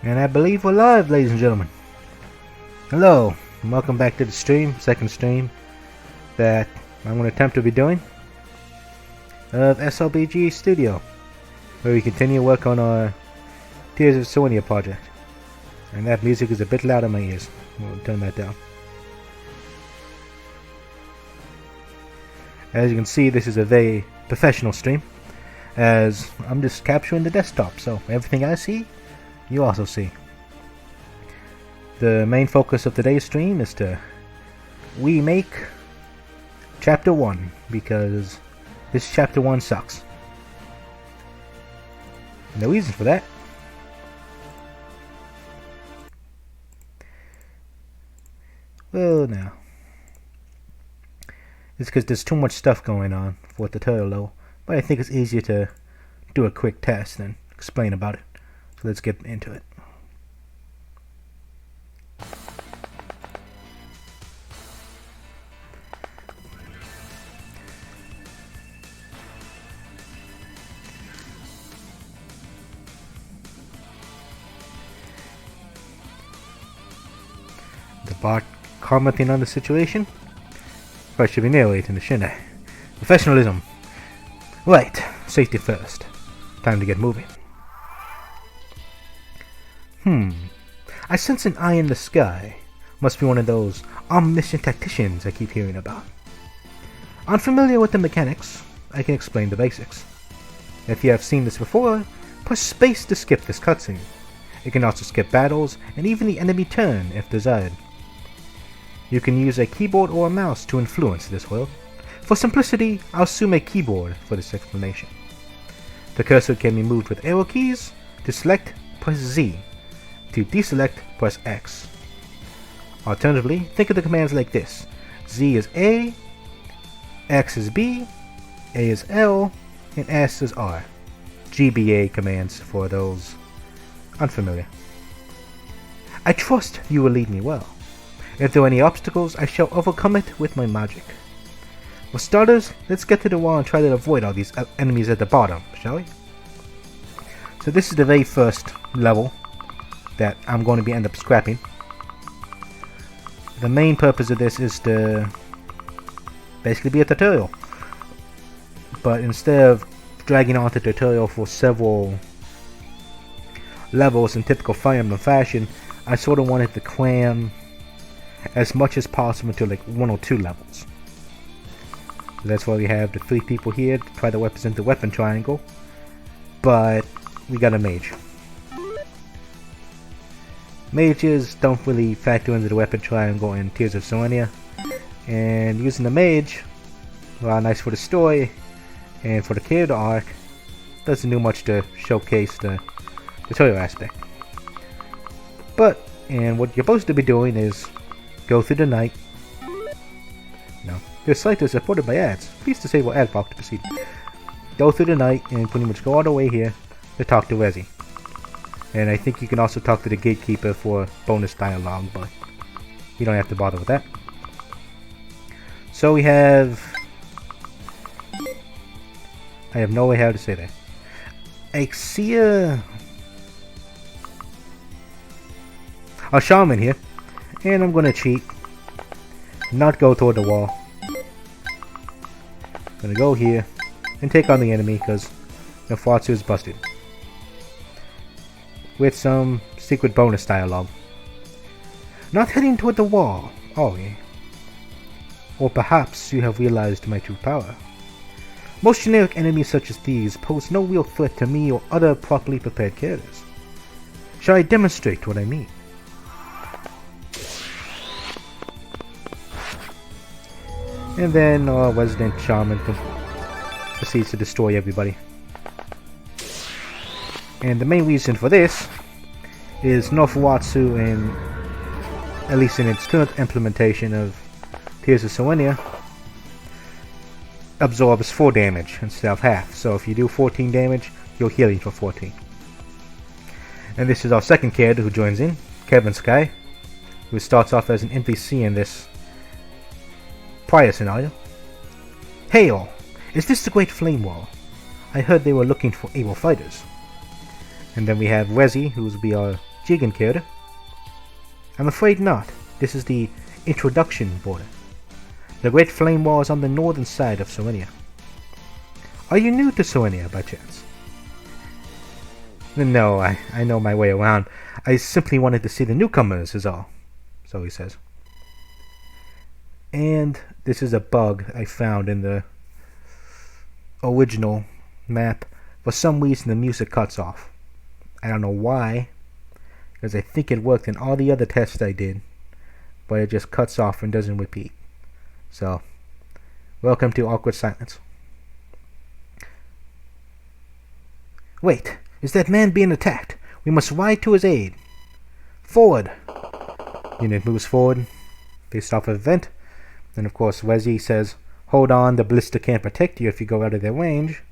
And I believe we're live, ladies and gentlemen. Hello, and welcome back to the stream, second stream that I'm going to attempt to be doing of SRPG Studio, where we continue work on our Tears of Serenia project. And that music is a bit loud in my ears. We'll turn that down. As you can see, this is a very professional stream, as I'm just capturing the desktop, so everything I see, you also see. The main focus of today's stream is to remake Chapter 1, because this Chapter 1 sucks. And the reason for that now it's because there's too much stuff going on for a tutorial level, but I think it's easier to do a quick test than explain about it. So let's get into it. The bot commenting on the situation? I should be narrating this, shouldn't I? Professionalism. Right, safety first. Time to get moving. I sense an eye in the sky. Must be one of those omniscient tacticians I keep hearing about. Unfamiliar with the mechanics, I can explain the basics. If you have seen this before, press space to skip this cutscene. It can also skip battles and even the enemy turn if desired. You can use a keyboard or a mouse to influence this world. For simplicity, I'll assume a keyboard for this explanation. The cursor can be moved with arrow keys. To select, press Z. To deselect, press X. Alternatively, think of the commands like this. Z is A, X is B, A is L, and S is R. GBA commands for those unfamiliar. I trust you will lead me well. If there are any obstacles, I shall overcome it with my magic. For starters, let's get to the wall and try to avoid all these enemies at the bottom, shall we? So this is the very first level that I'm going to end up scrapping. The main purpose of this is to basically be a tutorial. But instead of dragging on the tutorial for several levels in typical Fire Emblem fashion, I sort of wanted to cram as much as possible to like 1 or 2 levels. That's why we have the 3 people here to try to represent the weapon triangle, but we got a mage. Mages don't really factor into the weapon triangle in Tears of Serenia, and using the mage, while nice for the story and for the character arc, doesn't do much to showcase the tutorial aspect. But, and what you're supposed to be doing is go through the night. No, this site is supported by ads. Please disable ad block to proceed. Go through the night and pretty much go all the way here to talk to Resi. And I think you can also talk to the gatekeeper for bonus dialogue, but you don't have to bother with that. So we have... I have no way how to say that. Axia... a shaman here. And I'm gonna cheat. Not go toward the wall. Gonna go here and take on the enemy because the Fatsu is busted. With some secret bonus dialogue. Not heading toward the wall, are we? Or perhaps you have realized my true power. Most generic enemies such as these pose no real threat to me or other properly prepared characters. Shall I demonstrate what I mean? And then our resident shaman proceeds to destroy everybody. And the main reason for this is Nofuatsu, and at least in its current implementation of Tears of Serenia, absorbs 4 damage instead of half. So if you do 14 damage, you're healing for 14. And this is our second character who joins in, Kevin Sky, who starts off as an NPC in this prior scenario. Hail! Is this the Great Flame Wall? I heard they were looking for able fighters. And then we have Resi, who's be our jigging character? I'm afraid not. This is the introduction border. The Great Flame Wall is on the northern side of Serenia. Are you new to Serenia by chance? No, I know my way around. I simply wanted to see the newcomers is all. So he says. And this is a bug I found in the original map. For some reason the music cuts off. I don't know why, because I think it worked in all the other tests I did, but it just cuts off and doesn't repeat. So, welcome to awkward silence. Wait, is that man being attacked? We must ride to his aid. Forward! Unit moves forward, based off of event. Then of course Wezzy says, hold on, the ballista can't protect you if you go out of their range.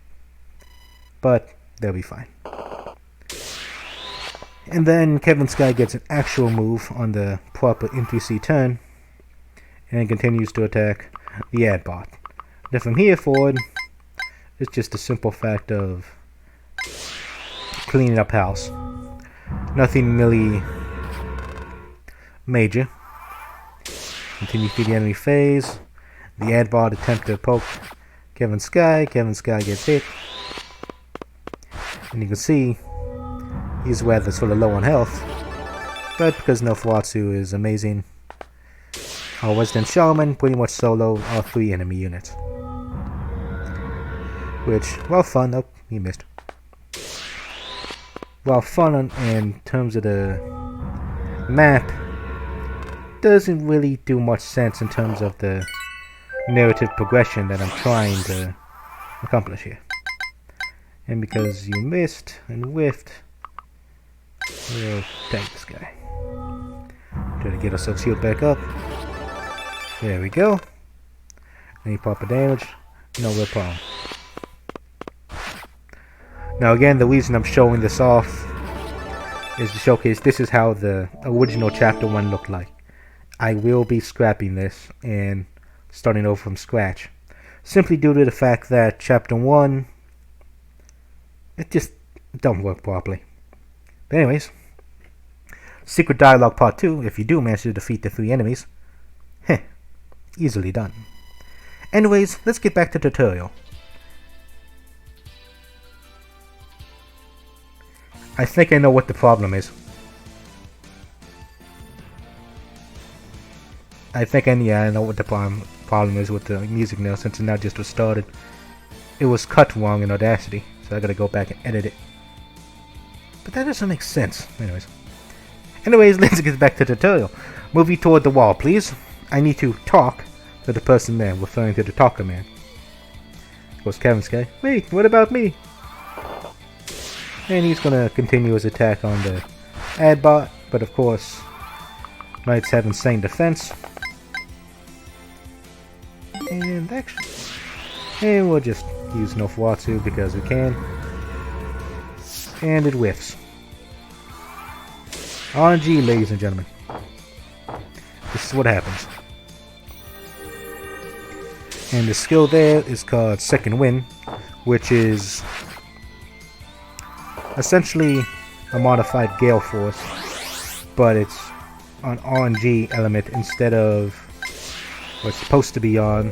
But they'll be fine. And then Kevin Sky gets an actual move on the proper NPC turn and continues to attack the ad bot. Then from here forward, it's just a simple fact of cleaning up house. Nothing really major. Continue through the enemy phase. The ad bot attempt to poke Kevin Sky. Kevin Sky gets hit. And you can see he's rather sort of low on health. But because no Fuatsu is amazing, our Resident Shaman pretty much solo all 3 enemy units. Which, while fun, oh, he missed. While fun in terms of the map, doesn't really do much sense in terms of the narrative progression that I'm trying to accomplish here. And because you missed and whiffed, we'll tank this guy. Try to get ourselves healed back up. There we go. Any proper damage? No real problem. Now again, the reason I'm showing this off is to showcase this is how the original Chapter 1 looked like. I will be scrapping this and starting over from scratch. Simply due to the fact that Chapter 1, it just don't work properly. But anyways, Secret Dialogue Part 2, if you do manage to defeat the 3 enemies, easily done. Anyways, let's get back to the tutorial. I think I know what the problem is. I know what the problem is with the music now, since it now just was started. It was cut wrong in Audacity, so I gotta go back and edit it. But that doesn't make sense. Anyways, let's get back to the tutorial. Move you toward the wall, please. I need to talk to the person there, referring to the talker man. Of course, Kevin Sky. Wait, what about me? And he's gonna continue his attack on the ad bot, but of course, Knights have insane defense. And action. And we'll just use no Fuatsu because we can. And it whiffs. RNG, ladies and gentlemen. This is what happens. And the skill there is called Second Wind, which is essentially a modified Gale Force, but it's an RNG element instead of what's supposed to be on.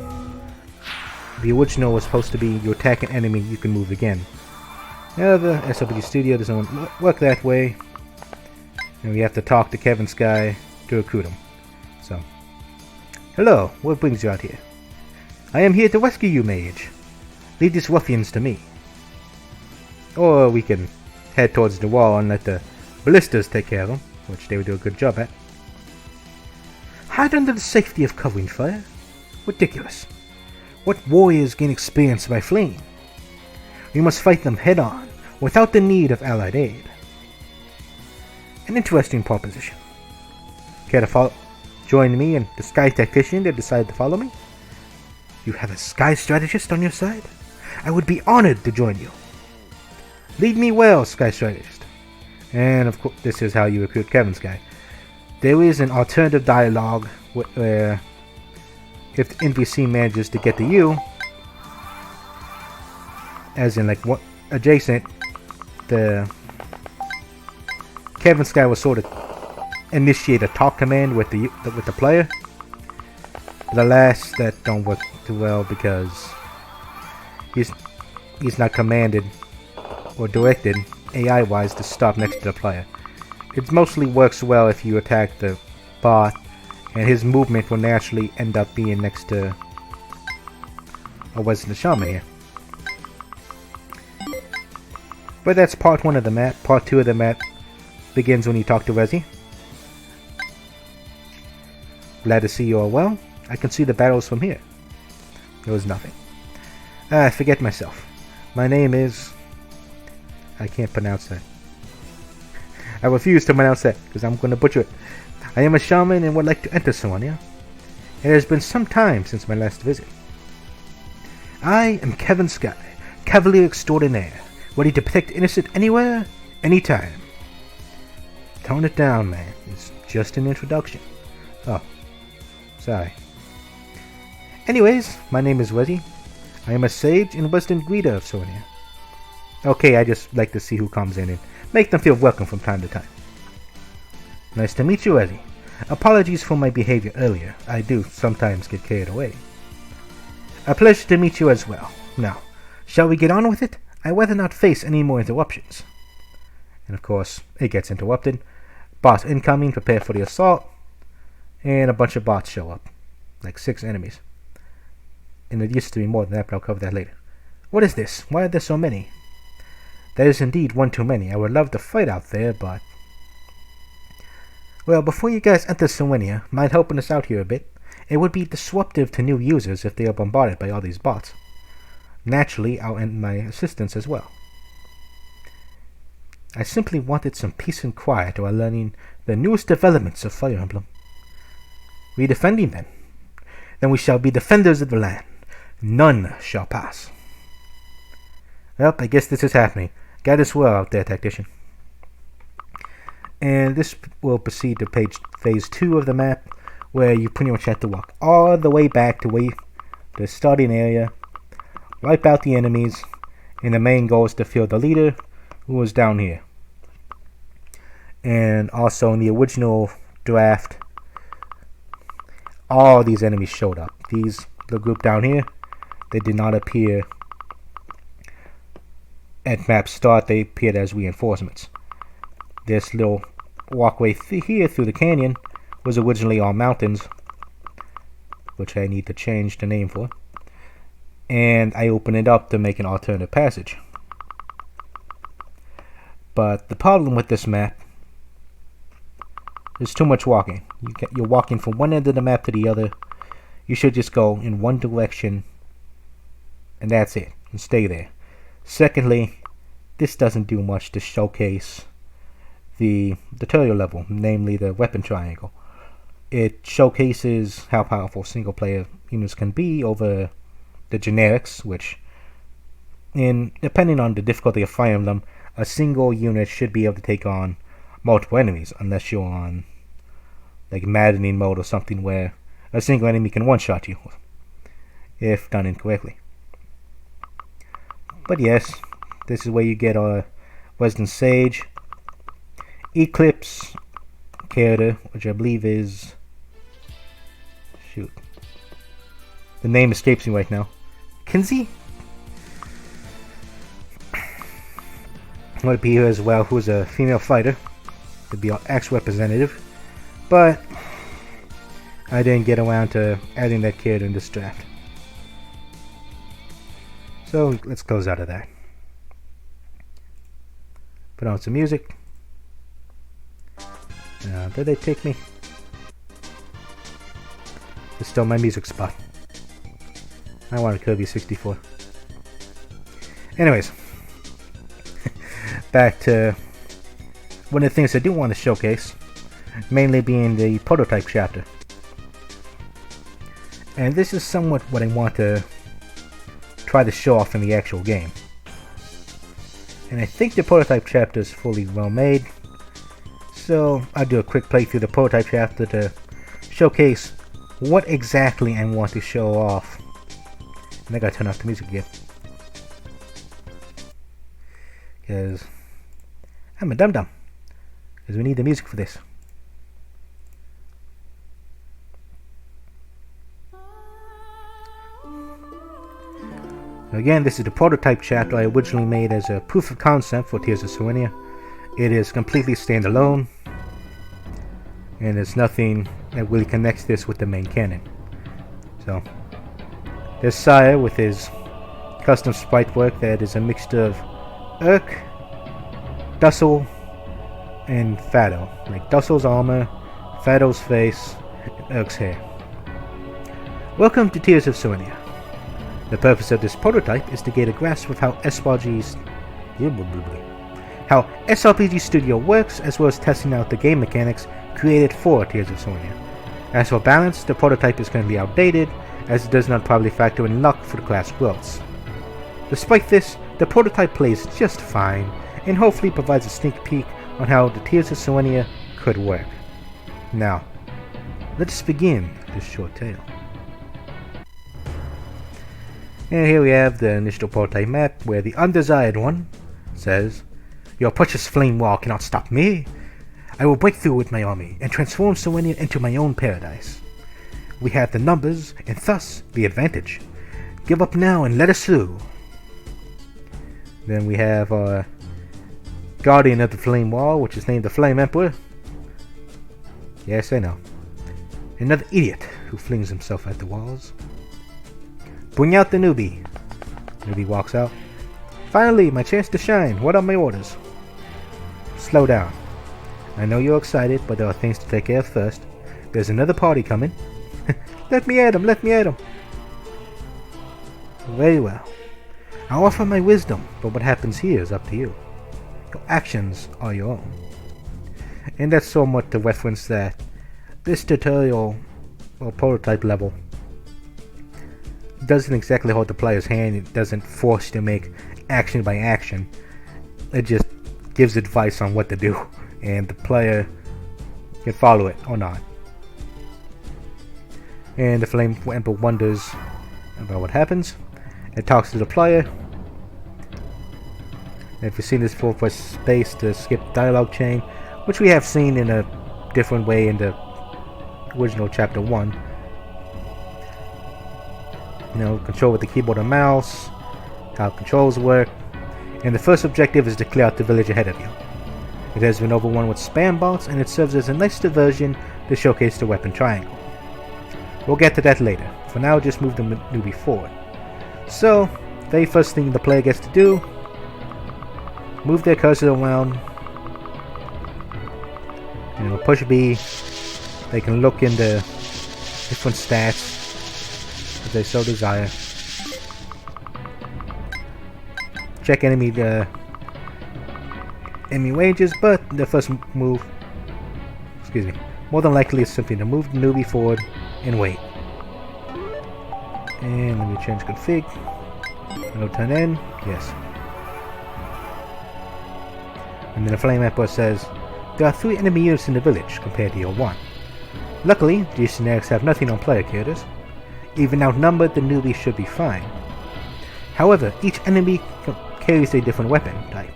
The original was supposed to be you attack an enemy, you can move again. However, SRPG Studio doesn't work that way, and we have to talk to Kevin Sky to recruit him. So, hello, what brings you out here? I am here to rescue you, mage. Leave these ruffians to me. Or we can head towards the wall and let the ballistas take care of them, which they would do a good job at. Hide under the safety of covering fire? Ridiculous. What warriors gain experience by fleeing? We must fight them head-on, without the need of allied aid. An interesting proposition. Care to join me and the Sky Tactician that decided to follow me? You have a Sky Strategist on your side? I would be honored to join you. Lead me well, Sky Strategist. And of course, this is how you recruit Kevin Sky. There is an alternative dialogue where if the NPC manages to get to you, as in like what adjacent, the Kevin Sky will sort of initiate a talk command with the player. But alas, that don't work too well because he's not commanded or directed AI-wise to stop next to the player. It mostly works well if you attack the bot, and his movement will naturally end up being next to a Western Shaman here. But that's part 1 of the map. Part 2 of the map begins when you talk to Resi. Glad to see you all well. I can see the battles from here. There was nothing. I forget myself. My name is... I can't pronounce that. I refuse to pronounce that because I'm going to butcher it. I am a shaman and would like to enter Serenia. It has been some time since my last visit. I am Kevin Sky, Cavalier Extraordinaire, ready to protect innocent anywhere, anytime. Tone it down, man. It's just an introduction. Oh, sorry. Anyways, my name is Resi. I am a sage and resident greeter of Serenia. Okay, I just like to see who comes in and make them feel welcome from time to time. Nice to meet you, Resi. Apologies for my behavior earlier. I do sometimes get carried away. A pleasure to meet you as well. Now, shall we get on with it? I'd rather not face any more interruptions. And of course, it gets interrupted. Bots incoming, prepare for the assault. And a bunch of bots show up. Like 6 enemies. And it used to be more than that, but I'll cover that later. What is this? Why are there so many? That is indeed one too many. I would love to fight out there, but... Well, before you guys enter Serenia, mind helping us out here a bit? It would be disruptive to new users if they are bombarded by all these bots. Naturally, I'll end my assistance as well. I simply wanted some peace and quiet while learning the newest developments of Fire Emblem. We defending then? Then we shall be defenders of the land. None shall pass. Well, I guess this is happening. Guide us well out there, tactician. And this will proceed to phase 2 of the map, where you pretty much have to walk all the way back to the starting area, wipe out the enemies, and the main goal is to kill the leader, who was down here. And also in the original draft, all these enemies showed up. The group down here, they did not appear at map start. They appeared as reinforcements. This little walkway here through the canyon was originally all mountains, which I need to change the name for. And I opened it up to make an alternative passage. But the problem with this map is too much walking. You're walking from one end of the map to the other. You should just go in one direction, and that's it, and stay there. Secondly, this doesn't do much to showcase the tutorial level, namely the weapon triangle. It showcases how powerful single player units can be over the generics, which, depending on the difficulty of Fire Emblem, a single unit should be able to take on multiple enemies, unless you're on like maddening mode or something where a single enemy can one-shot you, if done incorrectly. But yes, this is where you get our Resident Sage, Eclipse character, which I believe is... shoot. The name escapes me right now. Kinsey? Would be here as well, who's a female fighter. To be our ex-representative. But I didn't get around to adding that character in this draft. So let's close out of that. Put on some music. Did they take me? It's still my music spot. I want a Kirby 64. Anyways. Back to one of the things I do want to showcase. Mainly being the prototype chapter. And this is somewhat what I want to try to show off in the actual game. And I think the prototype chapter is fully well made. So I'll do a quick playthrough of the prototype chapter to showcase what exactly I want to show off. And I gotta turn off the music again. Because I'm a dum-dum. because we need the music for this. Again, this is the prototype chapter I originally made as a proof of concept for Tears of Serenia. It is completely standalone, and there's nothing that really connects this with the main canon. So, there's Sire with his custom sprite work that is a mixture of Urk, Dussel, and Fado. Like Dussel's armor, Fado's face, and Urk's hair. Welcome to Tears of Serenia. The purpose of this prototype is to get a grasp of how SRPG Studio works, as well as testing out the game mechanics created for Tears of Serenia. As for balance, the prototype is currently outdated, as it does not properly factor in luck for the class growths. Despite this, the prototype plays just fine, and hopefully provides a sneak peek on how the Tears of Serenia could work. Now, let's begin this short tale. And here we have the initial prototype map, where the undesired one says, "Your precious flame wall cannot stop me. I will break through with my army and transform Serenia into my own paradise. We have the numbers and thus the advantage. Give up now and let us through." Then we have our guardian of the flame wall, which is named the Flame Emperor. Yes, I know. Another idiot who flings himself at the walls. "Bring out the newbie." Newbie walks out. "Finally, my chance to shine. What are my orders?" "Slow down. I know you're excited, but there are things to take care of first. There's another party coming." Let me at him, let me at him." "Very well. I'll offer my wisdom, but what happens here is up to you. Your actions are your own." And that's somewhat to reference that this tutorial, or prototype level, doesn't exactly hold the player's hand. It doesn't force you to make action by action. It just gives advice on what to do, and the player can follow it or not. And the Flame Emperor wonders about what happens. It talks to the player. And if you've seen this before, press space to skip dialogue chain, which we have seen in a different way in the original chapter 1. Control with the keyboard and mouse, how controls work, and the first objective is to clear out the village ahead of you. It has been overrun with spam bots, and it serves as a nice diversion to showcase the weapon triangle. We'll get to that later. For now, just move the newbie forward. So, very first thing the player gets to do, move their cursor around, push B. They can look in the different stats if they so desire. Check enemy ranges, but the first move, more than likely is simply to move the newbie forward and wait. And let me change config. No turn in, yes. And then the Flame Emperor says, "There are 3 enemy units in the village compared to your 1. Luckily, these generics have nothing on player characters. Even outnumbered, the newbie should be fine. However, each enemy carries a different weapon type.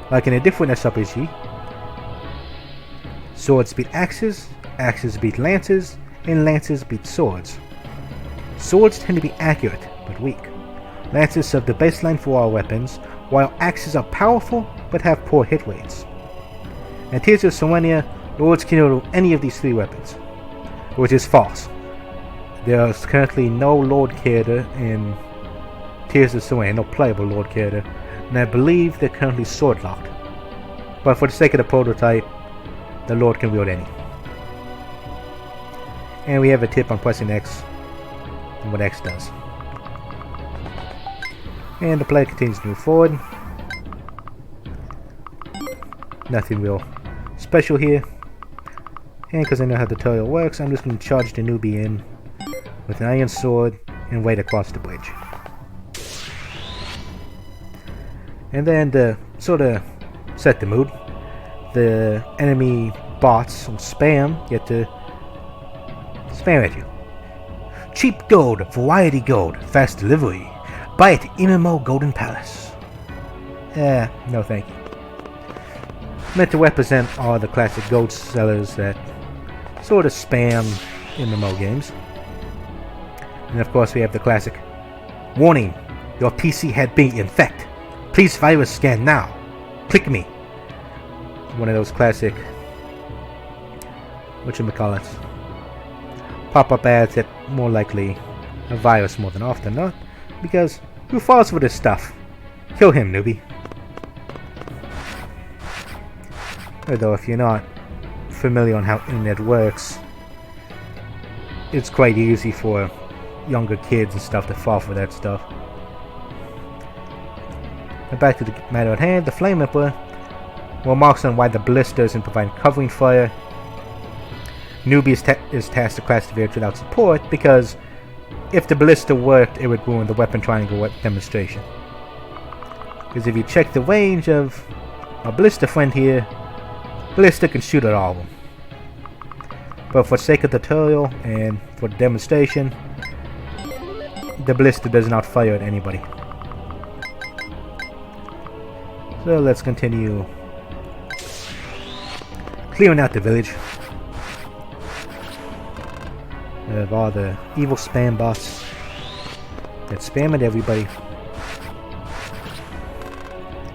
Like in a different SRPG, swords beat axes, axes beat lances, and lances beat swords. Swords tend to be accurate, but weak. Lances serve the baseline for all weapons, while axes are powerful, but have poor hit rates. In Tears of Serenia, lords can handle any of these 3 weapons, which is false. There is currently no lord character in Tears of Serenia, no playable lord character, and I believe they're currently sword locked. But for the sake of the prototype, the lord can wield any. And we have a tip on pressing X and what X does. And the player continues to move forward. Nothing real special here. And because I know how the tutorial works, I'm just going to charge the newbie in with an iron sword and wait across the bridge. And then to sort of set the mood, the enemy bots and spam get to spam at you. Cheap gold, variety gold, fast delivery. Buy it, MMO Golden Palace. No thank you. meant to represent all the classic gold sellers that sort of spam MMO games. And of course we have the classic, "Warning, your PC had been infected. Please virus scan now. Click me." One of those classic, whatchamacallits, pop-up ads that more likely a virus more than often not, because who falls for this stuff? Kill him, newbie. Although if you're not familiar on how internet works, it's quite easy for younger kids and stuff to fall for that stuff. But back to the matter at hand, the Flame Emperor remarks on why the ballista isn't providing covering fire. Newbie is tasked to crash the village without support because if the ballista worked, it would ruin the weapon triangle demonstration. Because if you check the range of our ballista friend here, ballista can shoot at all of them. But for sake of the tutorial and for the demonstration, the ballista does not fire at anybody. So let's continue clearing out the village of all the evil spam bots that spam at everybody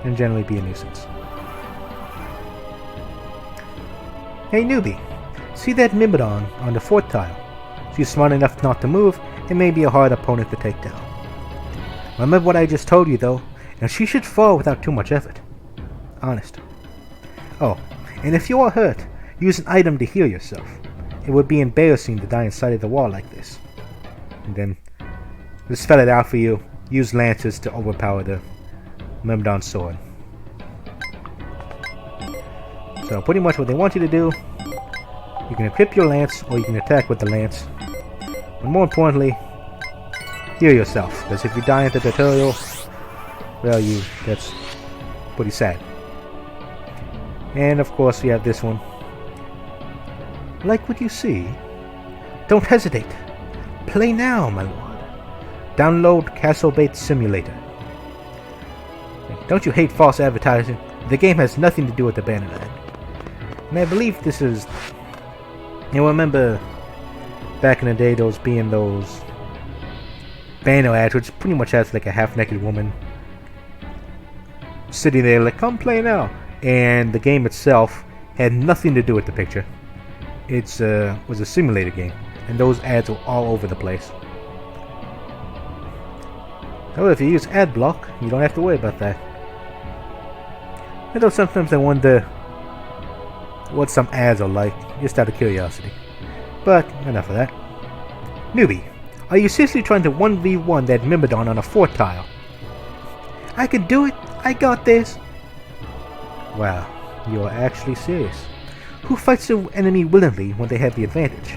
and generally be a nuisance. Hey newbie, see that Myrmidon on the 4th tile? She's smart enough not to move and may be a hard opponent to take down. Remember what I just told you though, and she should fall without too much effort. Honest. Oh, and if you are hurt, use an item to heal yourself. It would be embarrassing to die inside of the wall like this. And then, to spell it out for you, use lances to overpower the Myrmidon sword. So pretty much what they want you to do, you can equip your lance or you can attack with the lance. But more importantly, heal yourself. Because if you die in the tutorial, well, that's pretty sad. And of course we have this one. Like what you see? Don't hesitate. Play now, my lord. Download Castle Bait Simulator. Don't you hate false advertising? The game has nothing to do with the banner ad. And I believe this is... You remember back in the day those banner ads, which pretty much has like a half-naked woman sitting there like, come play now. And the game itself had nothing to do with the picture. It was a simulator game, and those ads were all over the place. However, if you use ad block, you don't have to worry about that. Although sometimes I wonder what some ads are like, just out of curiosity. But enough of that. Newbie, are you seriously trying to 1v1 that Myrmidon on a 4th tile? I can do it! I got this! Wow, you are actually serious. Who fights the enemy willingly when they have the advantage?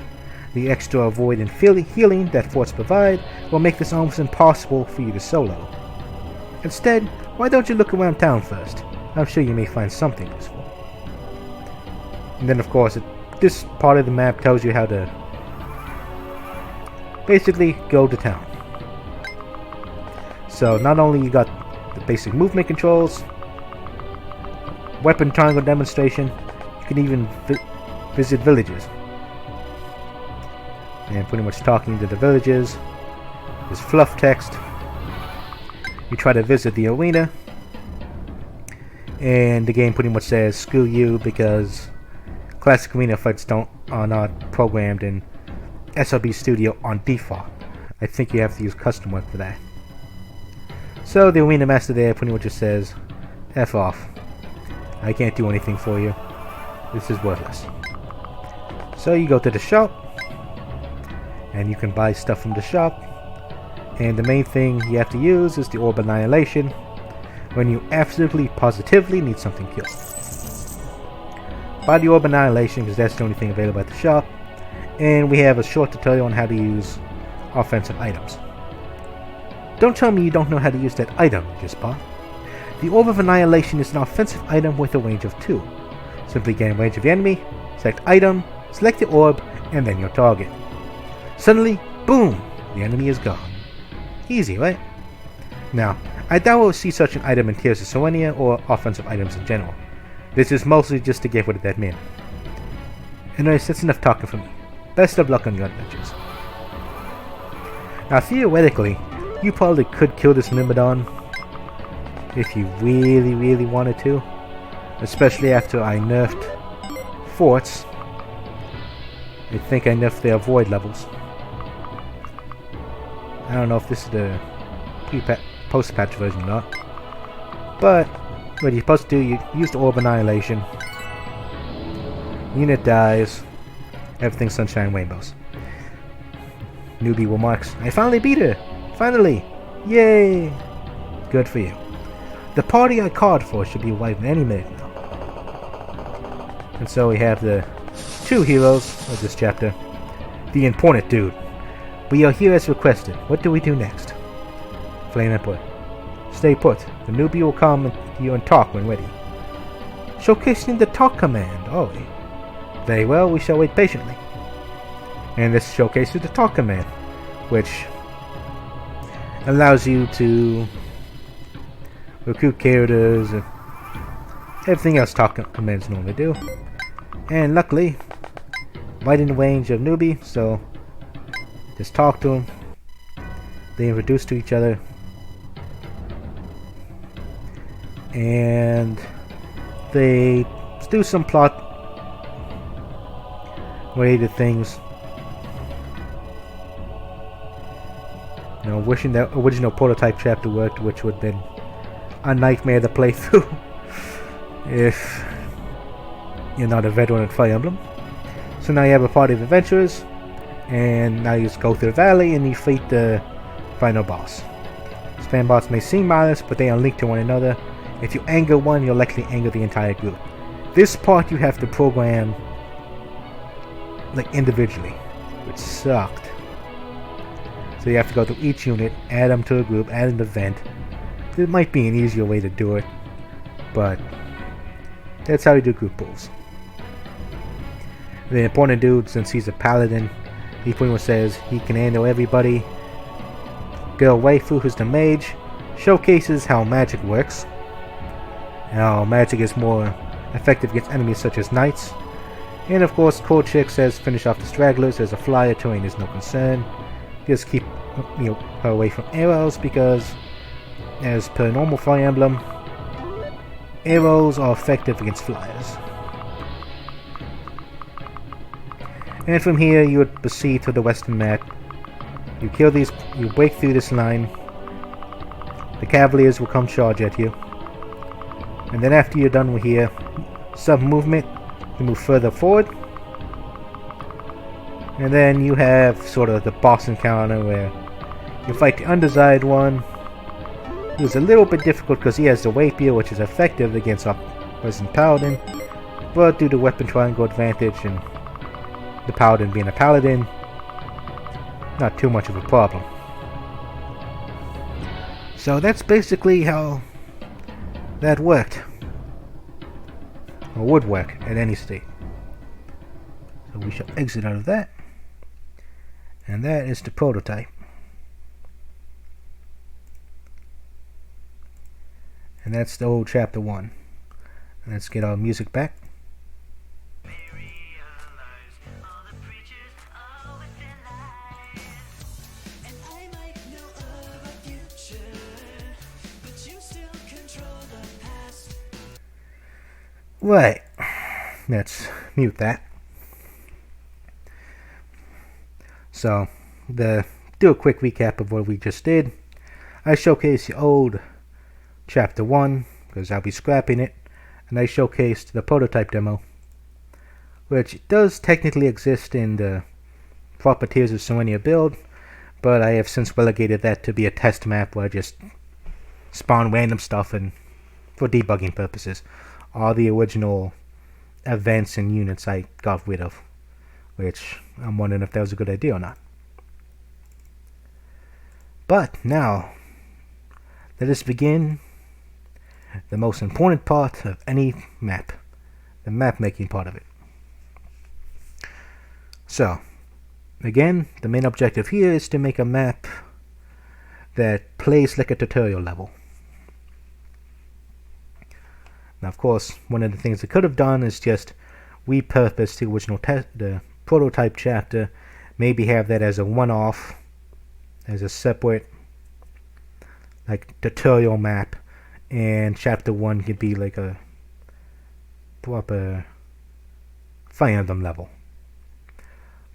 The extra avoid and healing that forts provide will make this almost impossible for you to solo. Instead, why don't you look around town first? I'm sure you may find something useful. And then of course, this part of the map tells you how to basically go to town. So not only you got the basic movement controls, weapon triangle demonstration, you can even visit villages. And pretty much talking to the villages. There's fluff text. You try to visit the arena, and the game pretty much says screw you because classic arena fights are not programmed in SRPG Studio on default. I think you have to use custom work for that. So the arena master there pretty much just says F off. I can't do anything for you. This is worthless. So you go to the shop, and you can buy stuff from the shop. And the main thing you have to use is the Orb Annihilation when you absolutely positively need something killed. Buy the Orb Annihilation because that's the only thing available at the shop. And we have a short tutorial on how to use offensive items. Don't tell me you don't know how to use that item you just bought. The Orb of Annihilation is an offensive item with a range of 2. Simply gain range of the enemy, select item, select the orb, and then your target. Suddenly, boom! The enemy is gone. Easy, right? Now, I doubt we'll see such an item in Tears of Serenia or offensive items in general. This is mostly just to get rid of that man. Anyways, that's enough talking for me. Best of luck on your adventures. Now, theoretically, you probably could kill this Myrmidon if you really, really wanted to. Especially after I nerfed forts. I think I nerfed their void levels. I don't know if this is the post-patch version or not. But what you're supposed to do, you use the Orb Annihilation. Unit dies. Everything's sunshine rainbows. Newbie will marks. I finally beat her! Finally! Yay! Good for you. The party I called for should be arriving any minute now. And so we have the two heroes of this chapter. The important dude. We are here as requested. What do we do next? Flame input. Stay put. The newbie will come to you and talk when ready. Showcasing the talk command. Oh, very well. We shall wait patiently. And this showcases the talk command, which allows you to recruit characters and everything else talk commands normally do. And luckily, right in the range of newbie, so just talk to them. They introduce to each other. And they do some plot related things. You know, wishing that original prototype chapter worked, which would have been a nightmare to play through if you're not a veteran at Fire Emblem. So now you have a party of adventurers, and now you just go through the valley and you fight the final boss. Spam bots may seem modest, but they are linked to one another. If you anger one, you'll likely anger the entire group. This part you have to program like individually, which sucked. So you have to go through each unit, add them to a group, add an event. There might be an easier way to do it, but that's how you do group pulls. The important dude, since he's a paladin, he pretty much says he can handle everybody. Girl Waifu, who's the mage, showcases how magic works. How magic is more effective against enemies such as knights. And of course, Cold Chick says finish off the stragglers. As a flyer, terrain is no concern. Just keep her away from arrows, because as per normal Fire Emblem, arrows are effective against flyers. And from here you would proceed to the western map. You kill these, you break through this line. The cavaliers will come charge at you. And then after you're done with here, some movement, you move further forward. And then you have sort of the boss encounter where you fight the undesired one. It was a little bit difficult because he has the rapier, which is effective against a person paladin, but due to weapon triangle advantage and the paladin being a paladin, not too much of a problem. So that's basically how that worked, or would work at any state. So we shall exit out of that. And that is the prototype. And that's the old chapter 1. Let's get our music back. Right. Let's mute that. So, do a quick recap of what we just did. I showcased the old Chapter 1, because I'll be scrapping it, and I showcased the prototype demo, which does technically exist in the proper tiers of Serenia build, but I have since relegated that to be a test map where I just spawn random stuff and for debugging purposes. All the original events and units I got rid of, which I'm wondering if that was a good idea or not. But now, let us begin the most important part of any map, the map making part of it. So, again, the main objective here is to make a map that plays like a tutorial level. Now, of course, one of the things it could have done is just repurpose the original the prototype chapter, maybe have that as a one-off, as a separate like tutorial map, and chapter 1 could be like a proper Fire Emblem level.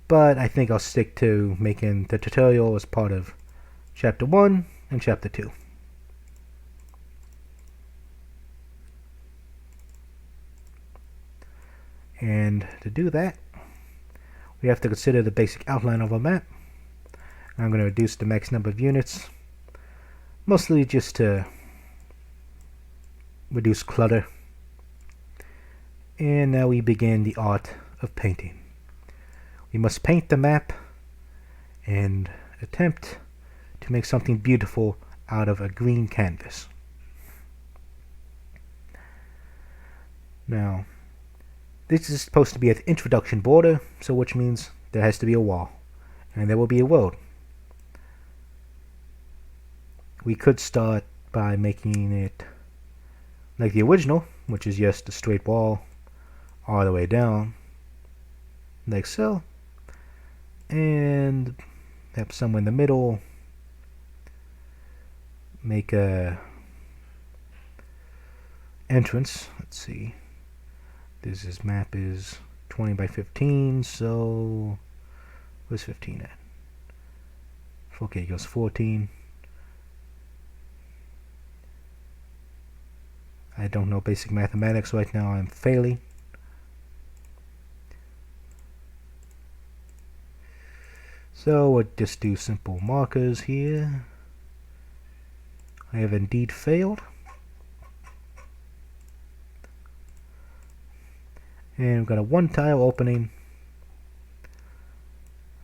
But I think I'll stick to making the tutorial as part of chapter 1 and chapter 2. And to do that, we have to consider the basic outline of our map. I'm going to reduce the max number of units, mostly just to reduce clutter. And now we begin the art of painting. We must paint the map and attempt to make something beautiful out of a green canvas. Now, this is supposed to be an introduction border, so which means there has to be a wall, and there will be a road. We could start by making it like the original, which is just a straight wall all the way down, like so, and have somewhere in the middle make a entrance. Let's see. This map is 20 by 15, so where's 15 at? Okay, it goes 14. I don't know basic mathematics right now, I'm failing. So we'll just do simple markers here. I have indeed failed. And we've got a one tile opening.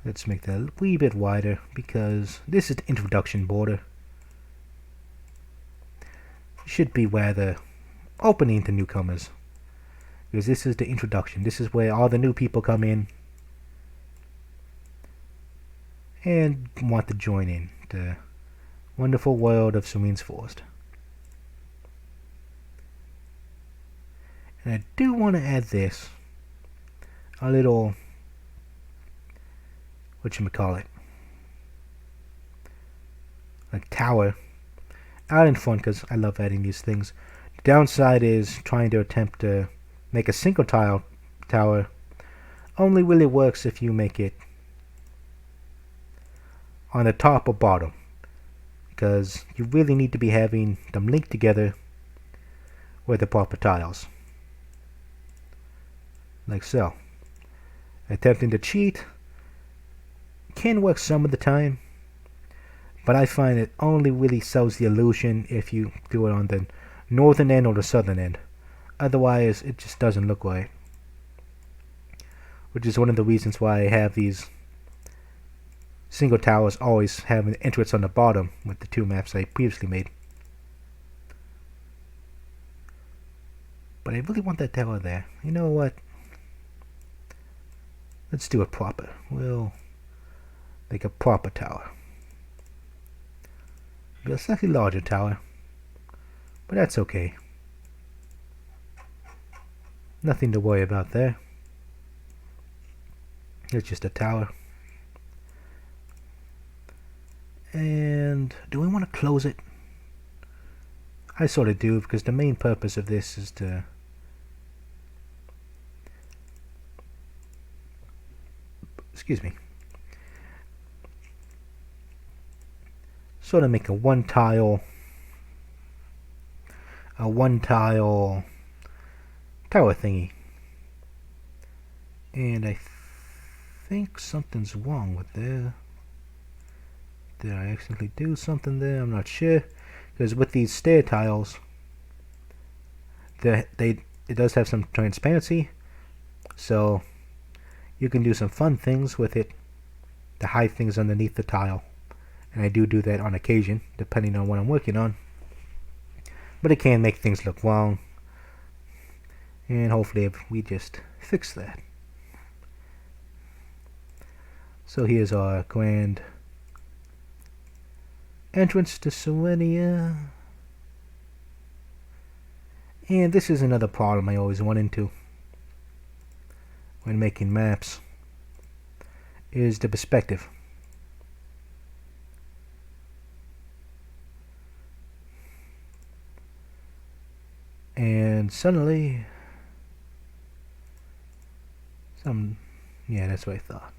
Let's make that a wee bit wider because this is the introduction border. It should be where the opening to newcomers, because this is the introduction. This is where all the new people come in and want to join in the wonderful world of Serenes Forest. And I do want to add this, a little, whatchamacallit, like tower out in front, because I love adding these things. The downside is trying to attempt to make a single tile tower only really works if you make it on the top or bottom, because you really need to be having them linked together with the proper tiles. Like so. Attempting to cheat can work some of the time, but I find it only really sells the illusion if you do it on the northern end or the southern end. Otherwise, it just doesn't look right. Which is one of the reasons why I have these single towers always have an entrance on the bottom with the two maps I previously made. But I really want that tower there. You know what? Let's do it proper. We'll make a proper tower. Be a slightly larger tower, but that's okay. Nothing to worry about there. It's just a tower. And do we want to close it? I sort of do, because the main purpose of this is to sort of make a one tile tower thingy. And I think something's wrong with there. Did I accidentally do something there? I'm not sure, because with these stair tiles, it does have some transparency, so you can do some fun things with it to hide things underneath the tile. And I do that on occasion, depending on what I'm working on. But it can make things look wrong. And hopefully we just fix that. So here's our grand entrance to Serenia. And this is another problem I always run into when making maps, is the perspective. And suddenly, yeah, that's what I thought.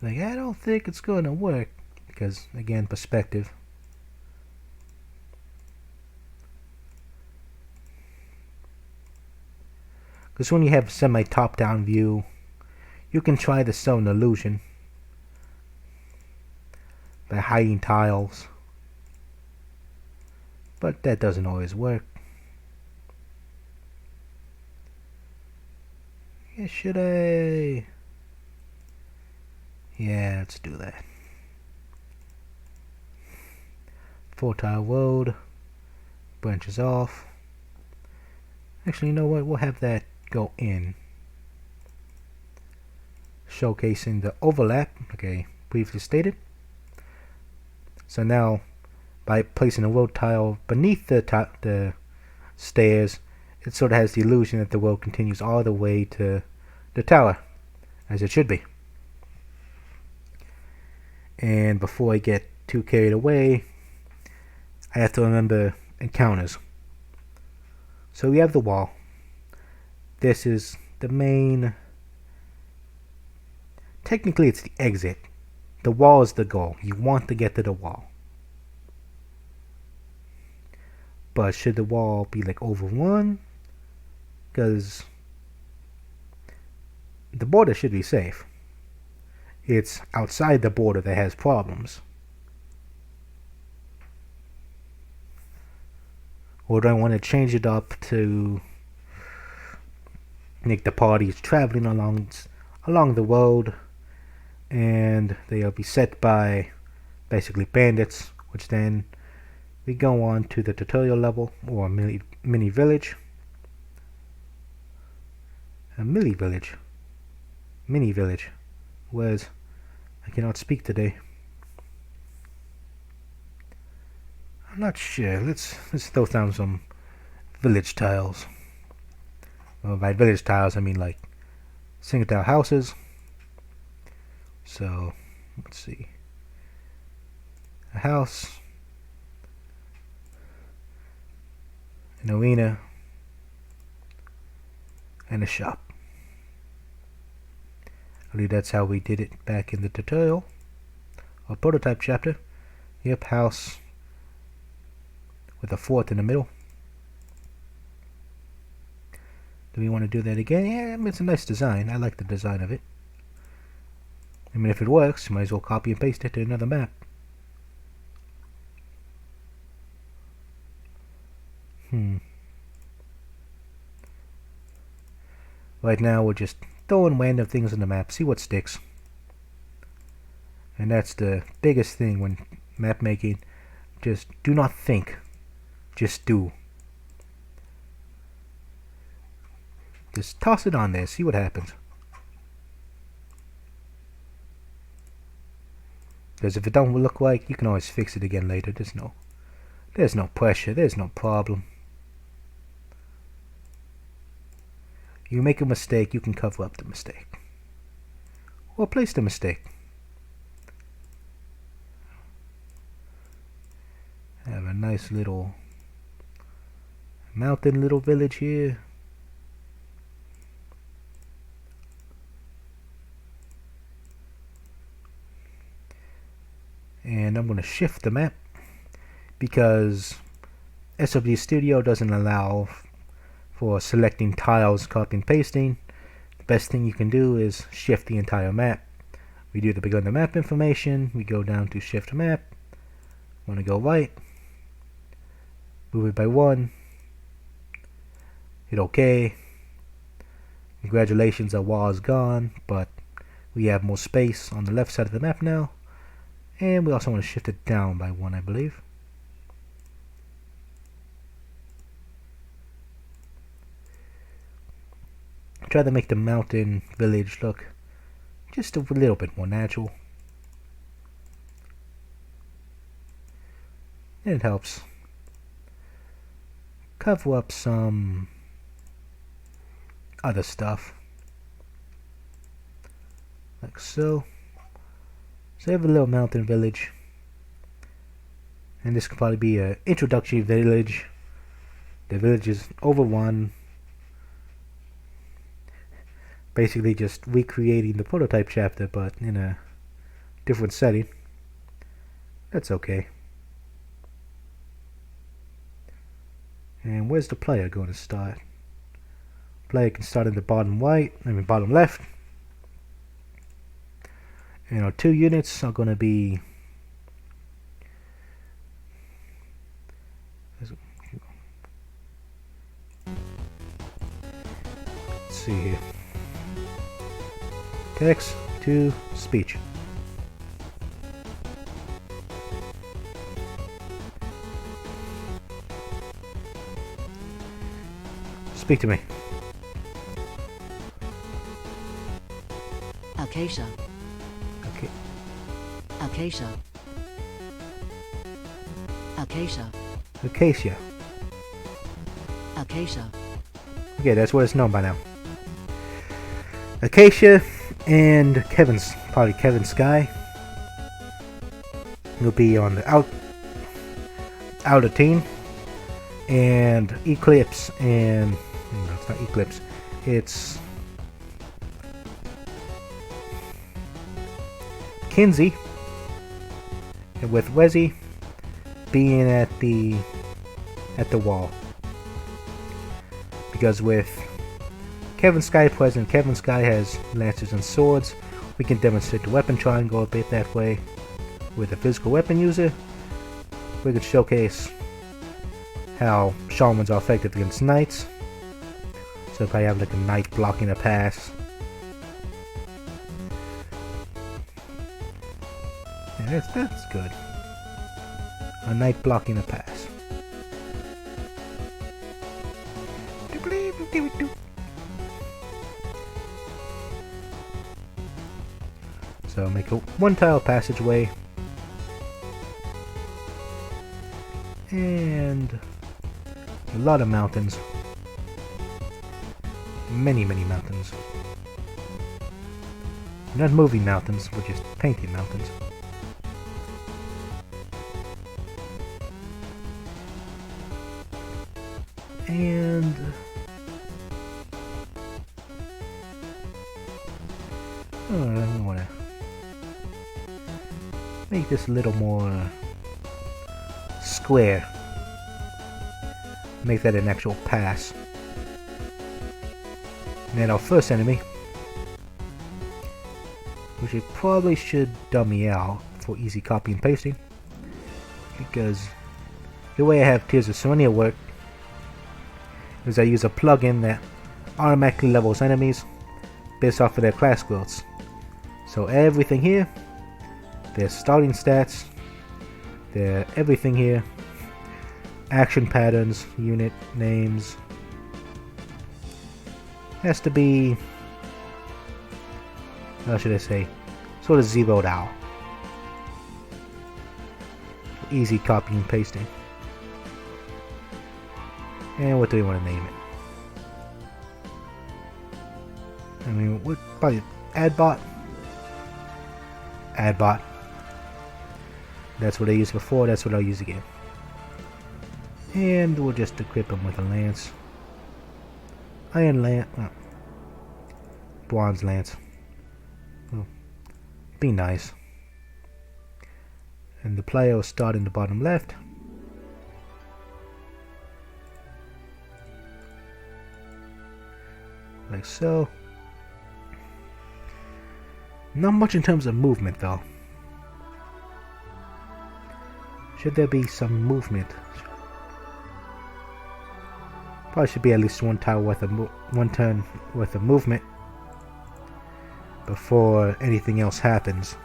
Like, I don't think it's going to work, because, again, perspective. Because when you have semi-top-down view, you can try to sell an illusion by hiding tiles, but that doesn't always work. Yeah, should I? Yeah, let's do that. 4-tile road, branches off. Actually, you know what? We'll have that go in, showcasing the overlap, okay, briefly stated. So now, by placing a road tile beneath the stairs, it sort of has the illusion that the road continues all the way to the tower, as it should be. And before I get too carried away, I have to remember encounters. So we have the wall. This is the main... Technically it's the exit. The wall is the goal. You want to get to the wall. But should the wall be like overrun? Because the border should be safe. It's outside the border that has problems. Or do I want to change it up to make the parties traveling along the road, and they'll be set by basically bandits, which then we go on to the tutorial level, or mini village. A mini village. Whereas I cannot speak today. I'm not sure. Let's throw down some village tiles. Well, by village tiles I mean like single tile houses. So let's see. A house, an arena, and a shop. I believe that's how we did it back in the tutorial or prototype chapter. Yep, house with a fort in the middle. Do we want to do that again? Yeah, I mean, it's a nice design. I like the design of it. I mean, if it works, you might as well copy and paste it to another map. Right now we're just throwing random things on the map, see what sticks. And that's the biggest thing when map making. Just do not think, just do. Just toss it on there, see what happens. Because if it don't look right, you can always fix it again later. There's no pressure, there's no problem. You make a mistake, you can cover up the mistake. Or place the mistake. Have a nice little mountain little village here. And I'm going to shift the map because SRPG Studio doesn't allow for selecting tiles, copy and pasting. The best thing you can do is shift the entire map. We do the begin the map information, we go down to shift map, want to go right, move it by 1, hit OK. Congratulations, our wall is gone, but we have more space on the left side of the map now. And we also want to shift it down by 1, I believe. Try to make the mountain village look just a little bit more natural. And it helps cover up some other stuff. Like so. So I have a little mountain village. And this could probably be an introductory village. The village is overrun. Basically just recreating the prototype chapter, but in a different setting. That's okay. And where's the player going to start? Player can start in the bottom right, bottom left. And our 2 units are going to be let's see here. Text to speech. Speak to me. Acacia. Okay. Acacia. Acacia. Acacia. Acacia. Okay, that's what it's known by now. Acacia and probably Kevin Sky will be on the outer team, and Eclipse and no, it's not Eclipse. It's Kinsey, and with Wezzy being at the wall, because with Kevin Sky present, Kevin Sky has lances and swords. We can demonstrate the weapon triangle a bit that way. With a physical weapon user, we can showcase how shamans are effective against knights. So if I have like a knight blocking a pass, yeah, that's good. A knight blocking a pass. So make a 1-tile passageway, and a lot of mountains, many mountains. Not moving mountains, we're just painting mountains. And I want to make this a little more square. Make that an actual pass. And then our first enemy, which we probably should dummy out for easy copy and pasting, because the way I have Tears of Serenia work is I use a plugin that automatically levels enemies based off of their class growths. So everything here, their starting stats, their everything here, action patterns, unit names, has to be, how should I say, sort of zeroed out. Easy copy and pasting. And what do we want to name it? What, probably Adbot. Adbot. That's what I used before, that's what I'll use again. And we'll just equip him with a lance. Iron lance. Bronze lance. Well, be nice. And the player will start in the bottom left. Like so. Not much in terms of movement though. Should there be some movement? Probably should be at least one turn worth of movement before anything else happens.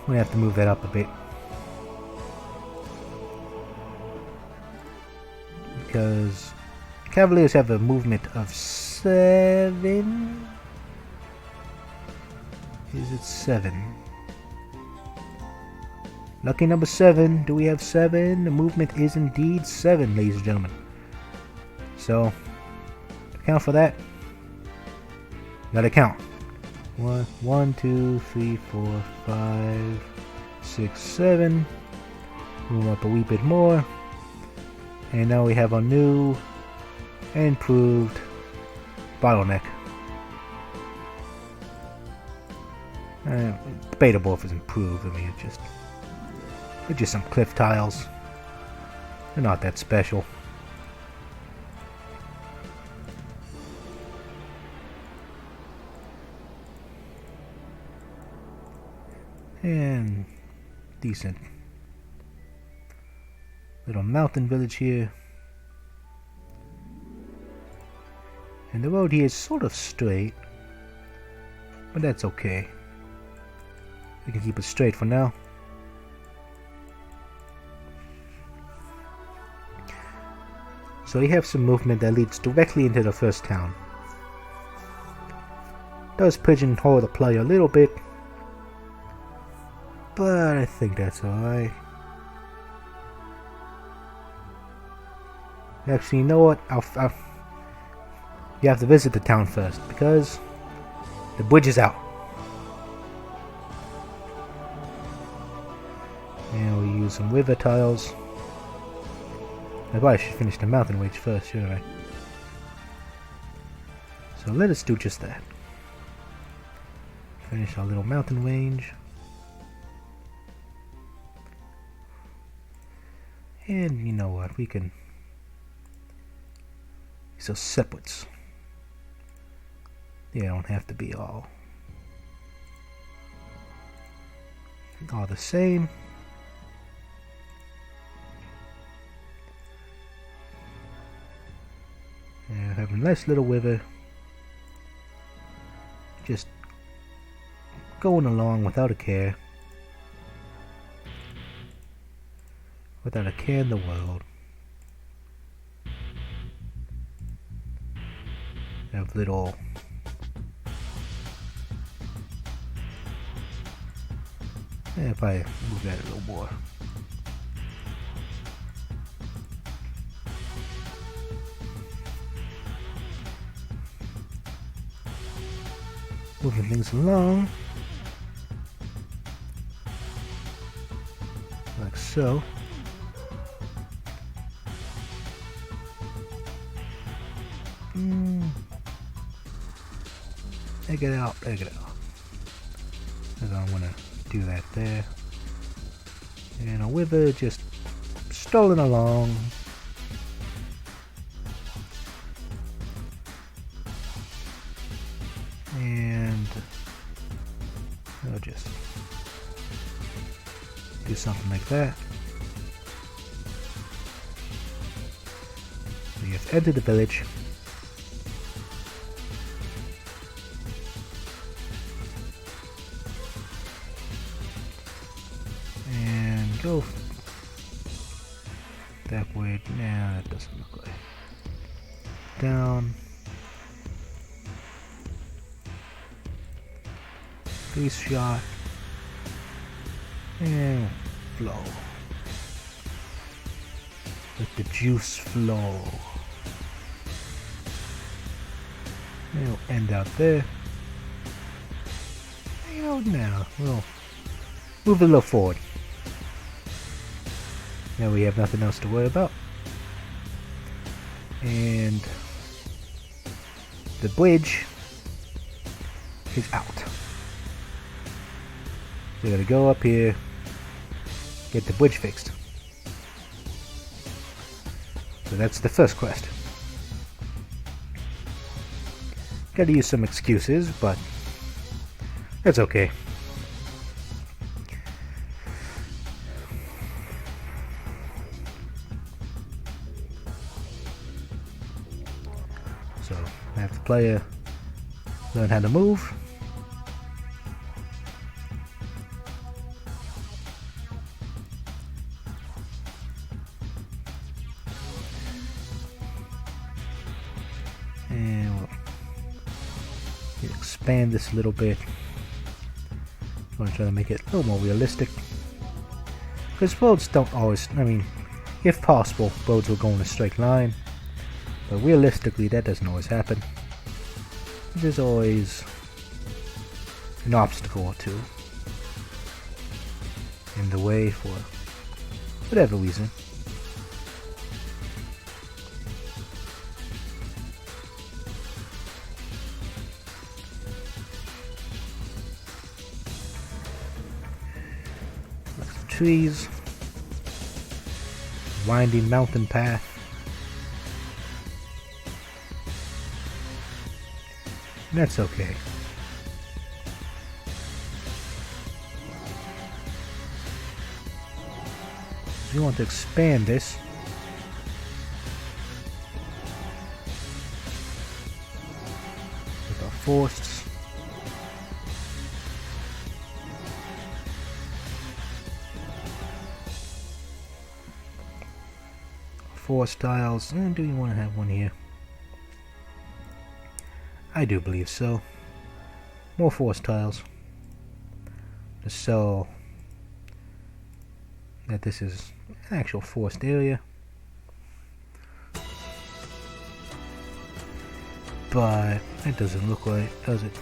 We have to move that up a bit because Cavaliers have a movement of 7. Is it 7? Lucky number 7. Do we have 7? The movement is indeed 7, ladies and gentlemen. So, account for that. Gotta count. 1, 2, 3, 4, 5, 6, 7. Move up a wee bit more. And now we have our new and improved bottleneck. Debatable if it's improved. I mean, it's just some cliff tiles. They're not that special. And decent little mountain village here. And the road here is sort of straight, but that's okay. We can keep it straight for now. So we have some movement that leads directly into the first town. Does pigeonhole the player a little bit, but I think that's alright. Actually, you know what? You have to visit the town first, because the bridge is out. And we'll use some river tiles. I probably should finish the mountain range first, shouldn't I? So let us do just that. Finish our little mountain range. And you know what? We can... So separates. They don't have to be all the same. And have a nice little river. Just going along without a care. Without a care in the world. Have little if I move that a little more. Moving things along like so. Egg it out, egg it out. I don't want to do that there. And a wither just strolling along. And I'll just do something like that. We have entered the village. Go that way. Nah, that doesn't look like. Down. Face shot. And flow. Let the juice flow. It'll end out there. Now we'll move a little forward. Now we have nothing else to worry about. And the bridge is out. So we gotta go up here, get the bridge fixed. So that's the first quest. Gotta use some excuses, but that's okay. So I have the player learn how to move. expand this a little bit. I'm going to try to make it a little more realistic. Because roads don't always, I mean, if possible, roads will go in a straight line. But realistically, that doesn't always happen. There's always an obstacle or two in the way for whatever reason. Trees, winding mountain path. That's okay. If you want to expand this, with our forests. Forest tiles. Do you want to have one here? I do believe so. More forest tiles. Just so that this is an actual forest area. But it doesn't look right, does it?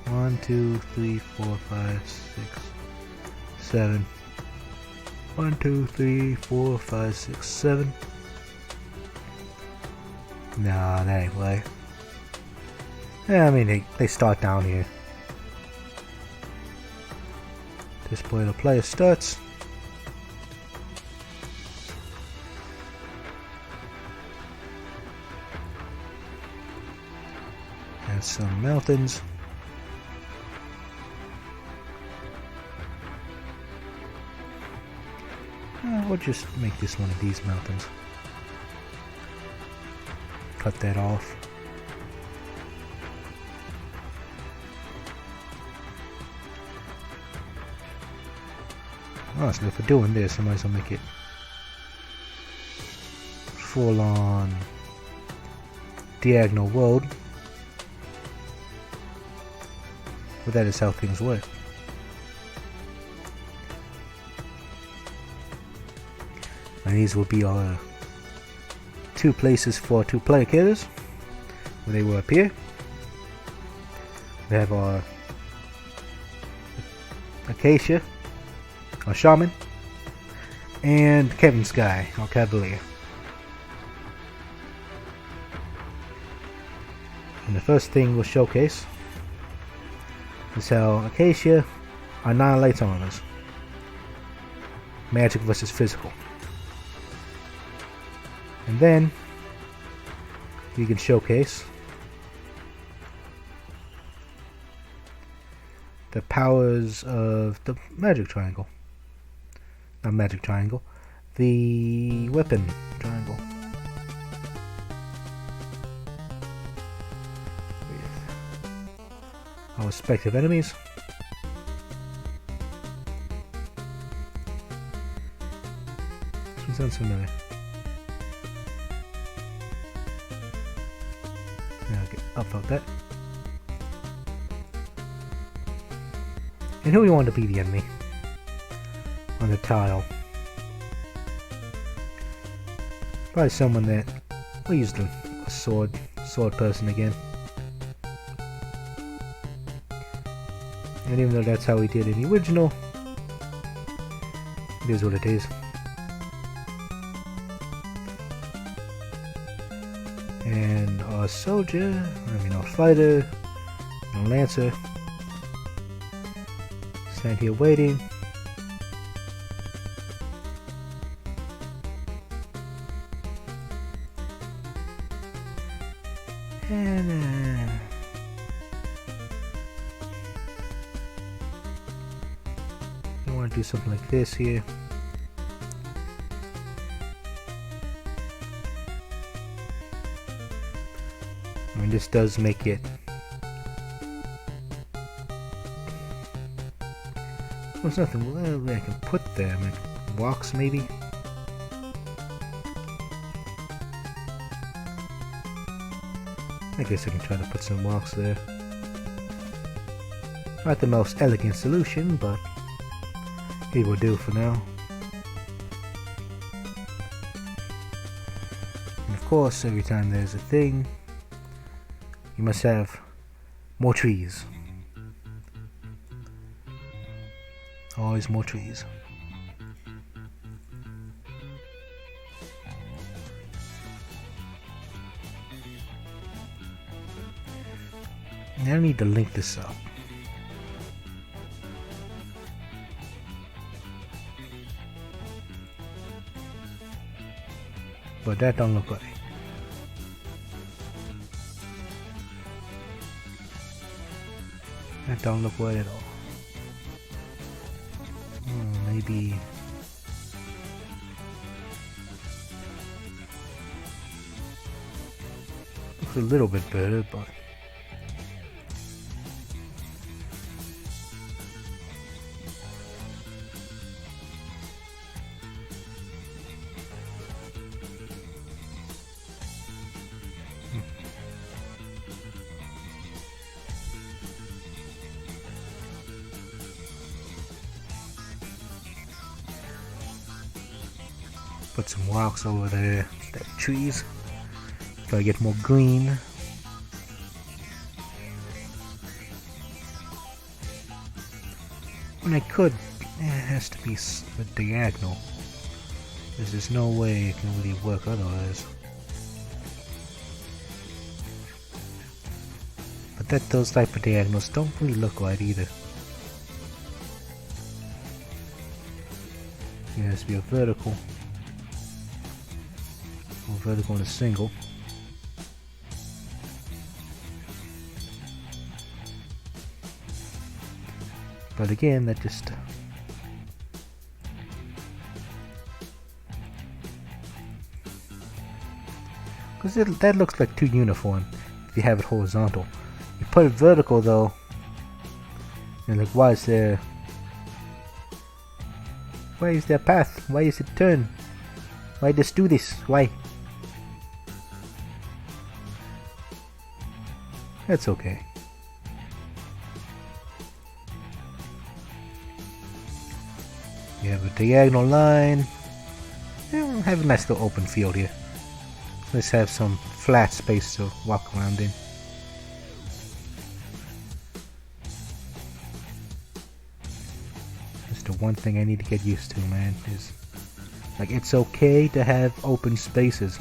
One, two, three, 4, 5, 6, 7. 1, 2, 3, 4, 5, 6, 7. Nah, that ain't right. Yeah, I mean, they start down here. This point the player starts. And some mountains. We'll just make this one of these mountains. Cut that off. Honestly, if we're doing this, I might as well make it full on diagonal road. But that is how things work. And these will be our two places for 2 player characters, where they will appear. We have our Acacia, our Shaman, and Kevin Sky, our Cavalier. And the first thing we'll showcase is how Acacia annihilates armors. Magic versus physical. And then we can showcase the powers of the magic triangle. Not magic triangle, the weapon triangle. With our respective enemies. This one sounds familiar. Upload that. And who we want to be the enemy on the tile? Probably someone that we used a sword person again. And even though that's how we did in the original, it is what it is. And our soldier, our fighter, our lancer, stand here waiting. And I want to do something like this here. I mean, this does make it. There's nothing I can put there. I mean, some walks maybe. I guess I can try to put some walks there. Not the most elegant solution, but it will do for now. And of course, every time there's a thing, you must have more trees. Always more trees. I need to link this up. But that don't look right. That don't look right at all. Maybe looks a little bit better, but put some rocks over there, the trees. Try to get more green. And I could, it has to be a diagonal. There's no way it can really work otherwise. But those type of diagonals don't really look right either. It has to be a vertical. Or vertical and a single. But again, that just because that looks like too uniform if you have it horizontal. You put it vertical though, and like, why is there path? Why is it turn? Why just do this? Why? That's okay. You have a diagonal line. Yeah, have a nice little open field here. Let's have some flat space to walk around in. That's the one thing I need to get used to, man, is like, it's okay to have open spaces.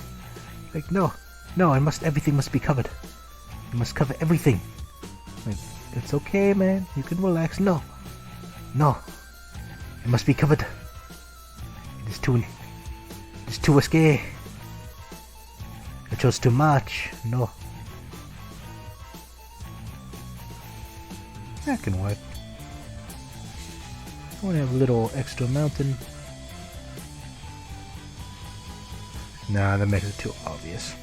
Like, no, everything must be covered. You must cover everything. Like, it's okay, man, you can relax. No, it must be covered. It's too risky. I chose too much. No. That can work. I want to have a little extra mountain. Nah, that makes it too obvious.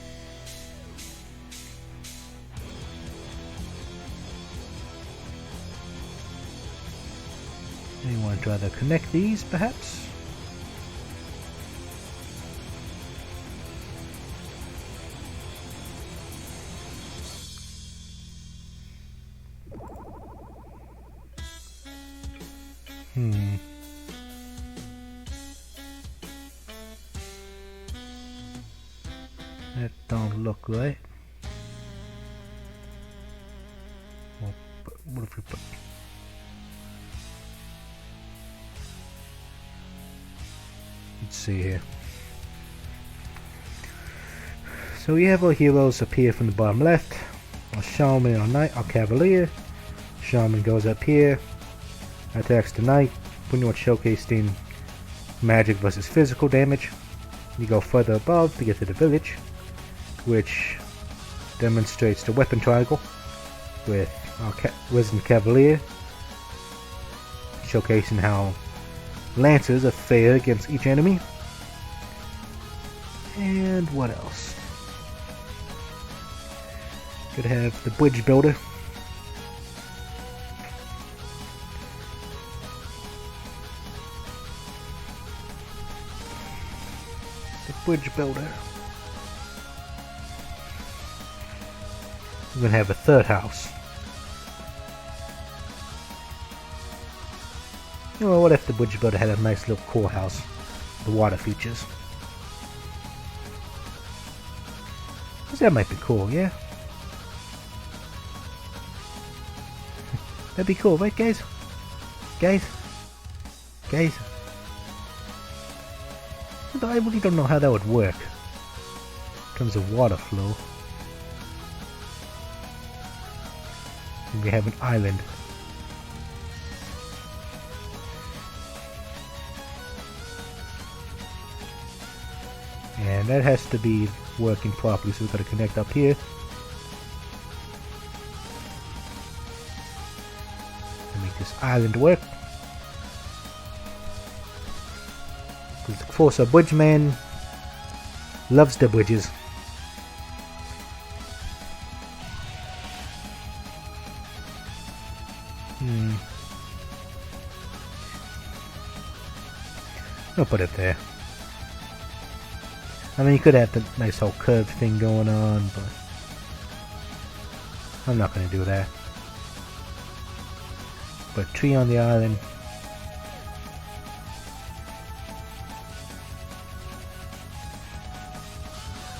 You want to try to connect these, perhaps? That don't look right. What if we put... Let's see here. So we have our heroes appear from the bottom left. Our shaman, our knight, our cavalier. Shaman goes up here, attacks the knight, pretty much showcased in magic versus physical damage. You go further above to get to the village, which demonstrates the weapon triangle with our resident cavalier, showcasing how lancers are fair against each enemy. And what else? Could have the bridge builder. The bridge builder. We're gonna have a third house. You know, what if the bridge builder had a nice little core house? The water features. That might be cool, yeah? That'd be cool, right guys? Guys? Guys? I really don't know how that would work. In terms of water flow. And we have an island. And that has to be working properly, so we've got to connect up here. And make this island work. Because of course our bridge man loves the bridges. I'll put it there. I mean, you could have the nice whole curved thing going on, but I'm not going to do that. Put a tree on the island.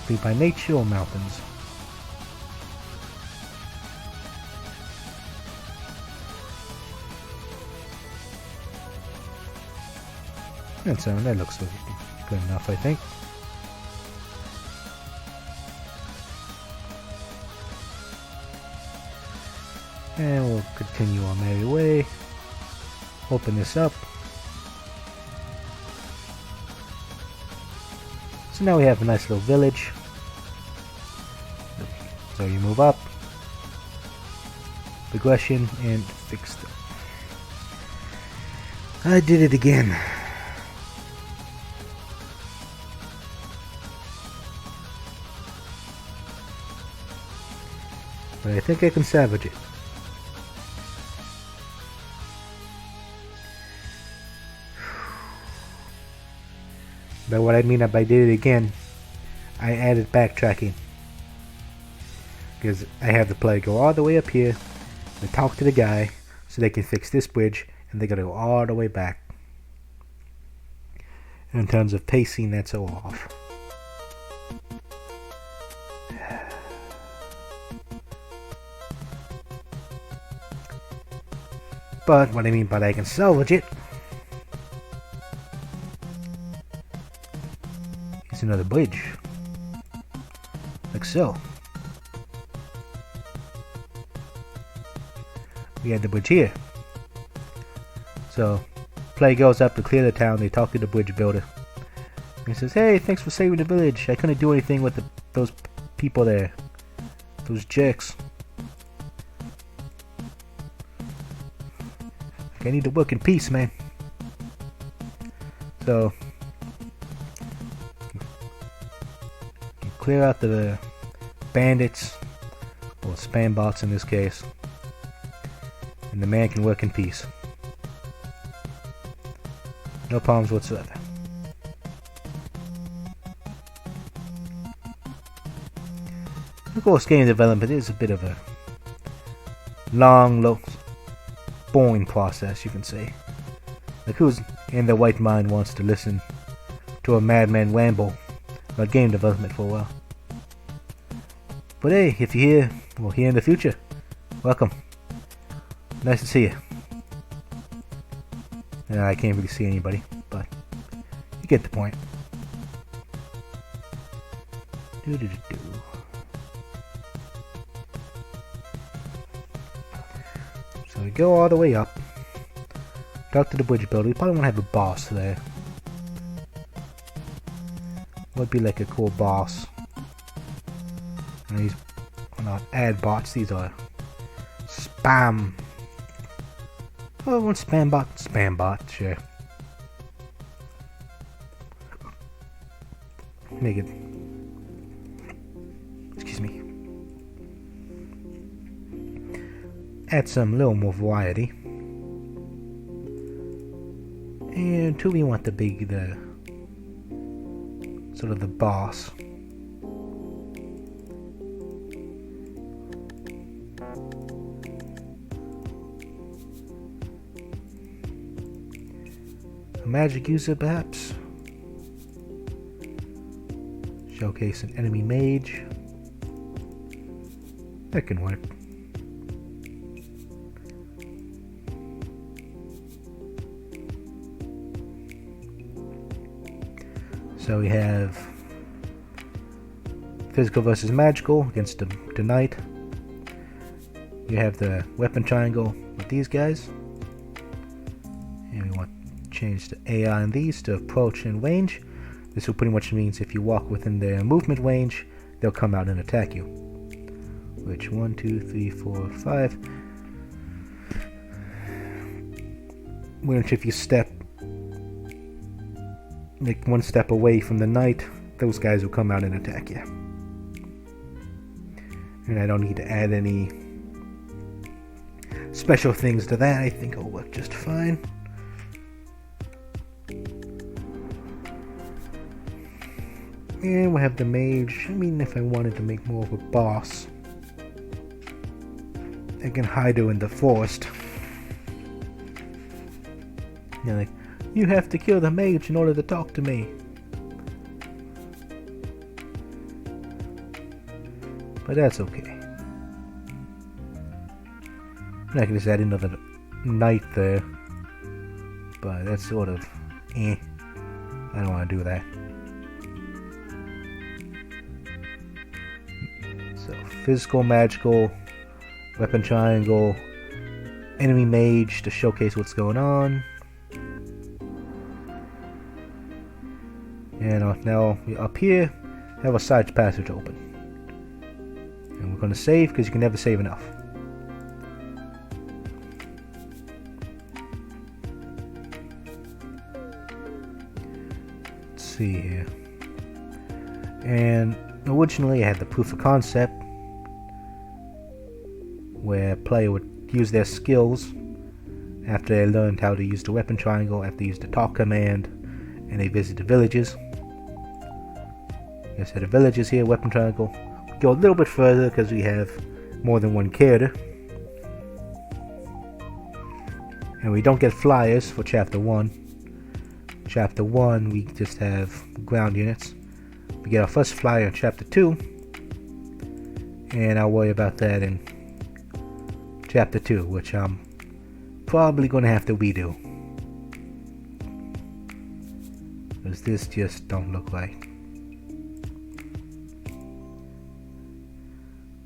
Be by nature or mountains? And so that looks good enough, I think. And we'll continue our merry way. Open this up. So now we have a nice little village. So you move up. Progression and fixed. I did it again. But I think I can salvage it. But what I mean by did it again, I added backtracking. Because I have the player go all the way up here, and talk to the guy, so they can fix this bridge, and they gotta go all the way back. And in terms of pacing, that's so off. But what I mean by I can salvage it, is another bridge. Like so. We had the bridge here. So, player goes up to clear the town, they talk to the bridge builder. He says, hey, thanks for saving the village. I couldn't do anything with those people there. Those jerks. I need to work in peace, man. So, you clear out the bandits, or spam bots in this case, and the man can work in peace. No problems whatsoever. Of course, game development is a bit of a long, boring process, you can say. Like, who's in their right mind wants to listen to a madman ramble about game development for a while? But hey, if you're here, or here in the future, welcome. Nice to see you. I can't really see anybody, but you get the point. So we go all the way up. Talk to the bridge builder. We probably want to have a boss there. Would be like a cool boss. And these are not ad bots, these are spam. Oh, one spam bot. Spam bot, sure. Make it. Excuse me. Add some little more variety. And two, we want the sort of the boss. A magic user, perhaps? Showcase an enemy mage. That can work. So we have physical versus magical against the knight. You have the weapon triangle with these guys. And we want to change the AI on these to approach and range. This will pretty much means if you walk within their movement range, they'll come out and attack you. Which 1, 2, 3, 4, 5. Which if you step like one step away from the knight, those guys will come out and attack you. And I don't need to add any special things to that. I think it'll work just fine. And we'll have the mage. I mean, if I wanted to make more of a boss, I can hide her in the forest. You know, like, you have to kill the mage in order to talk to me. But that's okay. I can just add another knight there. But that's sort of I don't want to do that. So physical, magical, weapon triangle, enemy mage to showcase what's going on. And now up here, have a side passage open. And we're going to save because you can never save enough. Let's see here. And originally I had the proof of concept where a player would use their skills after they learned how to use the weapon triangle, after they used the talk command, and they visit the villages. Like I said, the villages here, weapon triangle. We go a little bit further because we have more than one character. And we don't get flyers for chapter 1. Chapter 1, we just have ground units. We get our first flyer in chapter 2. And I'll worry about that in chapter 2, which I'm probably going to have to redo. Because this just don't look right.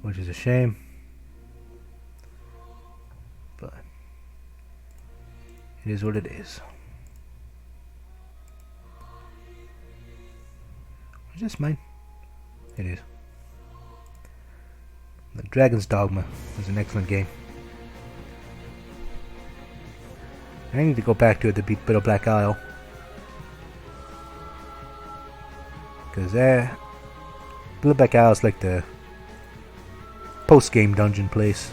Which is a shame. But it is what it is. Is this mine? It is. The Dragon's Dogma is an excellent game. I need to go back to it to beat Bitter Black Isle. Because Bitter Black Isle is like the post-game dungeon place.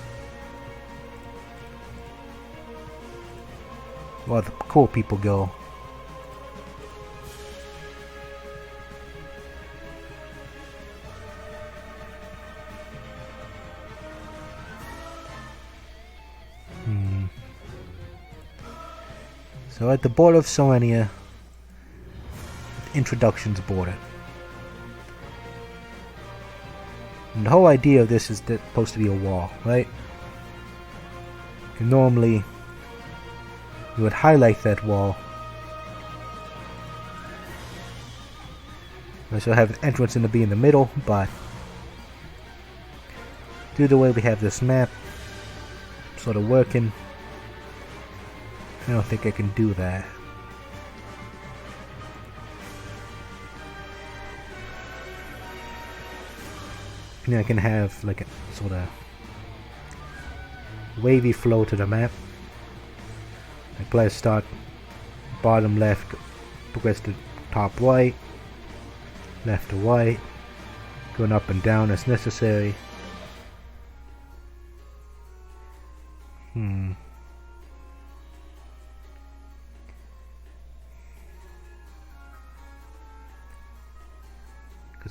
Where the cool people go. So at the border of Serenia, introductions border. And the whole idea of this is that it's supposed to be a wall, right? And normally, you would highlight that wall. And so have an entrance in the middle, but due to the way we have this map sort of working, I don't think I can do that. And I can have like a sort of wavy flow to the map. Like players start bottom left, progress to top right, left to right, going up and down as necessary.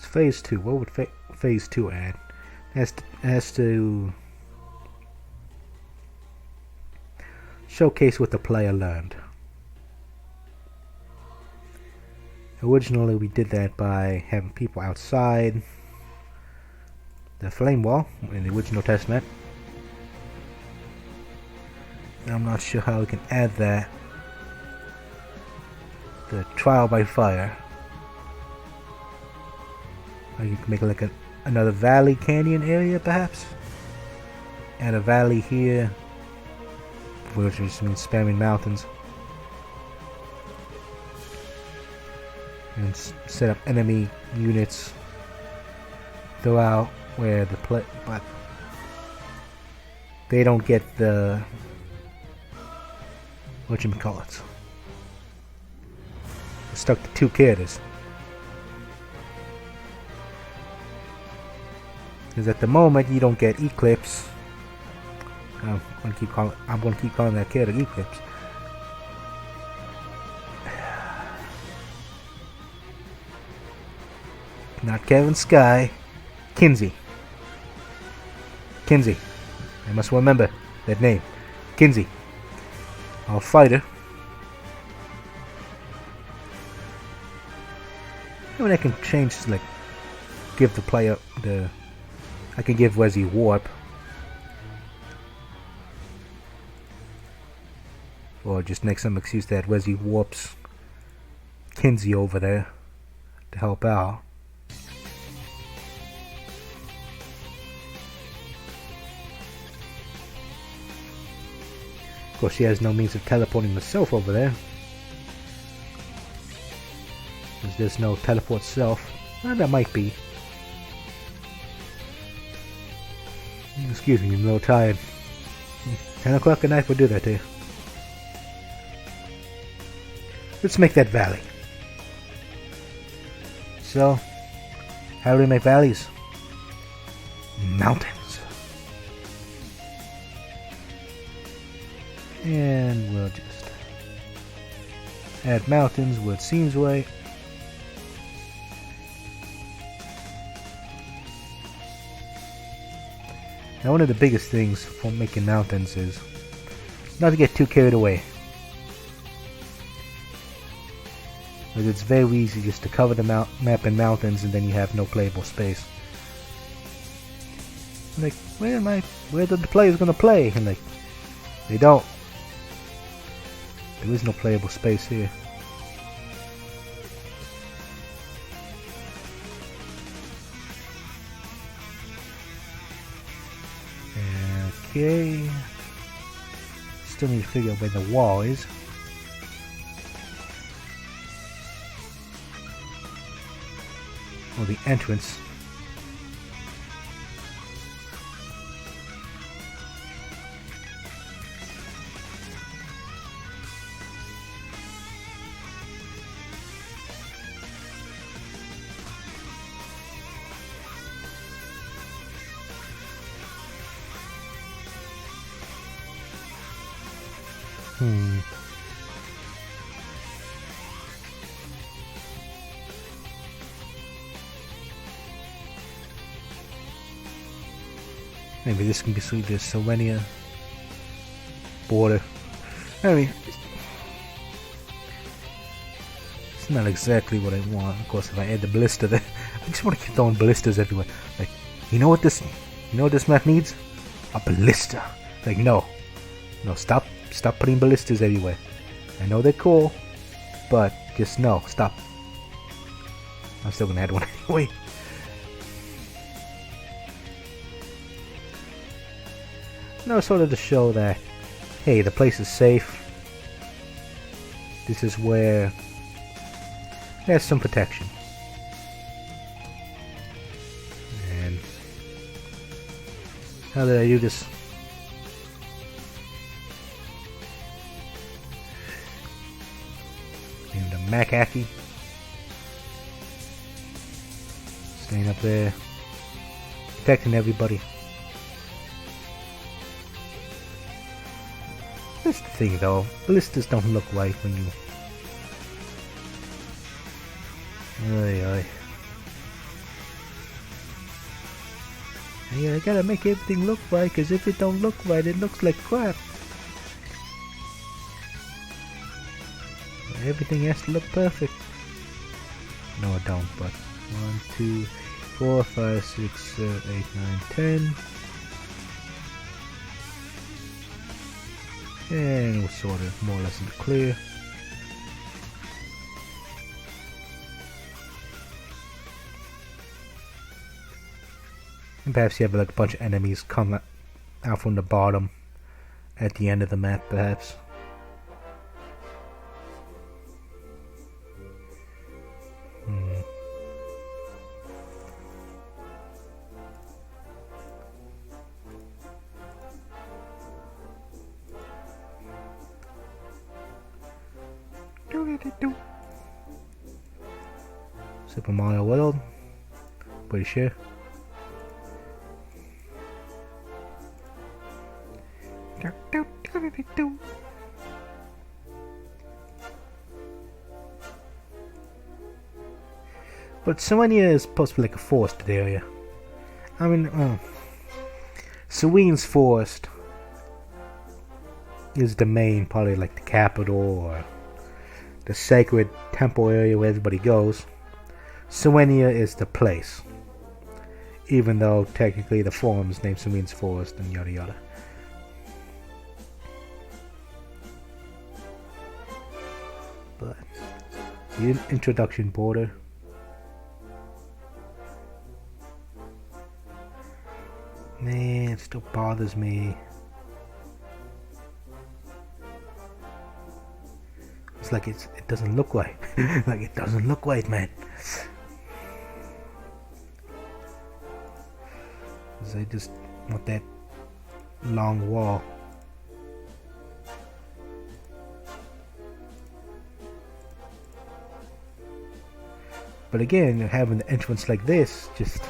It's phase 2. What would phase 2 add? It has to showcase what the player learned. Originally, we did that by having people outside the flame wall in the original testnet. I'm not sure how we can add that. The trial by fire. Or you can make it like another valley canyon area, perhaps. Add a valley here, which just means spamming mountains. And set up enemy units throughout where the but they don't get the whatchamacallit. Stuck to 2 characters. Because at the moment you don't get Eclipse. I'm gonna keep calling that character Eclipse. Not Kevin Sky, Kinsey. Kinsey. I must remember that name. Kinsey. Our fighter. I mean, I can change, like, give the player the... I can give Wezzy Warp. Or just make some excuse that Wezzy warps Kinsey over there to help out. Of course, she has no means of teleporting herself over there. Because there's no teleport self. Well, that might be. Excuse me, I'm a little tired. 10 o'clock at night will do that to you. Let's make that valley. So, how do we make valleys? Mountains. And we'll just add mountains where it seems right. Now, one of the biggest things for making mountains is not to get too carried away. Because it's very easy just to cover the map in mountains and then you have no playable space. Like, where are the players gonna play? And like, they don't. There is no playable space here. Okay. Still need to figure out where the wall is. Or the entrance. Maybe this can be through the Serenia border. I mean, it's not exactly what I want. Of course, if I add the ballista there, I just want to keep throwing ballistas everywhere. Like, you know what this map needs? A ballista. Like, no, stop putting ballistas everywhere. I know they're cool, but just no, stop. I'm still gonna add one anyway. No, sort of to show that, hey, the place is safe. This is where there's some protection. And how did I do this? Named a Macaque. Staying up there, protecting everybody. That's the thing though, ballistas don't look right when you... Yeah, I gotta make everything look right, cause if it don't look right, it looks like crap. Everything has to look perfect. No, it don't, but 1, 2, 4, 5, 6, 7, 8, 9, 10. And we're sort of more or less in the clear. And perhaps you have like a bunch of enemies come out from the bottom at the end of the map, perhaps. Super Mario World, pretty sure. But Serenia is supposed to be like a forested area. I mean, Serenes Forest is the main, probably like the capital or the sacred temple area where everybody goes. Serenia is the place, even though technically the form is named Serenes Forest and yada yada. But the introduction border. Man, it still bothers me. It's like it doesn't look right. Like it doesn't look right, man. I just want that long wall. But again, having the entrance like this, just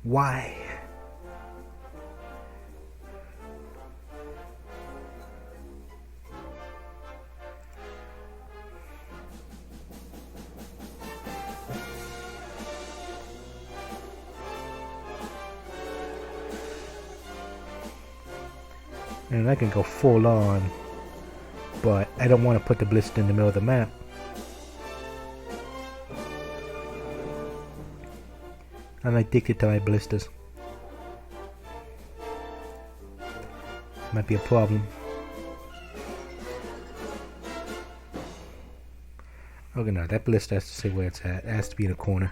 why? And I can go full on, but I don't want to put the blister in the middle of the map. I'm addicted to my blisters. Might be a problem. Okay, no, that blister has to say where it's at. It has to be in a corner.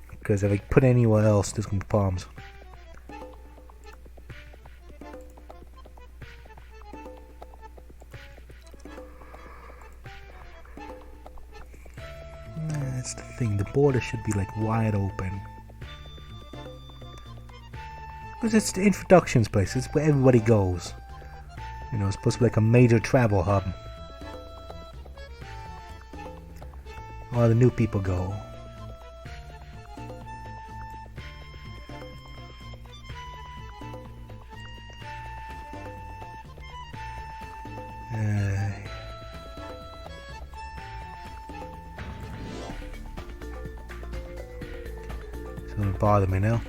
Because if I put it anywhere else, there's gonna be problems. That's the thing, the border should be like wide open. Because it's the introductions place, it's where everybody goes. You know, it's supposed to be like a major travel hub. All the new people go. It's gonna bother me now.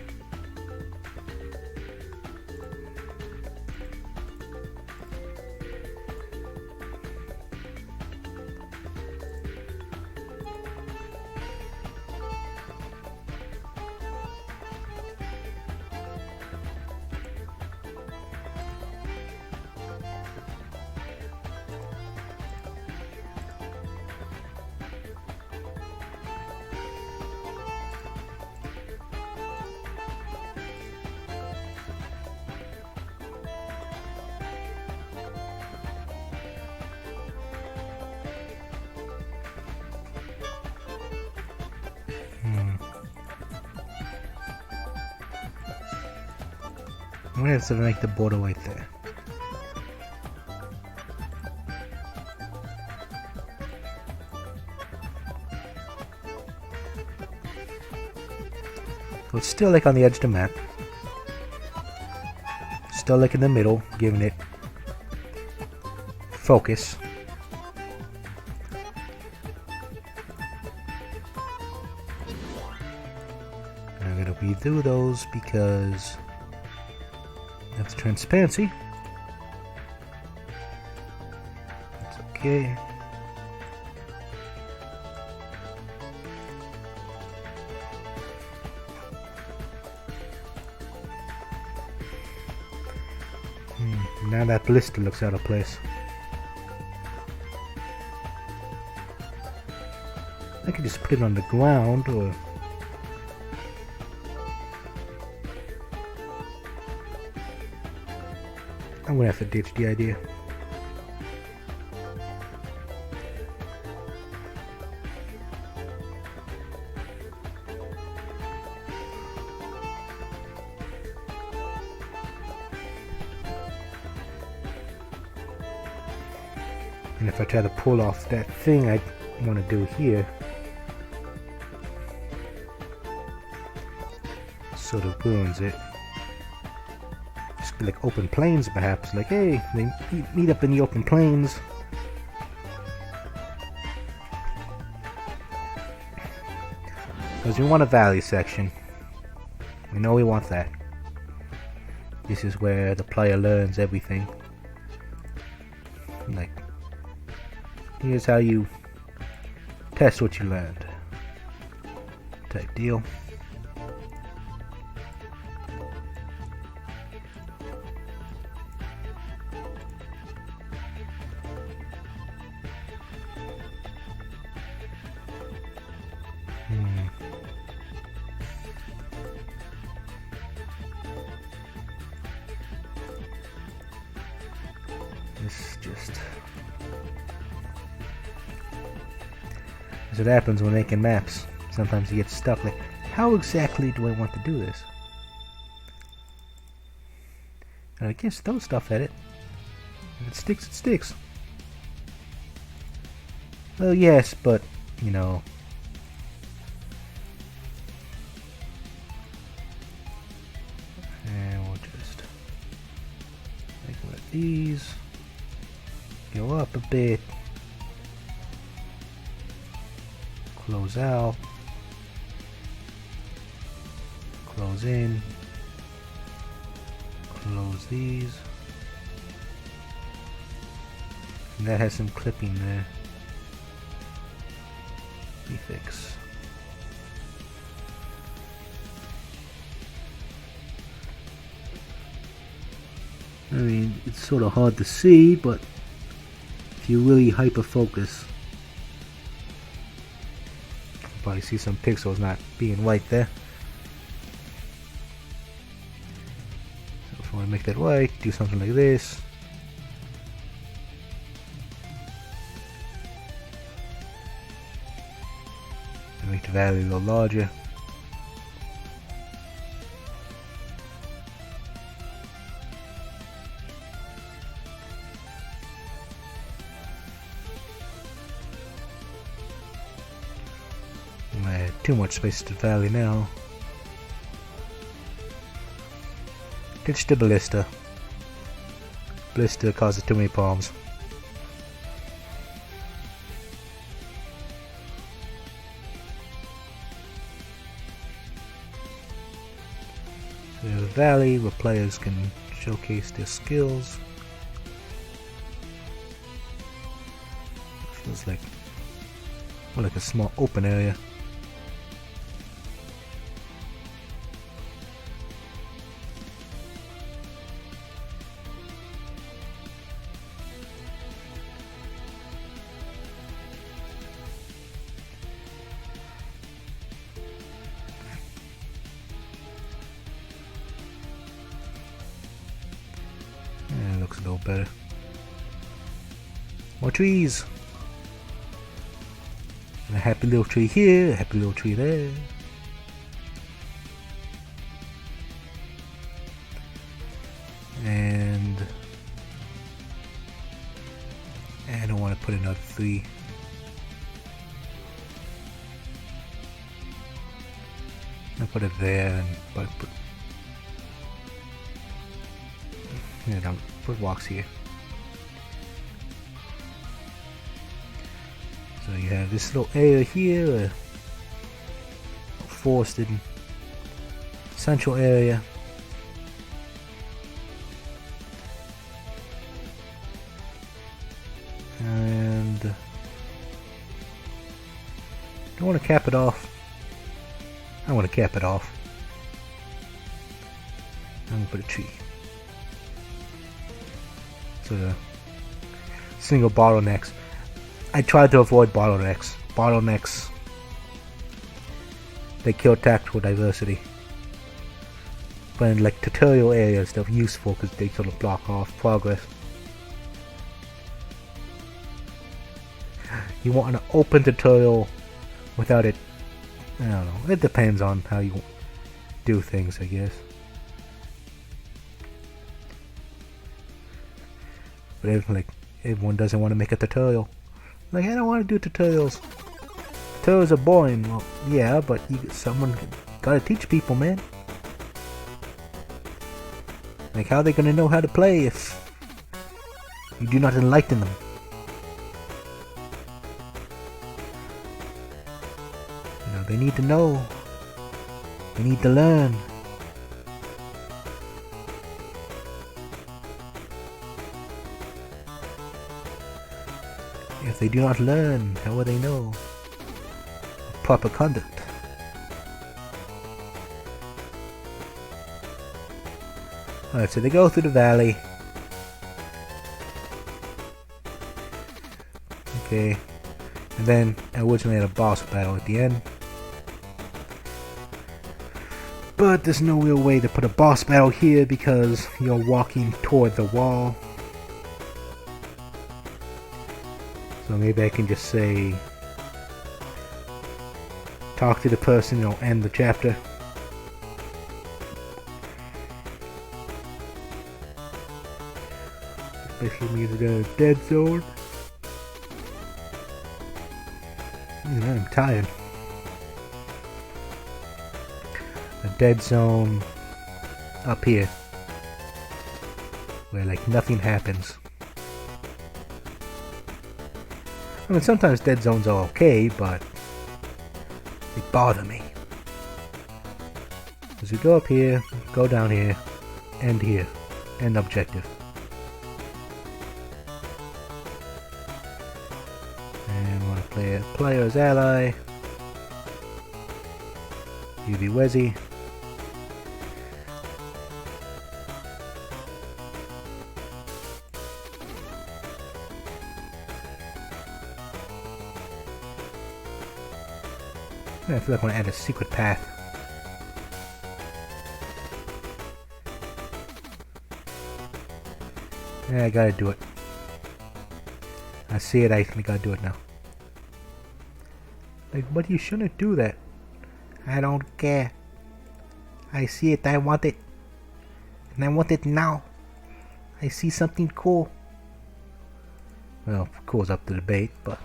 I'm gonna have to make the border right there. So it's still like on the edge of the map. Still like in the middle, giving it focus. I'm gonna gotta redo those because that's transparency. That's okay. Now that blister looks out of place. I could just put it on the ground, or I'm gonna have to ditch the idea. And if I try to pull off that thing I want to do here, sort of ruins it. Just like open plains perhaps, like hey, they meet up in the open plains. Because we want a valley section. We know we want that. This is where the player learns everything. Like, here's how you test what you learned. Type deal. This just... That's what happens when making maps. Sometimes you get stuck like, how exactly do I want to do this? And I guess throw stuff at it. If it sticks, it sticks. Well, yes, but, you know... And we'll just make one of these. Go up a bit. Close out. Close in. Close these. And that has some clipping there. Fix. I mean, it's sort of hard to see, but if you really hyper focus, you can probably see some pixels not being white there. So if I want to make that white, do something like this. Make the valley a little larger. I had too much space to the valley now. Ditch the ballista. Ballista causes too many problems. So we have a valley where players can showcase their skills. Feels like more like a small open area. Looks a little better. More trees. And a happy little tree here, a happy little tree there. And I don't want to put another 3. I'll put it there and put yeah, put walks here. So you have this little area here, forested central area. And I want to cap it off. I want to cap it off. I'm gonna put a tree. So the single bottlenecks. I tried to avoid bottlenecks. Bottlenecks, they kill tactical diversity. But in like tutorial areas, they're useful because they sort of block off progress. You want an open tutorial without it. I don't know. It depends on how you do things, I guess. But if, like, everyone doesn't want to make a tutorial. Like, I don't want to do tutorials. Tutorials are boring. Well, yeah, but someone gotta teach people, man. Like, how are they gonna know how to play if you do not enlighten them? You know, they need to know. They need to learn. If they do not learn, how will they know proper conduct? Alright, so they go through the valley. Okay. And then originally had a boss battle at the end. But there's no real way to put a boss battle here because you're walking toward the wall. So maybe I can just say, talk to the person, you know, end the chapter. Especially means the dead zone. I'm tired. The dead zone up here, where like nothing happens. I mean, sometimes dead zones are okay, but they bother me. As we go up here, go down here, end here, end objective. And want to play a player as ally. UV Wezzy. I feel like I want to add a secret path. Yeah, I gotta do it. I see it, I gotta do it now. Like, but you shouldn't do that. I don't care. I see it, I want it. And I want it now. I see something cool. Well, cool's up to debate, but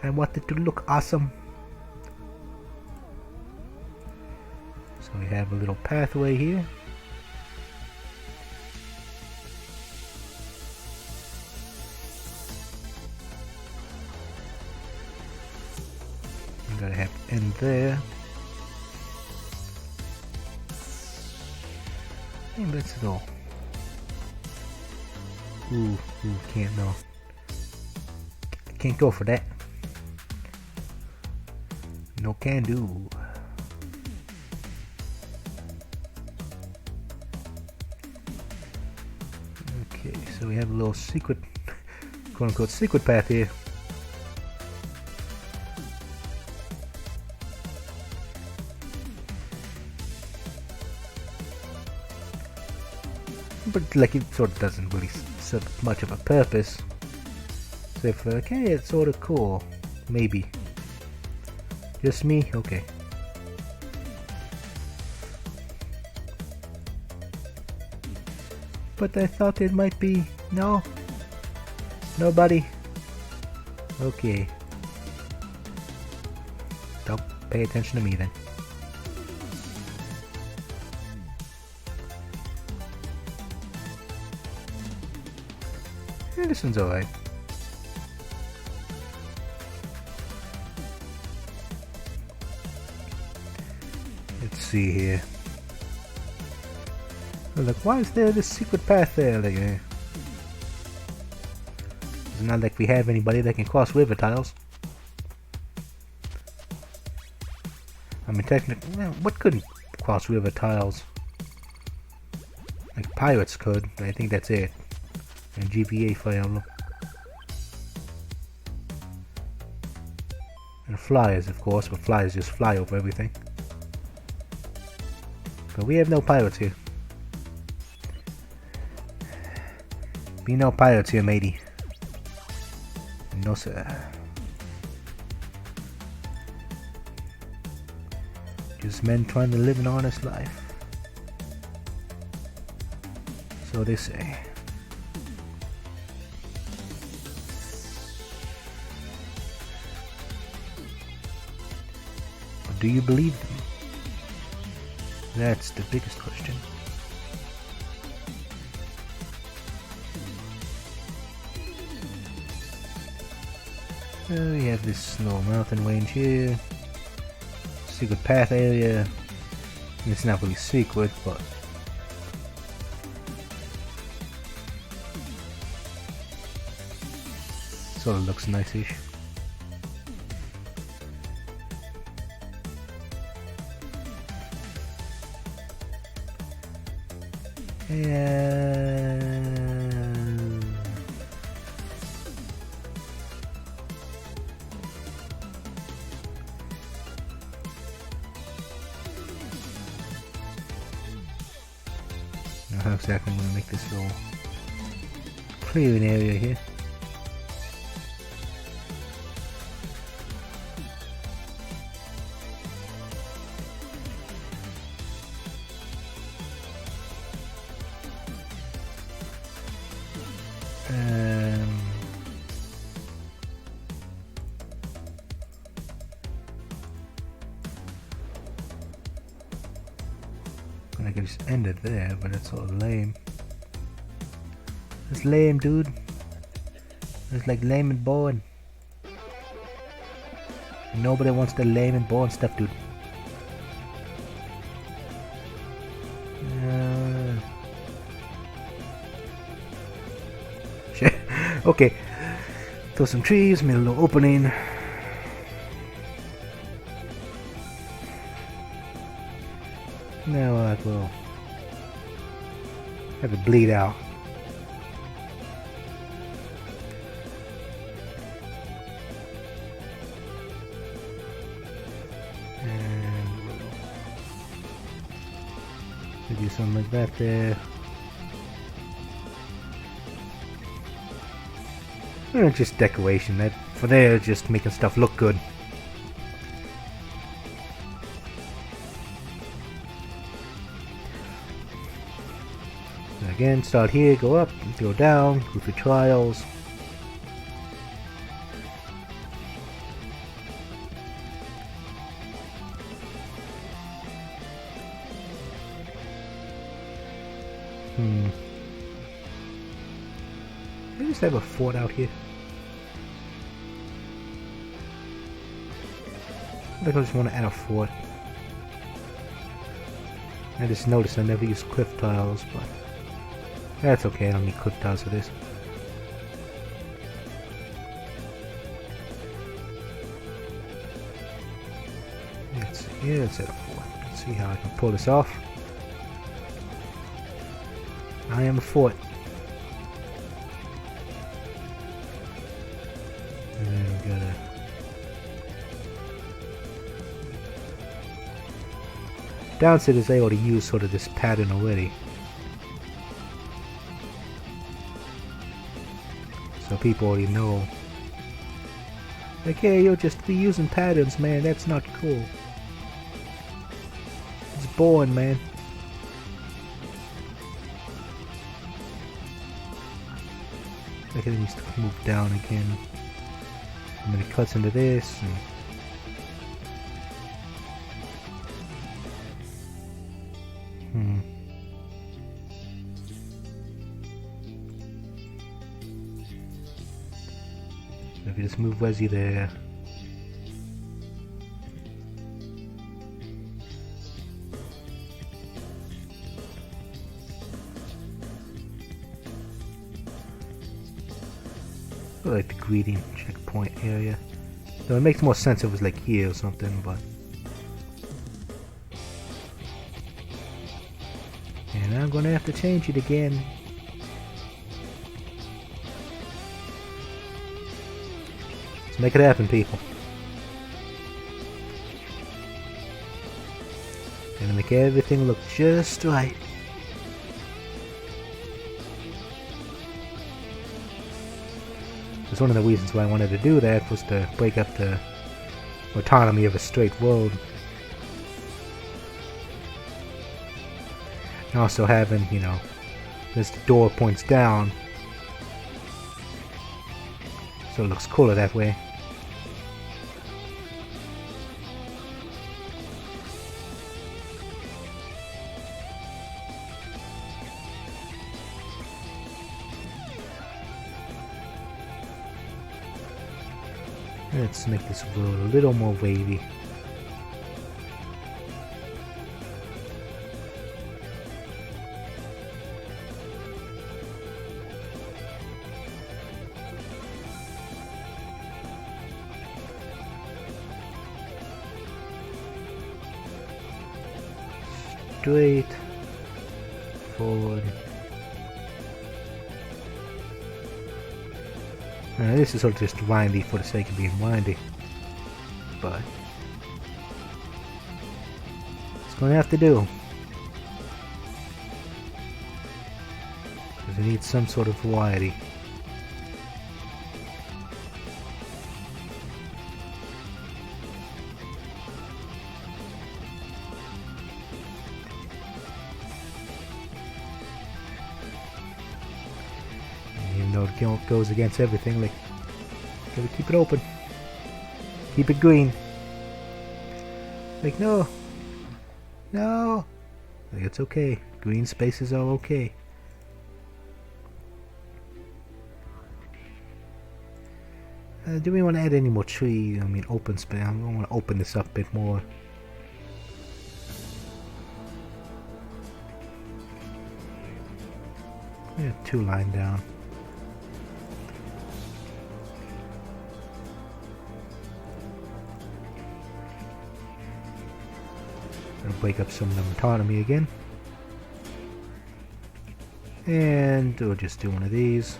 I want it to look awesome. So we have a little pathway here. I'm gonna have end there. And let's go. Ooh, can't no. Can't go for that. No can do. Okay, so we have a little secret, quote unquote, secret path here. But like it sort of doesn't really serve much of a purpose. So if like, hey, it's sort of cool, maybe. Just me? Okay. But I thought it might be... No? Nobody? Okay. Don't pay attention to me then. Yeah, this one's alright. Let's see here. Look, why is there this secret path there? Like, it's not like we have anybody that can cross river tiles. I mean, technically, well, what couldn't cross river tiles? Like pirates could. I think that's it. And GBA Fire Emblem. And flyers, of course, but flyers just fly over everything. But we have no pirates here. Be no pirates here, matey. No, sir. Just men trying to live an honest life. So they say. But do you believe them? That's the biggest question. We have this little mountain range here. Secret path area. It's not really secret, but sort of looks nice-ish. How exactly I'm going to make this little clearing area here. I could just end it there, but it's sort of lame. It's lame, dude. It's like lame and boring. Nobody wants the lame and boring stuff, dude. Shit. Okay. Throw some trees, made a little opening. Now I will have it bleed out. And we'll do something like that there. And just decoration. That for there, just making stuff look good. Again, start here, go up, go down, go through trials. I just have a fort out here. I think I just want to add a fort. I just noticed I never use cliff tiles, but that's okay, I don't need cliff tiles for this. Let's see here, let's add a fort. Let's see how I can pull this off. I am a fort. And then we gotta downstairs I already used sort of this pattern already. So people already know. Like, hey, you'll just be using patterns, man. That's not cool. It's boring, man. Like, it needs to move down again. And then it cuts into this. And if you just move Wesy there. I like the greeting checkpoint area. Though it makes more sense if it was like here or something, but... And I'm gonna have to change it again. Let's make it happen, people. Gonna make everything look just right. Because one of the reasons why I wanted to do that was to break up the autonomy of a straight road. And also having, you know, this door points down. So it looks cooler that way. Let's make this road a little more wavy. Straight forward. This is sort of just windy for the sake of being windy, but it's going to have to do, because it needs some sort of variety. Even though it goes against everything, like, gotta keep it open, keep it green. Like, no, like, it's okay. Green spaces are okay. Do we want to add any more trees? I mean, open space. I want to open this up a bit more. Yeah, 2 line down. Gonna break up some of the autonomy again. And we'll just do one of these.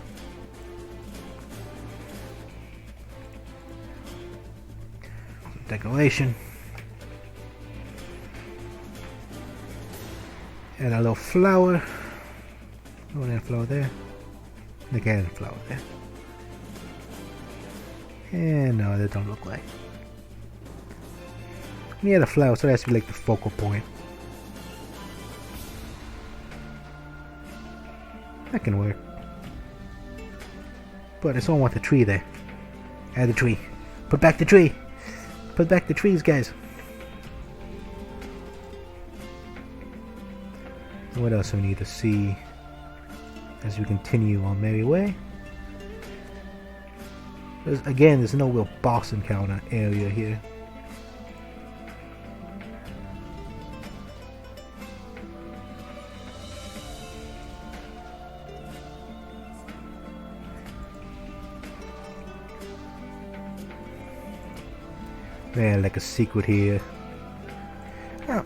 Decoration. And a little flower. Oh, that flower there. Again, flower there. And no, that don't look right. Yeah, the flower, so that has to be like the focal point. That can work. But I still want the tree there. Add the tree. Put back the tree. Put back the trees, guys. What else do we need to see as we continue on merry way? Again, there's no real boss encounter area here. Yeah, like a secret here. Oh.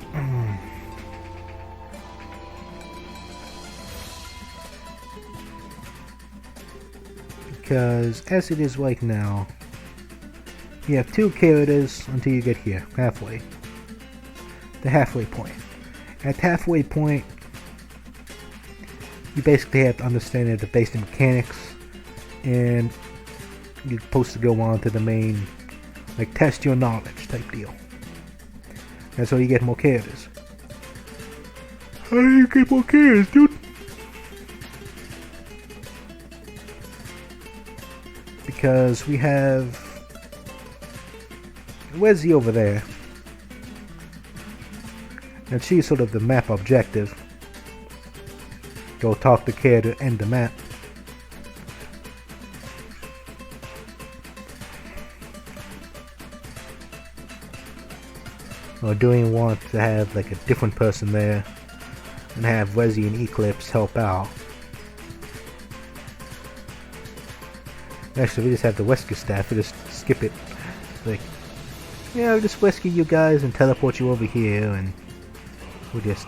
Because as it is right now, you have 2 characters until you get here, halfway. The halfway point. At the halfway point, you basically have to understand the basic mechanics, and you're supposed to go on to the main, like, test your knowledge type deal. That's how you get more characters. How do you get more characters, dude? Because we have Wezzy over there, and she's sort of the map objective. Go talk to character and the map. Or do we want to have like a different person there and have Wezzy and Eclipse help out? Actually, we just have the rescue staff. We just skip it. Like, yeah, we'll just rescue you guys and teleport you over here, and we'll just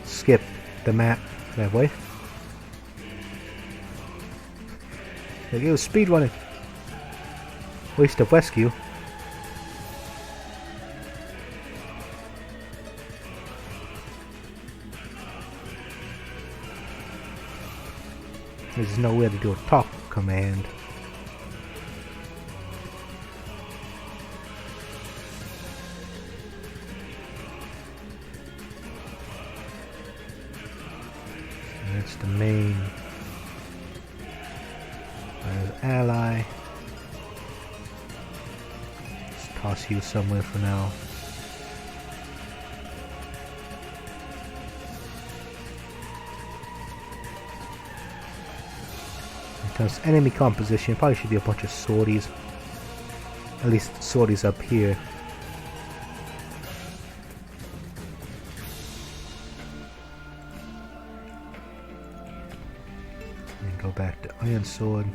skip the map that way. Like, it was speedrunning. Waste of rescue. There's nowhere to do a talk command. That's the main ally. Let's toss you somewhere for now. In terms of enemy composition, probably should be a bunch of swordies. At least swordies up here. And go back to Iron Sword.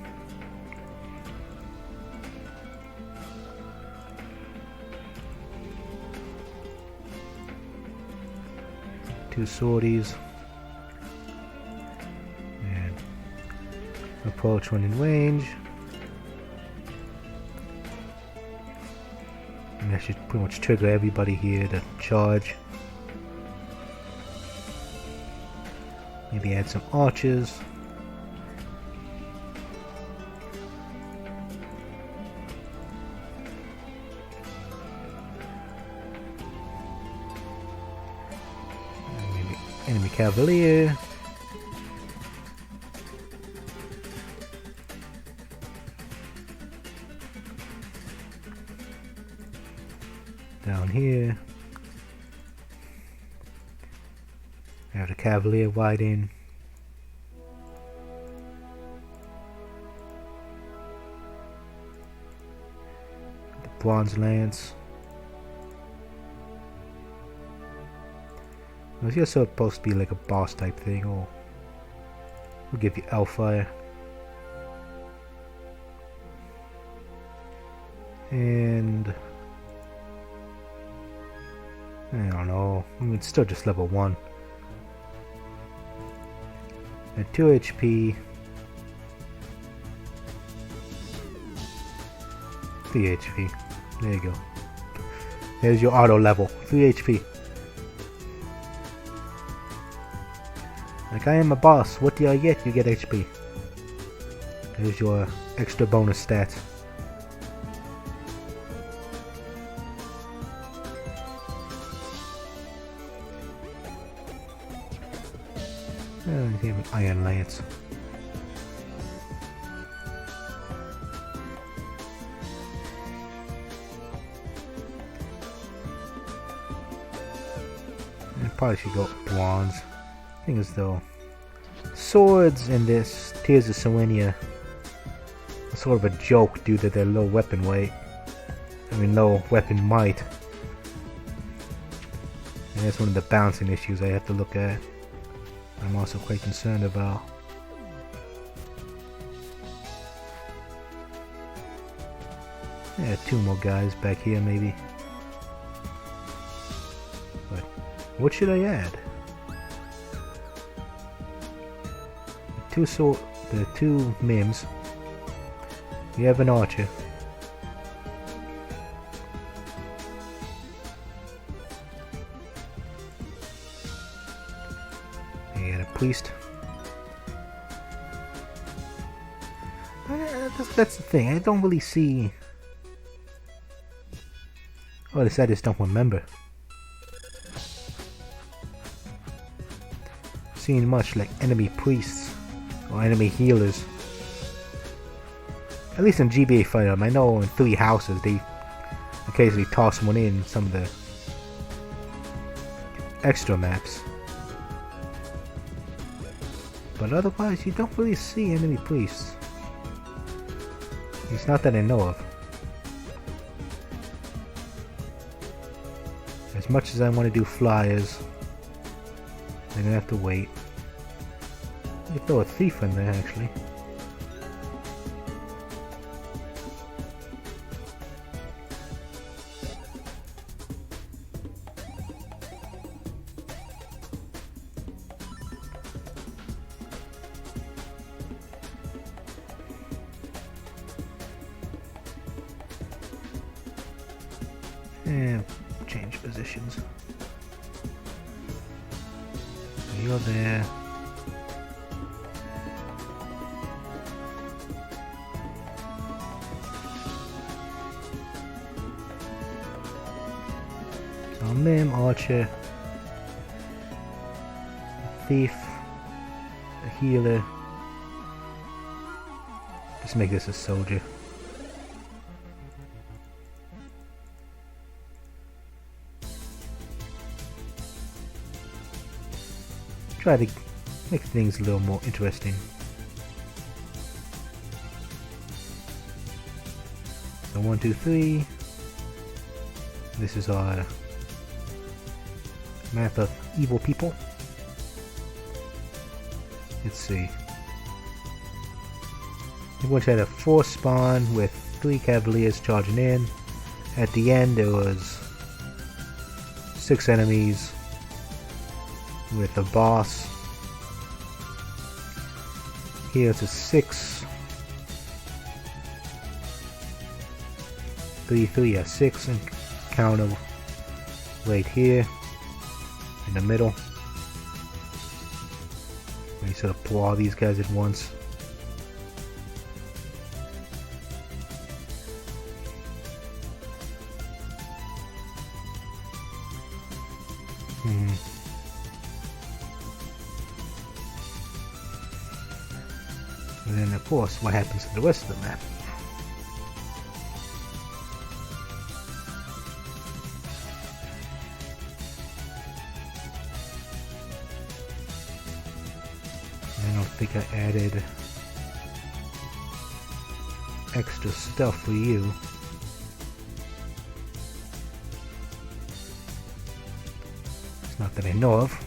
Two swordies. And approach when in range. And that should pretty much trigger everybody here to charge. Maybe add some archers. Enemy Cavalier. Down here. Have the Cavalier wide in. The Bronze Lance. It's just supposed to be like a boss type thing, or we'll give you Hellfire. And I don't know, I mean, it's still just level 1. At 2 HP, 3 HP. There you go. There's your auto level, 3 HP. Like, I am a boss, what do I get? You get HP. There's your extra bonus stats. You have an Iron Lance. I probably should go bronze. Thing is though, swords in this Tears of Serenia are sort of a joke due to their low weapon weight. I mean low weapon might. And that's one of the balancing issues I have to look at. I'm also quite concerned about. Yeah, 2 more guys back here maybe. But what should I add? The 2 mims. You have an archer. You got a priest. That's the thing. I don't really see. Oh, I just don't remember. Seeing much like enemy priests. Or enemy healers. At least in GBA Fire Emblem, I know in 3 houses they occasionally toss one in some of the extra maps. But otherwise you don't really see enemy priests. It's not that I know of. As much as I want to do flyers, I'm gonna have to wait. I could throw a thief in there actually. And change positions. So you're there. So Mim, Archer, Thief, a healer. Let's make this a soldier. Try to make things a little more interesting. So 1, 2, 3. This is our map of evil people. Let's see. We're going to have a 4 spawn with 3 cavaliers charging in. At the end there was 6 enemies with a boss. Here's a 6. 3, 3, yeah, 6 encounter right here in the middle. And you sort of pull all these guys at once. And then of course what happens to the rest of the map. I don't think I added extra stuff for you. It's not that I know of.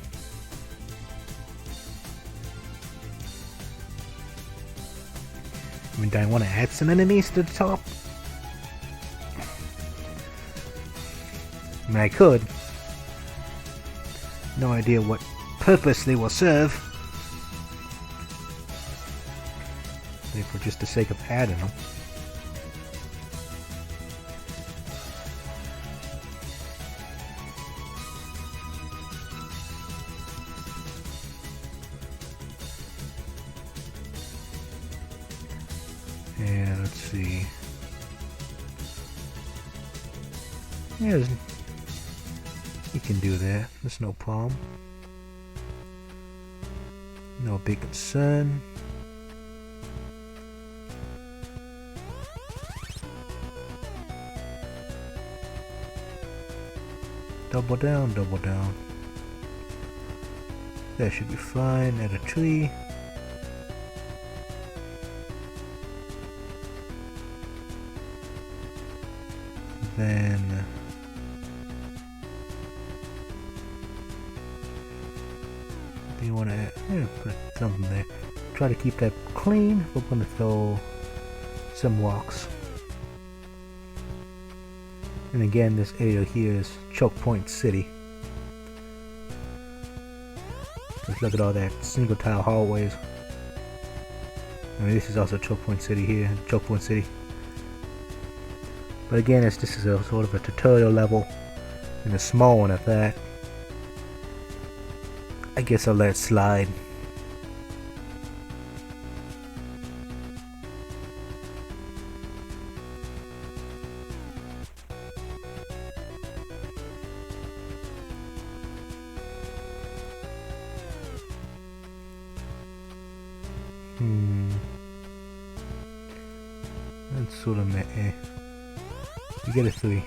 I mean, do I want to add some enemies to the top? I mean, I could. No idea what purpose they will serve. Maybe for just the sake of adding them. And let's see. Yeah, you can do that. There's no problem. No big concern. Double down, double down. That should be fine. Add a tree. Then do you want to put something there? Try to keep that clean. We're going to throw some rocks. And again, this area here is Choke Point City. Just look at all that single tile hallways. I mean, this is also Choke Point City here, Choke Point City. But again, this is a sort of a tutorial level, and a small one at that. I guess I'll let it slide. That's sort of meh. You get a 3.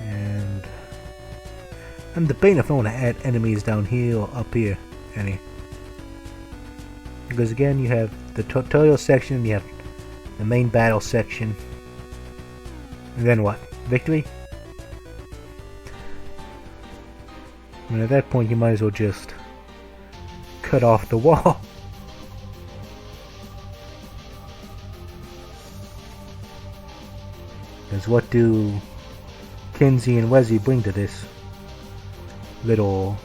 And I'm debating if I want to add enemies down here or up here. Because again, you have the tutorial section, you have the main battle section. And then what? Victory? I mean, at that point you might as well just cut off the wall. Because what do Kinsey and Wesley bring to this little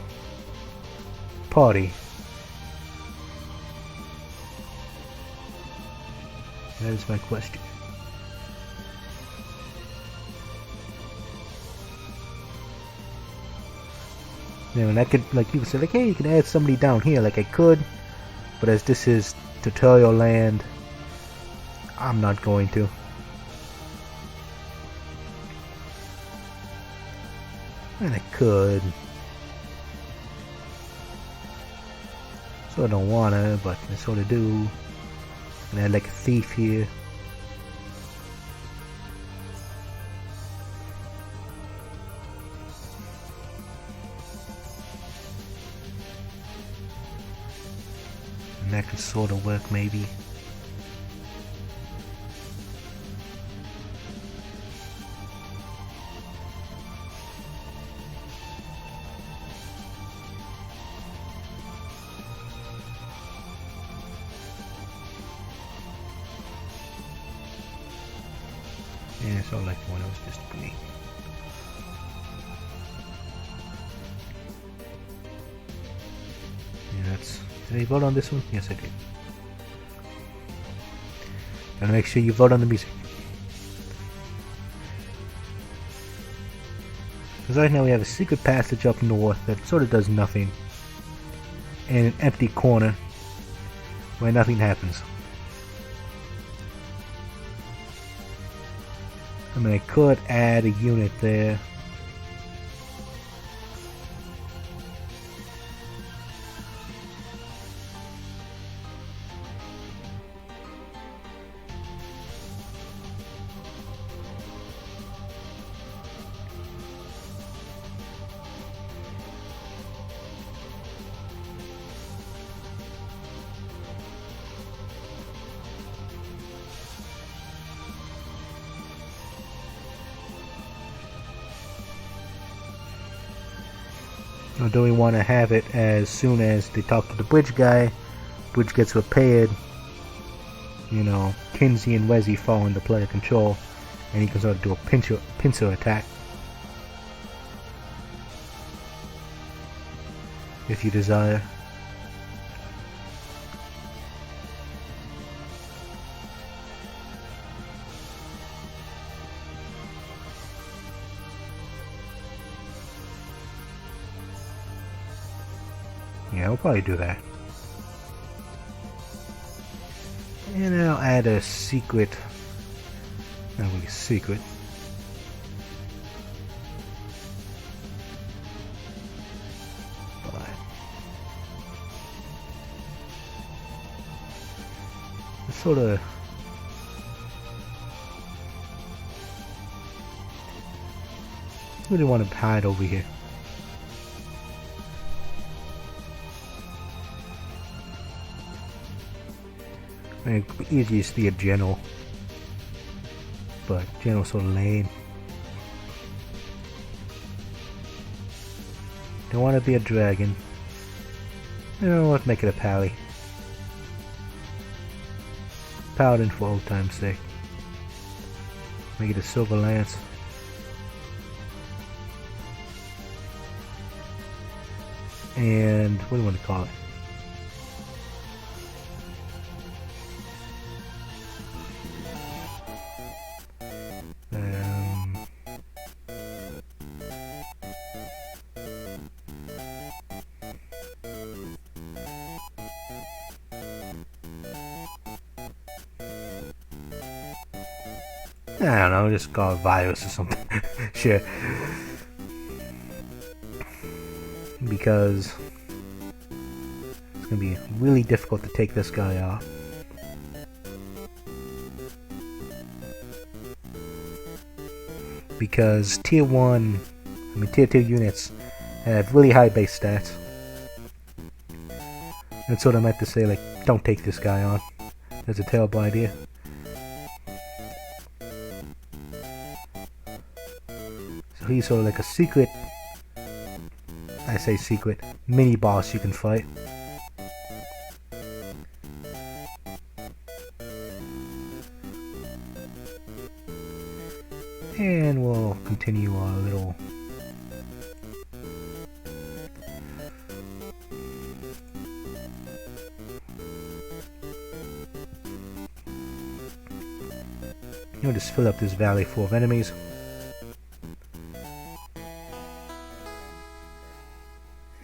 party? That is my question. You know, and I could, like, you could say, like, hey, you can add somebody down here, like I could, but as this is tutorial land, I'm not going to. And I could. So I don't wanna, but I sort of do. And add like a thief here. And that could sort of work maybe. Yeah, so like the one I was just playing. Yeah, that's. Did I vote on this one? Yes, I did. Gotta make sure you vote on the music. Because right now we have a secret passage up north that sort of does nothing. And an empty corner where nothing happens. I mean, I could add a unit there. Or do we want to have it as soon as they talk to the bridge guy, bridge gets repaired, you know, Kinsey and Wezzy fall into player control, and he can sort of do a pincer attack. If you desire. Yeah, we'll probably do that. And I'll add a secret. Not really secret. But it's sort of. Really want to hide over here. It would be easier to be a general, but general's sort of lame. Don't want to be a dragon. You know what? Make it a pally. Paladin for old time's sake. Make it a silver lance. And what do you want to call it? I don't know, just call it virus or something. Sure. Because it's gonna be really difficult to take this guy off. Because tier 2 units have really high base stats. That's what I meant to say, like, don't take this guy on. That's a terrible idea. So he's sort of like a secret, I say secret, mini boss you can fight. And we'll continue our little You'll just fill up this valley full of enemies.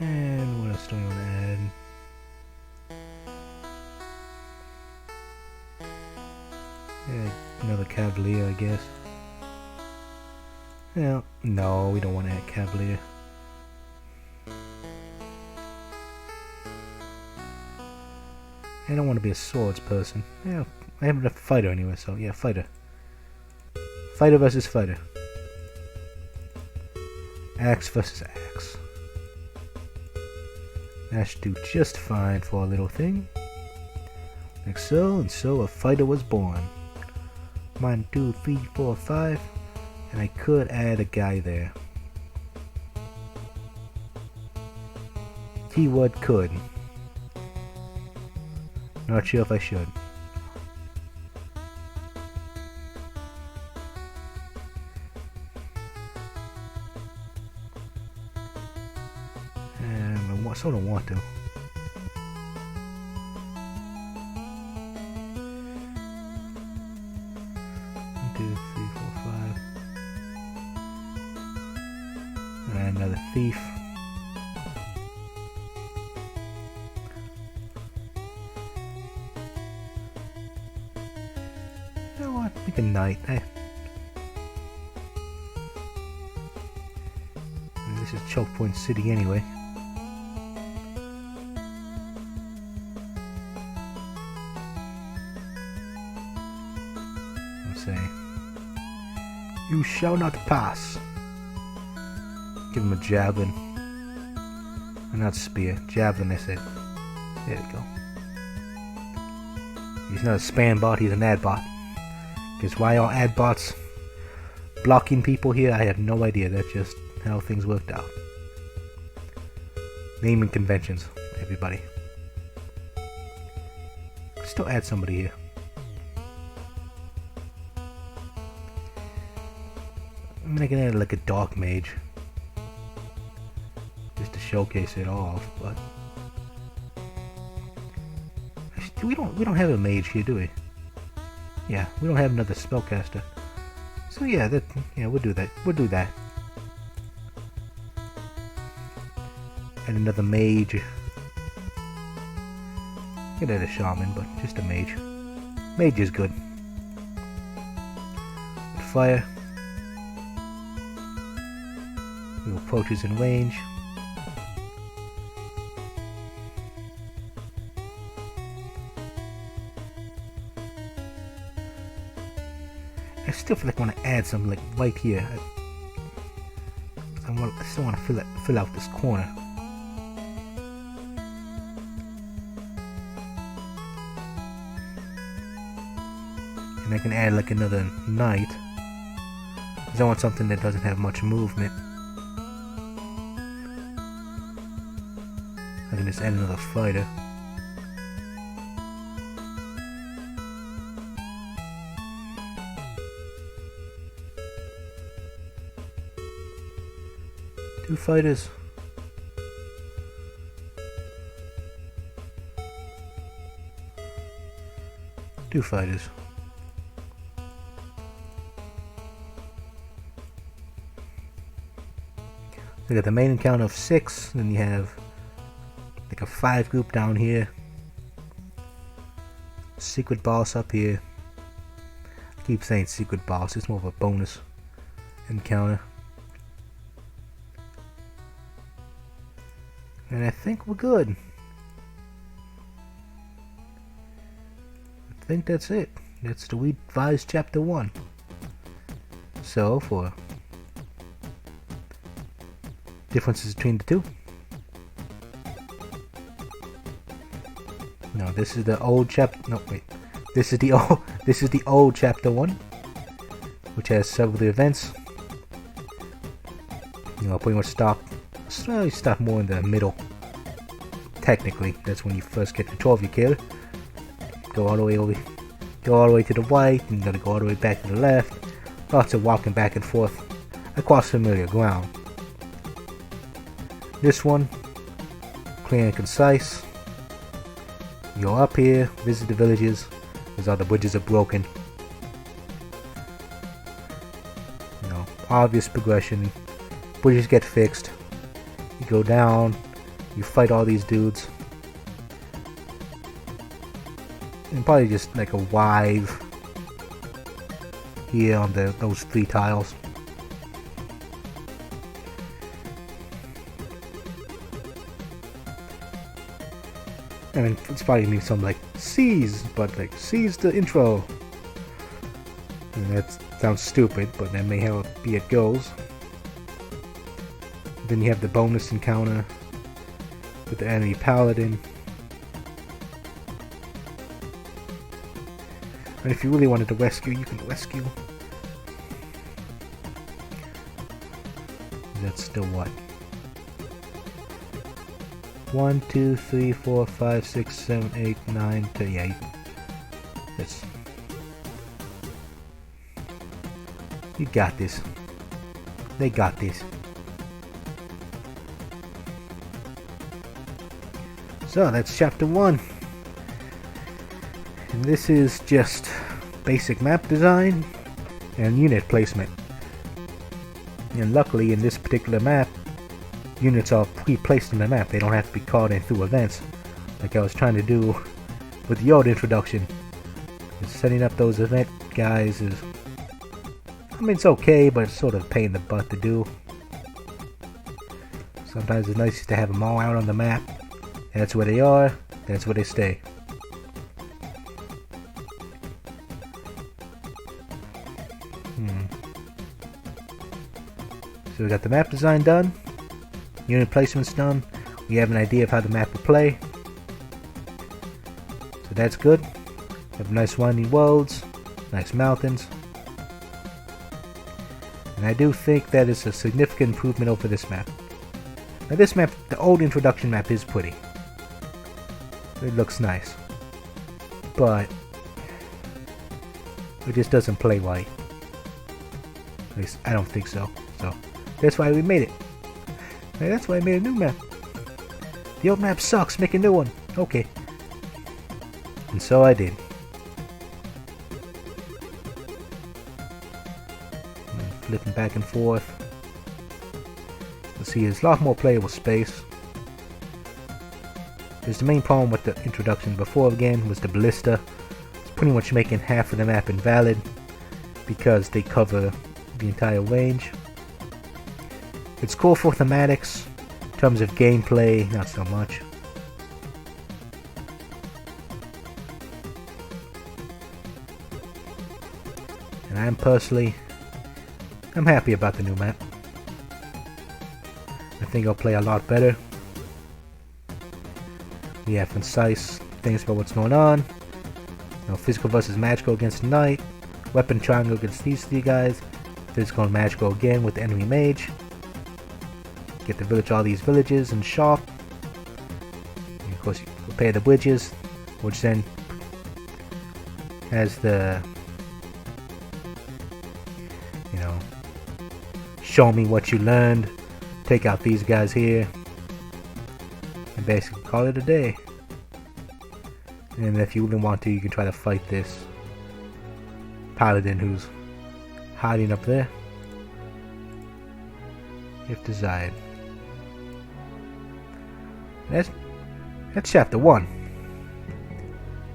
And what else do we want to add? Yeah, another Cavalier, I guess. Well, no, we don't want to add Cavalier. I don't want to be a swords person. Yeah, I am a fighter anyway, so yeah, fighter. Fighter versus fighter. Axe versus axe. That should do just fine for a little thing. Like so, and so a fighter was born. 1, 2, 3, 4, 5. And I could add a guy there. Keyword could. Not sure if I should. And I sort of want to. 1, 2, 3, 4, 5. And another thief. You know what? Make a knight. And this is Choke Point City anyway. Say, you shall not pass. Give him a javelin. Not spear, javelin, I said. There we go. He's not a spam bot, he's an ad bot. Because why are ad bots blocking people here? I have no idea. That's just how things worked out. Naming conventions, everybody. Still add somebody here. I mean, I can add like a dark mage, just to showcase it off. But we don't have a mage here, do we? Yeah, we don't have another spellcaster. So yeah, we'll do that. We'll do that. And another mage. Get add a shaman, but just a mage. Mage is good. With fire. Who approaches in range. I still feel like I want to add some like right here. I still want to fill out this corner. And I can add like another knight. Because I want something that doesn't have much movement. I can just add another fighter. Two fighters. Two fighters. So you got the main encounter of 6, then you have like a 5 group down here. Secret boss up here. I keep saying secret boss, it's more of a bonus encounter. And I think we're good. I think that's it. That's the Dev VoDs Chapter 1. So, for differences between the two. No, this is the old chapter. No, wait. This is the old Chapter 1, which has several events. You know, pretty much stop more in the middle. Technically, that's when you first get control of your character. Go all the way over, go all the way to the right, and you gotta go all the way back to the left. Lots of walking back and forth across familiar ground. This one, clear and concise. You're up here, visit the villages, because all the bridges are broken. obvious progression. Bridges get fixed. You go down. You fight all these dudes. And probably just like a wave here on those 3 tiles. I mean, it's probably mean something like seize, but like seize the intro. And that sounds stupid, but that may how it goes. Then you have the bonus encounter with the enemy paladin. And if you really wanted to rescue, you can rescue. That's still what? 1, 2, 3, 4, 5, 6, 7, 8, 9, 10, yeah. That's... You got this. They got this. So that's chapter 1. And this is just basic map design and unit placement. And luckily in this particular map, units are pre-placed in the map. They don't have to be called in through events like I was trying to do with the old introduction. And setting up those event guys is, I mean, it's okay, but it's sort of a pain in the butt to do. Sometimes it's nice to have them all out on the map. That's where they are, that's where they stay. So we got the map design done, unit placement's done, we have an idea of how the map will play. So that's good. We have nice winding roads, nice mountains. And I do think that is a significant improvement over this map. Now this map, the old introduction map, is pretty. It looks nice. But it just doesn't play right. At least I don't think so. So that's why we made it. Hey, that's why I made a new map. The old map sucks, make a new one. Okay. And so I did. Flipping back and forth. Let's see, there's a lot more playable space. There's the main problem with the introduction before again was the ballista. It's pretty much making half of the map invalid because they cover the entire range. It's cool for thematics. In terms of gameplay, not so much. And I'm happy about the new map. I think I'll play a lot better. We have concise things about what's going on. You know, physical versus magical against the knight. Weapon triangle against these 3 guys. Physical and magical again with the enemy mage. Get to village all these villages and shop. And of course you repair the bridges, which then has the, you know, show me what you learned. Take out these guys here. And basically call it a day. And if you really want to, you can try to fight this paladin who's hiding up there, if desired. That's chapter 1.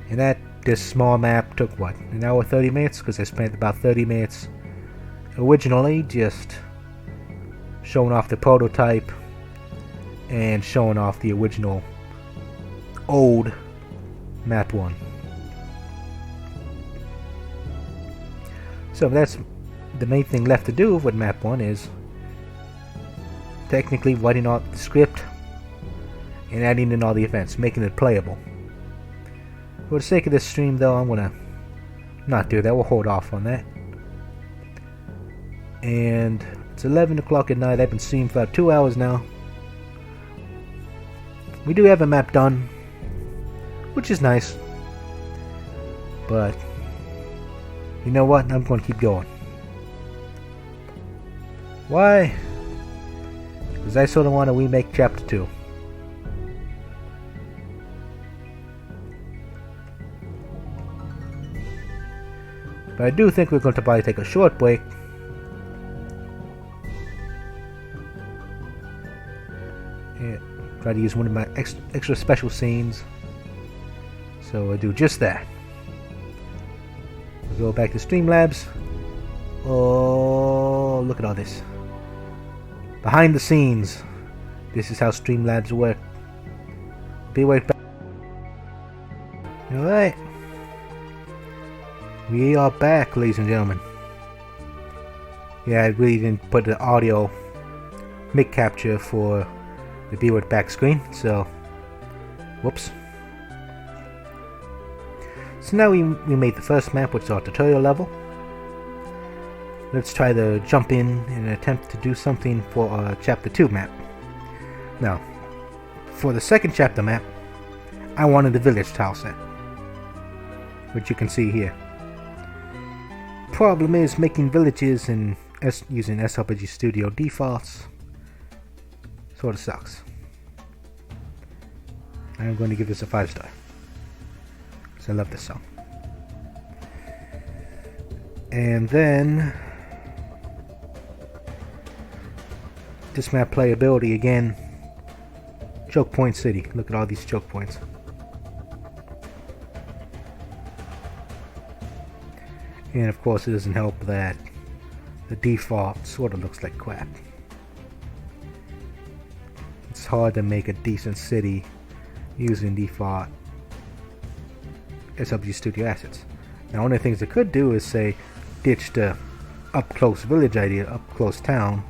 And this small map took what, an hour 30 minutes? Because I spent about 30 minutes originally just showing off the prototype and showing off the original old map 1. So that's the main thing left to do with map 1 is technically writing out the script and adding in all the events, making it playable. For the sake of this stream though, I'm gonna not do that, we'll hold off on that. And it's 11 o'clock at night, I've been streaming for about 2 hours now. We do have a map done, which is nice. But you know what? I'm going to keep going. Why? Because I sort of want to remake chapter 2. But I do think we're going to probably take a short break Try to use one of my extra special scenes. So I'll do just that. We'll go back to Streamlabs. Oh, look at all this. Behind the scenes. This is how Streamlabs work. Be right back. Alright. We are back, ladies and gentlemen. Yeah, I really didn't put the audio mic capture for the Be Right Back screen, so whoops. So now we made the first map, which is our tutorial level. Let's try to jump in and attempt to do something for our chapter 2 map. Now, for the second chapter map, I wanted the village tile set, which you can see here. Problem is making villages and using SRPG Studio defaults sort of sucks. I'm going to give this a 5-star because I love this song. And then this map playability again. Choke Point City. Look at all these choke points. And of course it doesn't help that the default sort of looks like crap. It's hard to make a decent city using default SRPG Studio assets. Now one of the things I could do is say ditch the up close village idea, up close town.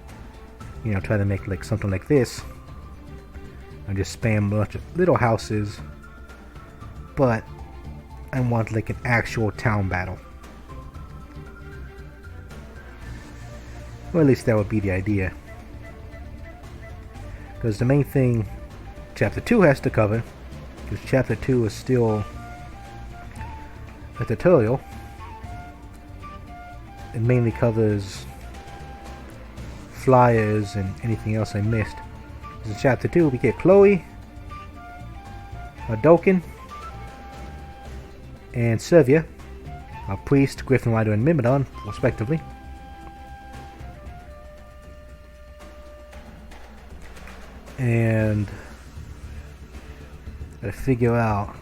You know, try to make like something like this and just spam a bunch of little houses, but I want like an actual town battle. Or at least that would be the idea. Because the main thing Chapter 2 has to cover, because Chapter 2 is still a tutorial, it mainly covers flyers and anything else I missed. In Chapter 2 we get Chloe, Hadoken, and Servia, a priest, Griffin Rider, and Myrmidon, respectively. And gotta figure out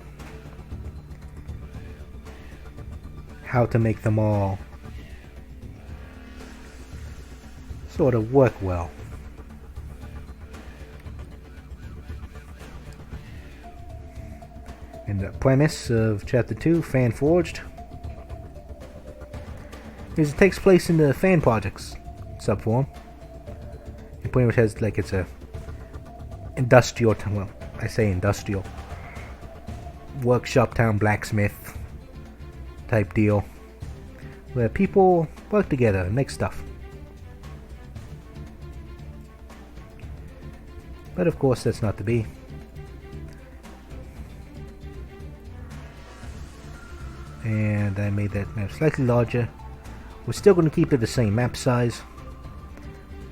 how to make them all sort of work well. And the premise of Chapter 2, Fan Forged, is it takes place in the Fan Projects subform. It pretty much has like it's a industrial town, well, I say industrial, workshop town, blacksmith type deal, where people work together and make stuff. But of course that's not to be. And I made that map slightly larger. We're still going to keep it the same map size,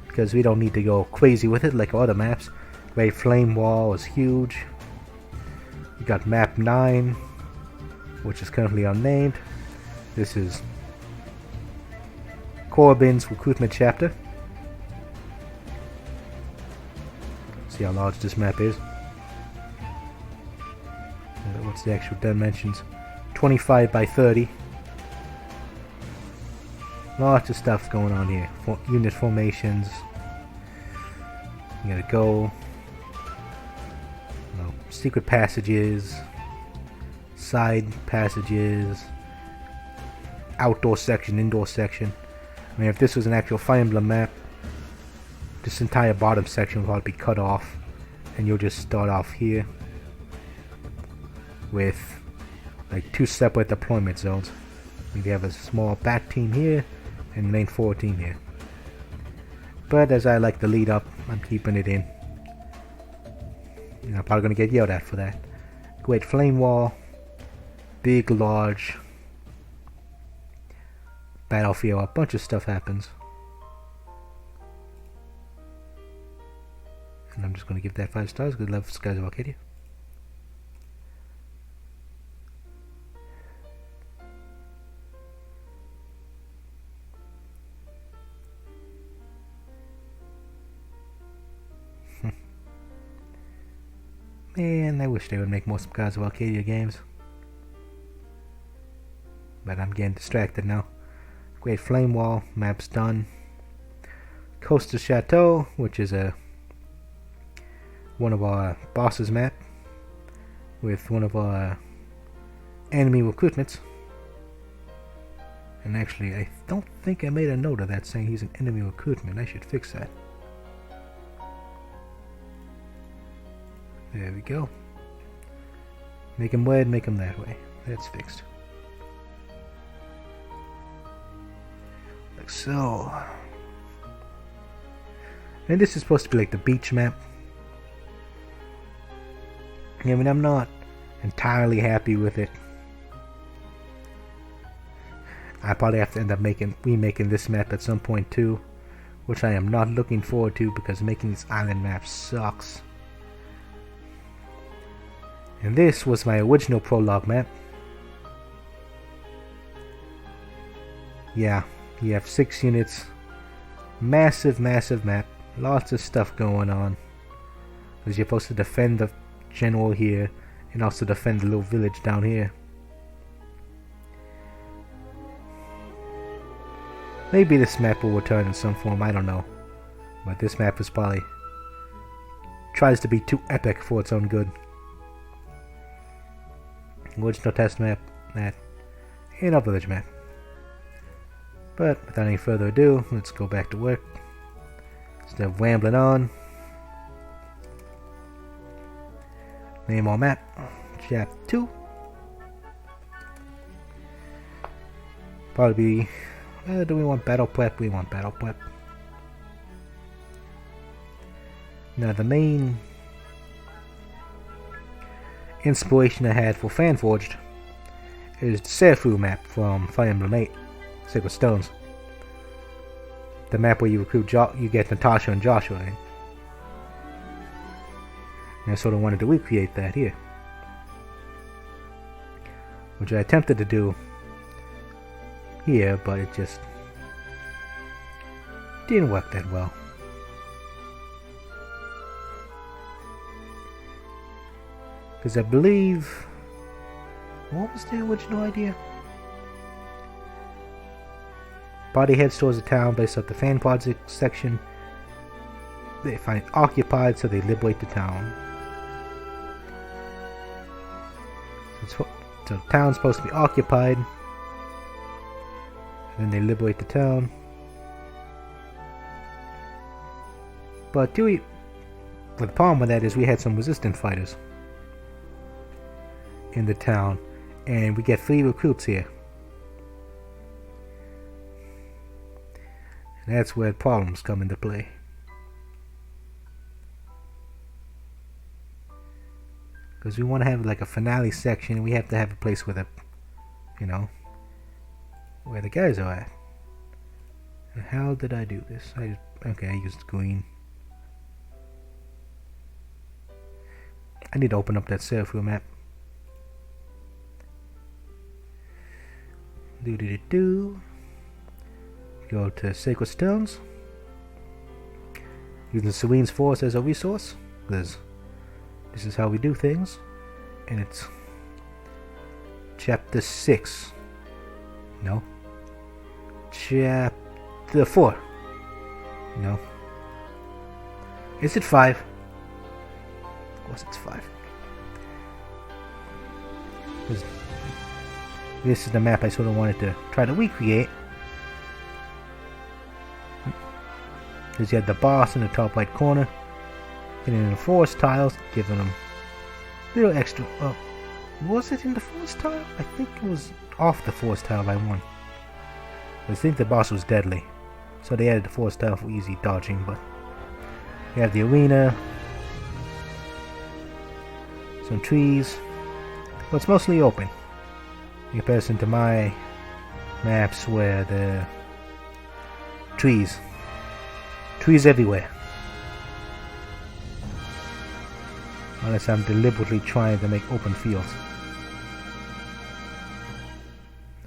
because we don't need to go crazy with it like other maps. Great Flame Wall is huge. You got map 9, which is currently unnamed. This is Corbin's recruitment chapter. See how large this map is. What's the actual dimensions? 25 by 30. Lots of stuff going on here. Unit formations. You gotta go. Secret passages, side passages, outdoor section, indoor section. I mean, if this was an actual Fire Emblem map, this entire bottom section would probably be cut off, and you'll just start off here with like 2 separate deployment zones. You have a small back team here and main forward team here. But as I like the lead up, I'm keeping it in. I'm probably going to get yelled at for that. Great Flame Wall, big, large battlefield, a bunch of stuff happens. And I'm just going to give that 5 stars because I love Skies of Arcadia. Man, I wish they would make more Skies of Arcadia games. But I'm getting distracted now. Great Flame Wall, map's done. Coastal Chateau, which is one of our bosses map with one of our enemy recruitments. And actually, I don't think I made a note of that saying he's an enemy recruitment. I should fix that. There we go. Make him red, make him that way. That's fixed. Like so. And this is supposed to be like the beach map. I mean, I'm not entirely happy with it. I probably have to end up remaking this map at some point too, which I am not looking forward to because making these island maps sucks. And this was my original prologue map. Yeah, you have 6 units, massive map, lots of stuff going on. Because you're supposed to defend the general here and also defend the little village down here. Maybe this map will return in some form, I don't know. But this map is probably tries to be too epic for its own good. Original test map, and our village map. But without any further ado, let's go back to work. Instead of rambling on. Name our map, Chapter 2. Probably be, do we want battle prep? We want battle prep. Now the main inspiration I had for Fanforged is the Serefu map from Fire Emblem 8, Sacred Stones. The map where you recruit you get Natasha and Joshua in. And I sort of wanted to recreate that here, which I attempted to do here, but it just didn't work that well. Because I believe, what was the original idea? Party heads towards the town based off the fan project section. They find it occupied, so they liberate the town. So the town's supposed to be occupied, and then they liberate the town. But the problem with that is we had some resistant fighters in the town, and we get 3 recruits here. And that's where problems come into play. Because we want to have like a finale section, we have to have a place where where the guys are at. And how did I do this? Okay, I used green. I need to open up that Serefu map. Go to Sacred Stones. Using Serenes Forest as a resource, because this is how we do things. And it's Chapter 6. No. Chapter 4. No. Is it 5? Of course it's 5. This is the map I sort of wanted to try to recreate. Because you had the boss in the top right corner, getting in the forest tiles, giving them a little extra. Was it in the forest tile? I think it was off the forest tile by 1. I think the boss was deadly, so they added the forest tile for easy dodging. But you have the arena, some trees, but it's mostly open in comparison to my maps where the trees everywhere. Unless I'm deliberately trying to make open fields.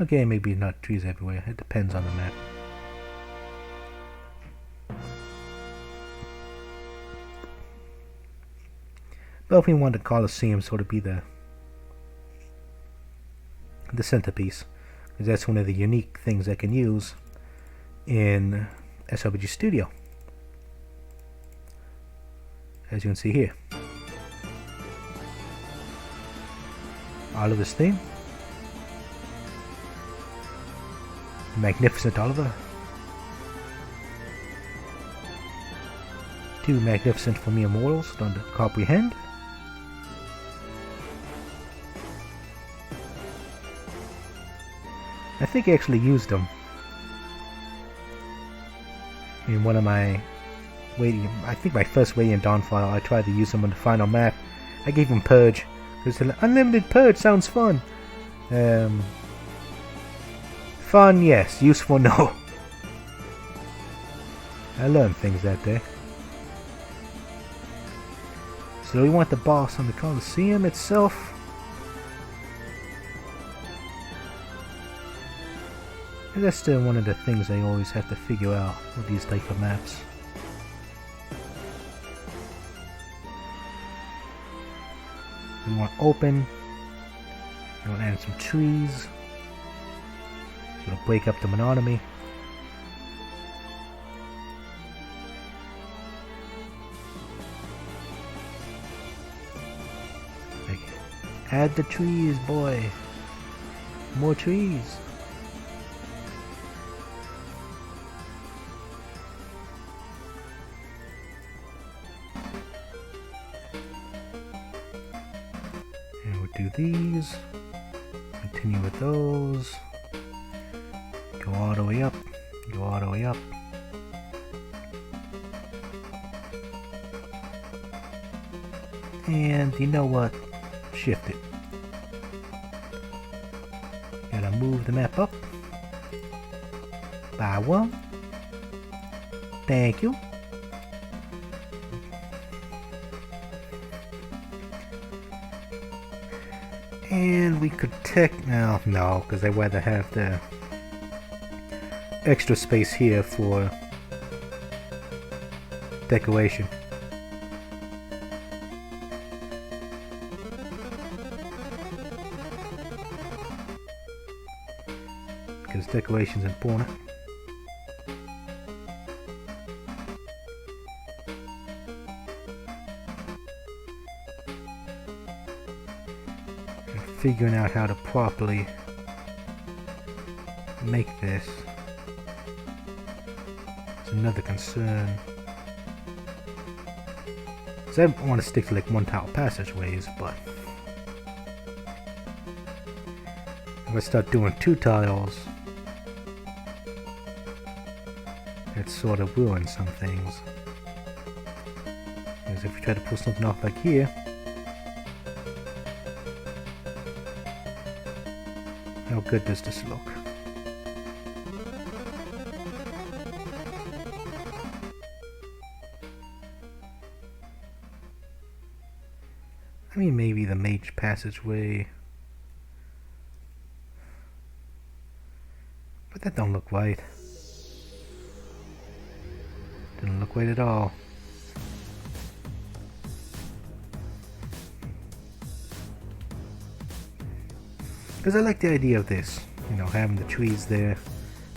Okay, maybe not trees everywhere. It depends on the map. But if we want the Colosseum sort of be the centerpiece, because that's one of the unique things I can use in SRPG Studio, as you can see here. Oliver's theme. Magnificent Oliver. Too magnificent for mere mortals to comprehend. I think I actually used them in one of my I think my first Radiant Dawn file. I tried to use them on the final map. I gave them Purge, because unlimited Purge sounds fun. Fun, yes. Useful, no. I learned things that day. So we want the boss on the Colosseum itself. And that's still one of the things I always have to figure out with these type of maps. We want open. We want to add some trees. Sort of break up the monotony. Like, add the trees, boy. More trees. Do these, continue with those, go all the way up, go all the way up. And you know what? Shift it. Gotta move the map up by one. Thank you. And we could no, because I'd rather have the extra space here for decoration. Because decoration's important. Figuring out how to properly make this is another concern. So I want to stick to like one tile passageways, but if I start doing 2 tiles, it sort of ruins some things. Because if you try to pull something off like here, how good does this look? I mean, maybe the mage passageway, but that don't look right. Didn't look right at all. Because I like the idea of this, you know, having the trees there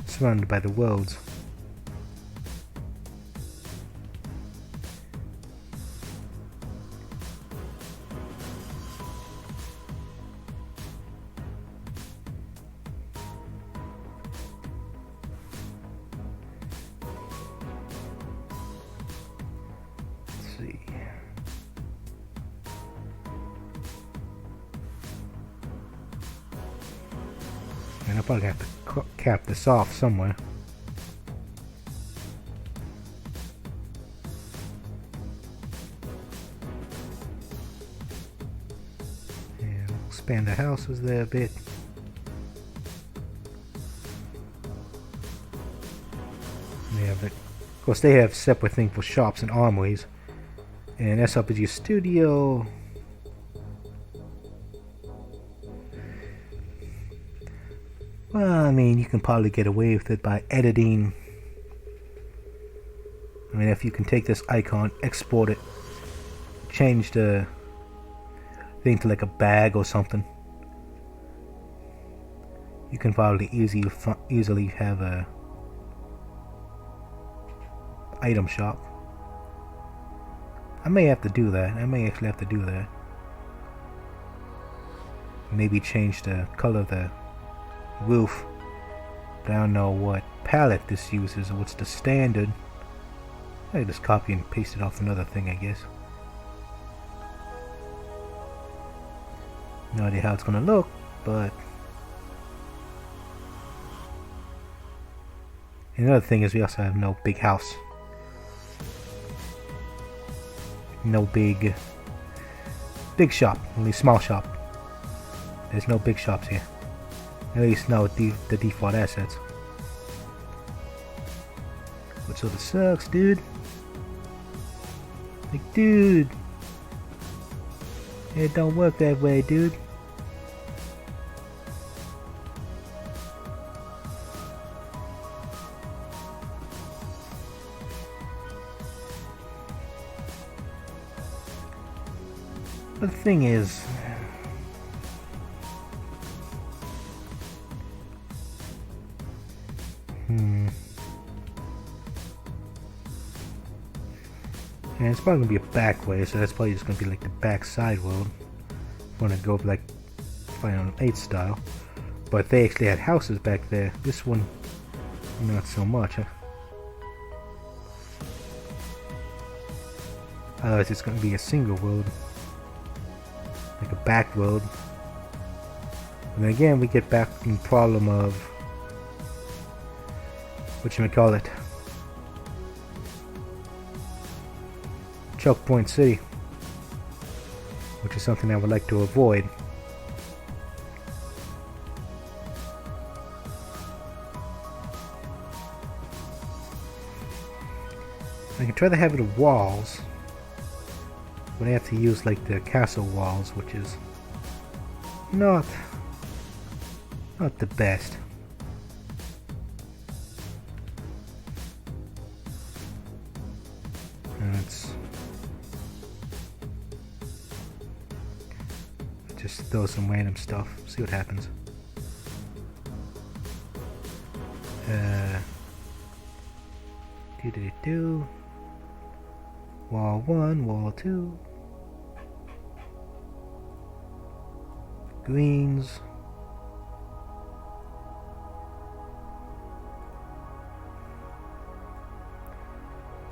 surrounded by the roads. Let's see. And I'll probably have to cap this off somewhere. And expand the houses there a bit. They have of course, they have separate things for shops and armories. And SRPG Studio, well, I mean, you can probably get away with it by editing. I mean, if you can take this icon, export it, change the into like a bag or something. You can probably easily have a item shop. I may have to do that. I may actually have to do that. Maybe change the color of the roof. But I don't know what palette this uses or what's the standard. I just copy and paste it off another thing, I guess. No idea how it's gonna look, but another thing is we also have no big house. No big shop, only small shop. There's no big shops here. At least no the default assets. Which sort of sucks, dude. Like, dude. It don't work that way, dude. But the thing is, and it's probably gonna be a back way, so that's probably just gonna be like the back side world. I'm gonna go like Fire Emblem 8 style, but they actually had houses back there. This one, not so much. Huh? Otherwise, it's gonna be a single world, like a back road. And then again, we get back in the problem of whatchamacallit, Choke Point City, which is something I would like to avoid. I can try to have it of walls, but I have to use like the castle walls, which is not the best. And let's just throw some random stuff, see what happens. Do wall 1, wall 2, greens,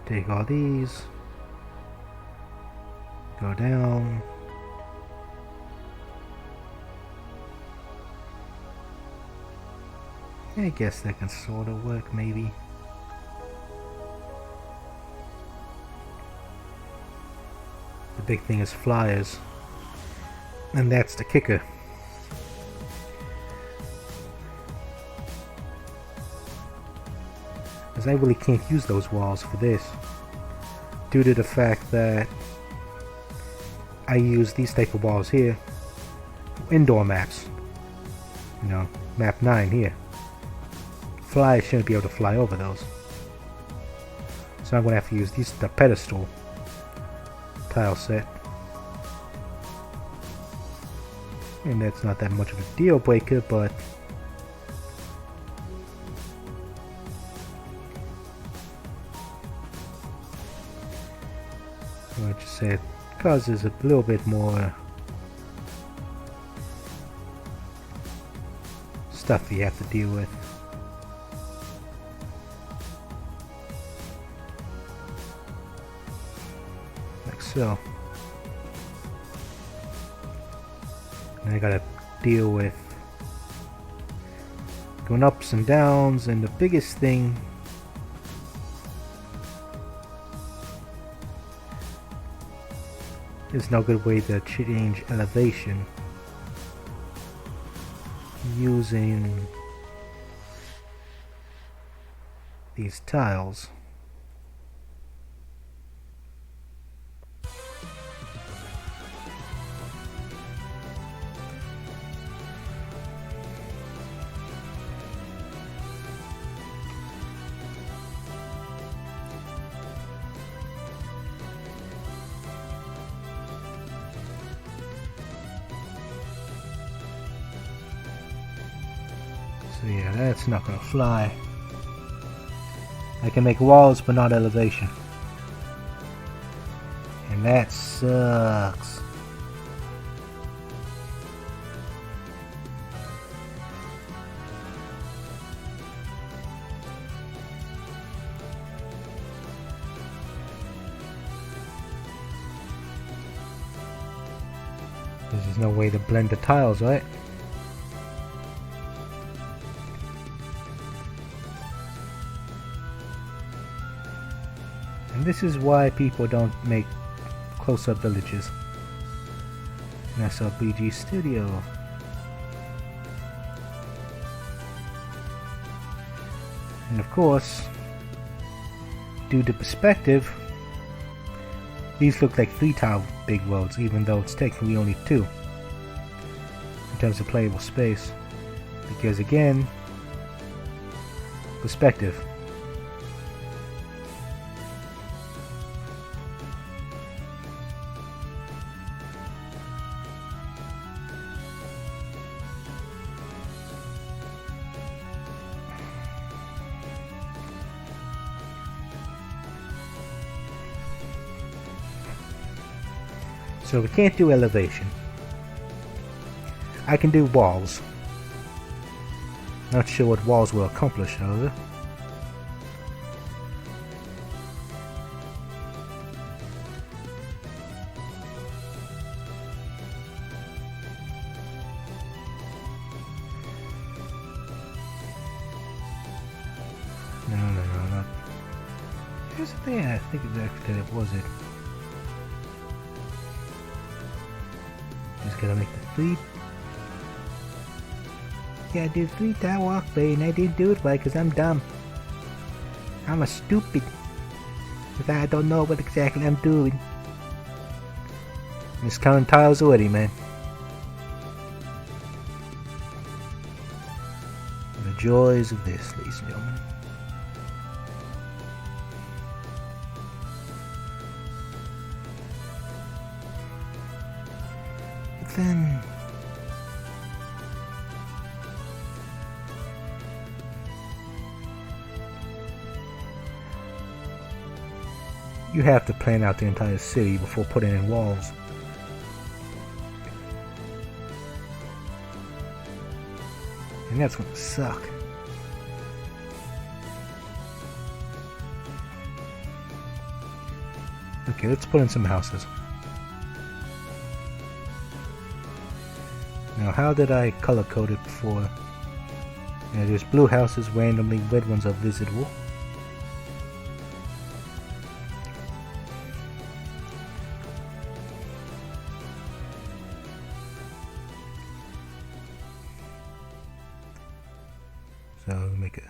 take all these, go down, I guess that can sort of work maybe. The big thing is flyers, and that's the kicker. Because I really can't use those walls for this, due to the fact that I use these type of walls here for indoor maps. You know, map 9 here. Flyers shouldn't be able to fly over those. So I'm going to have to use the pedestal tile set. And that's not that much of a deal breaker, but I'll just say it causes a little bit more stuff you have to deal with. Like so. And I gotta deal with going ups and downs, and the biggest thing there's no good way to change elevation using these tiles. So yeah, that's not gonna fly. I can make walls but not elevation. And that sucks. There's no way to blend the tiles, right? And this is why people don't make close-up villages in SRPG Studio. And of course, due to perspective, these look like 3-tile big worlds, even though it's technically only 2 in terms of playable space. Because again, perspective. So we can't do elevation. I can do walls. Not sure what walls will accomplish, however. No, not. Here's the thing, I think exactly that was it. Just gotta make the 3. Yeah, I did 3-tile walkway and I didn't do it right because I'm dumb. I'm a stupid. Because I don't know what exactly I'm doing. I'm just counting tiles already, man. The joys of this, ladies and gentlemen. But then you have to plan out the entire city before putting in walls. And that's gonna suck. Okay, let's put in some houses. Now, how did I color code it before? Yeah, there's blue houses randomly, red ones are visible. So we'll make a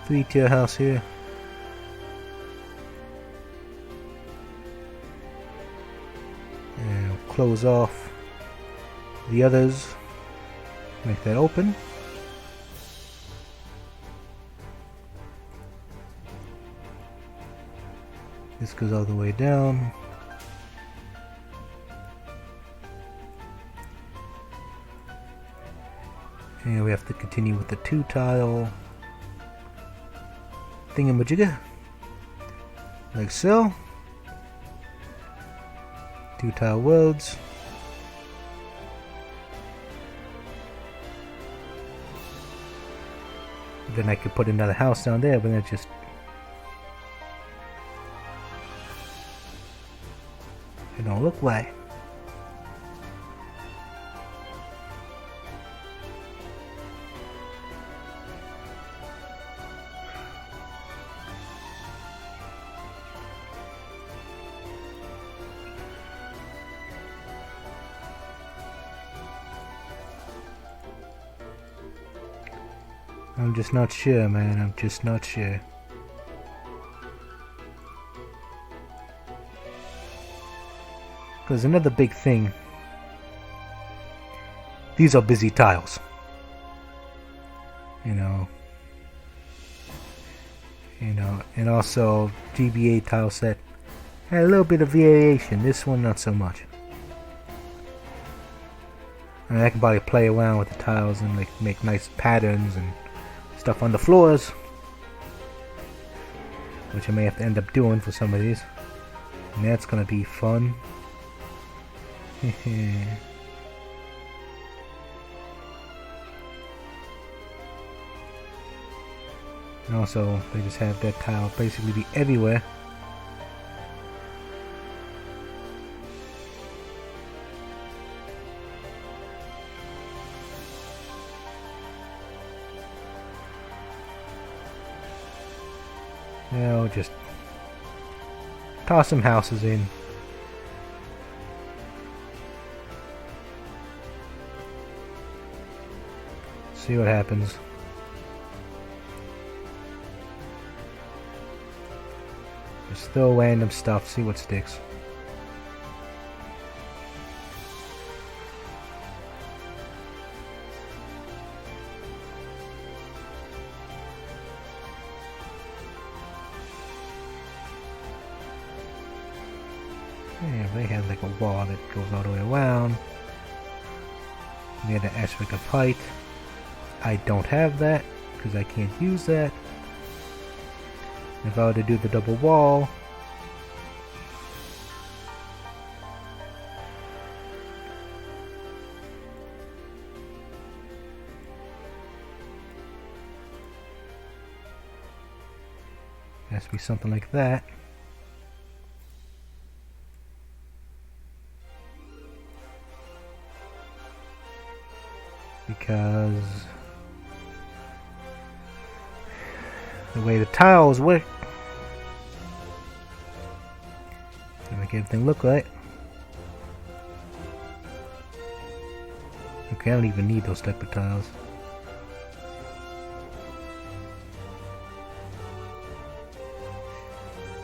3-tier house here. And we'll close off the others. Make that open. This goes all the way down. And we have to continue with the 2-tile thingamajigga, like so. 2-tile worlds. Then I could put another house down there, but then it just it don't look right. I'm just not sure, man. I'm just not sure. Because another big thing, these are busy tiles. You know, and also GBA tile set had a little bit of variation. This one, not so much. And I can probably play around with the tiles and like make nice patterns and stuff on the floors, which I may have to end up doing for some of these. And that's gonna be fun. And also, they just have that tile basically be everywhere. Now just toss some houses in. See what happens. Just throw random stuff, see what sticks. Yeah, they have like a wall that goes all the way around. Near the aspect of height. I don't have that because I can't use that. If I were to do the double wall, it has to be something like that. Because the way the tiles work, to make everything look right. Okay, I don't even need those type of tiles.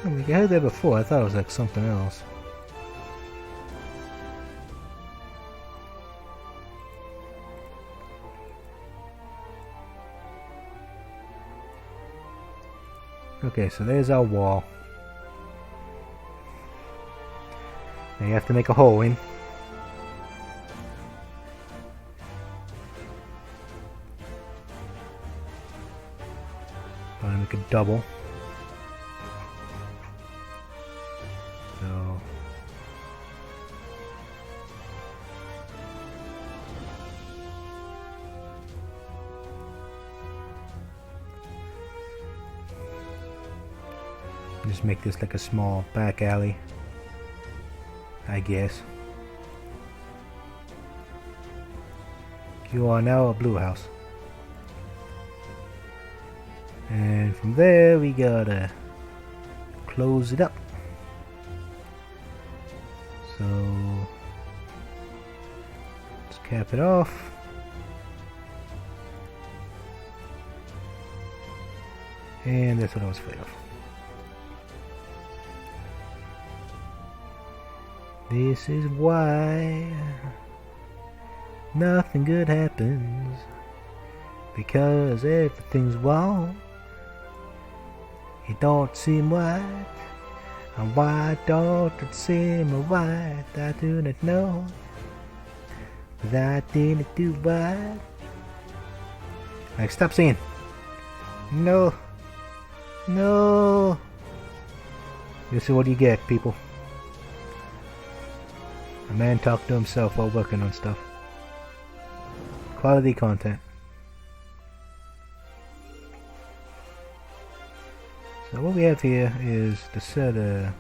I mean, I heard that before. I thought it was like something else. Okay, so there's our wall. Now you have to make a hole in. I'm gonna make a double. So just make this like a small back alley, I guess. You are now a blue house. And from there we gotta close it up. So let's cap it off. And that's what I was afraid of. This is why nothing good happens, because everything's wrong. It don't seem right, and why don't it seem right? I do not know, but I didn't do right. Like, stop singing. No, no. This is what you get, people. A man talked to himself while working on stuff. Quality content. So what we have here is the set of...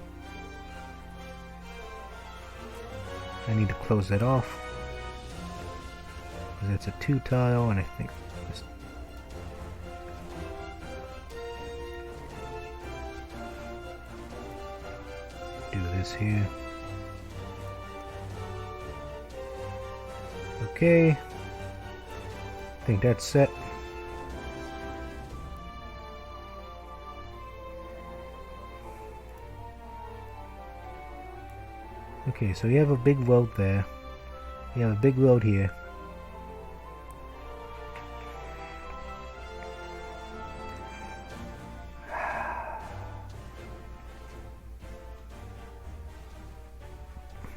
I need to close that off, because it's a 2 tile, and I think just do this here. Okay, I think that's set. Okay, so you have a big road there. You have a big road here.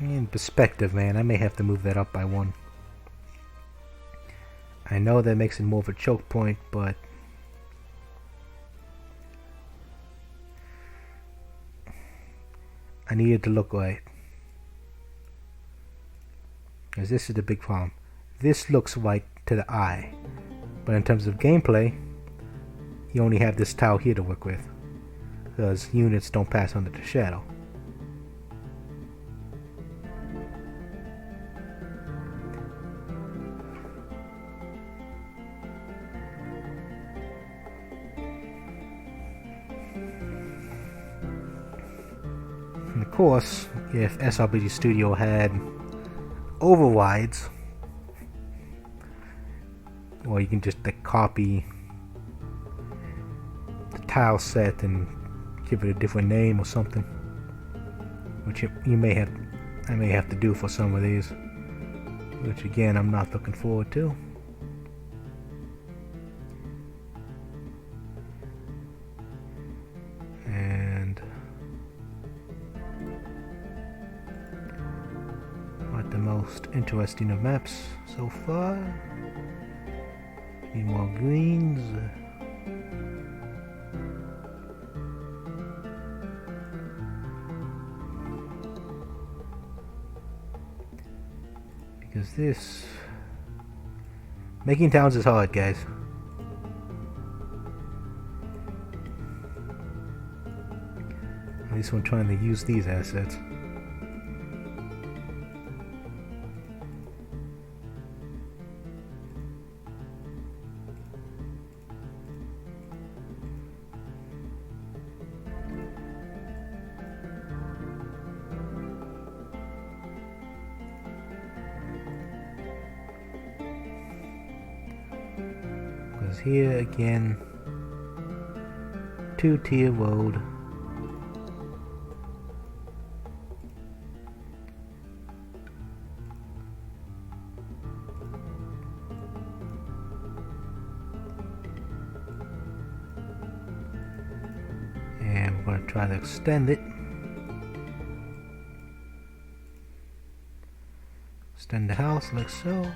In perspective, man, I may have to move that up by 1. I know that makes it more of a choke point, but I need it to look right. Because this is the big problem. This looks right to the eye, but in terms of gameplay, you only have this tile here to work with, because units don't pass under the shadow. And of course, if SRPG Studio had overrides, or you can just copy the tile set and give it a different name or something, which I may have to do for some of these, which again I'm not looking forward to. And not the most interesting of maps so far. Need more greens. Because this... making towns is hard, guys. At least when trying to use these assets. Here again, 2-tier road. And we're going to try to extend it. Extend the house like so.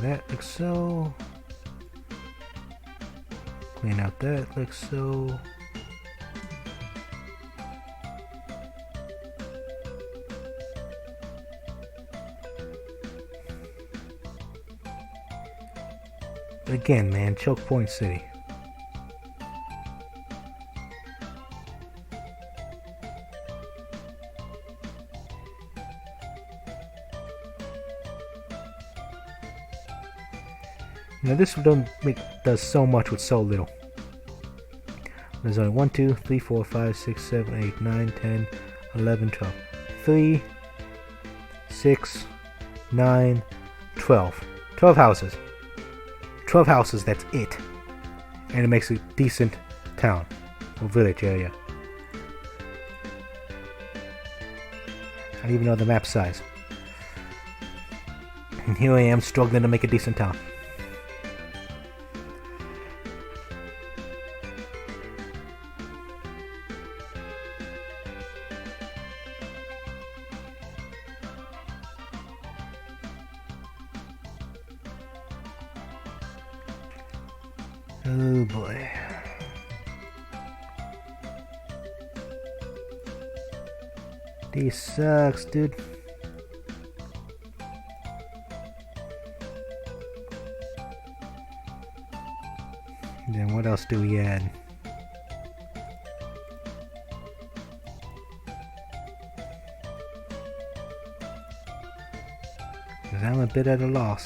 That like so. Clean out that like so. Again, man, choke point city. Now this does so much with so little. There's only 1, 2, 3, 4, 5, 6, 7, 8, 9, 10, 11, 12. 3, 6, 9, 12. 12 houses. 12 houses, that's it. And it makes a decent town or village area. I don't even know the map size. And here I am struggling to make a decent town. Oh boy. This sucks, dude. Then what else do we add? Because I'm a bit at a loss.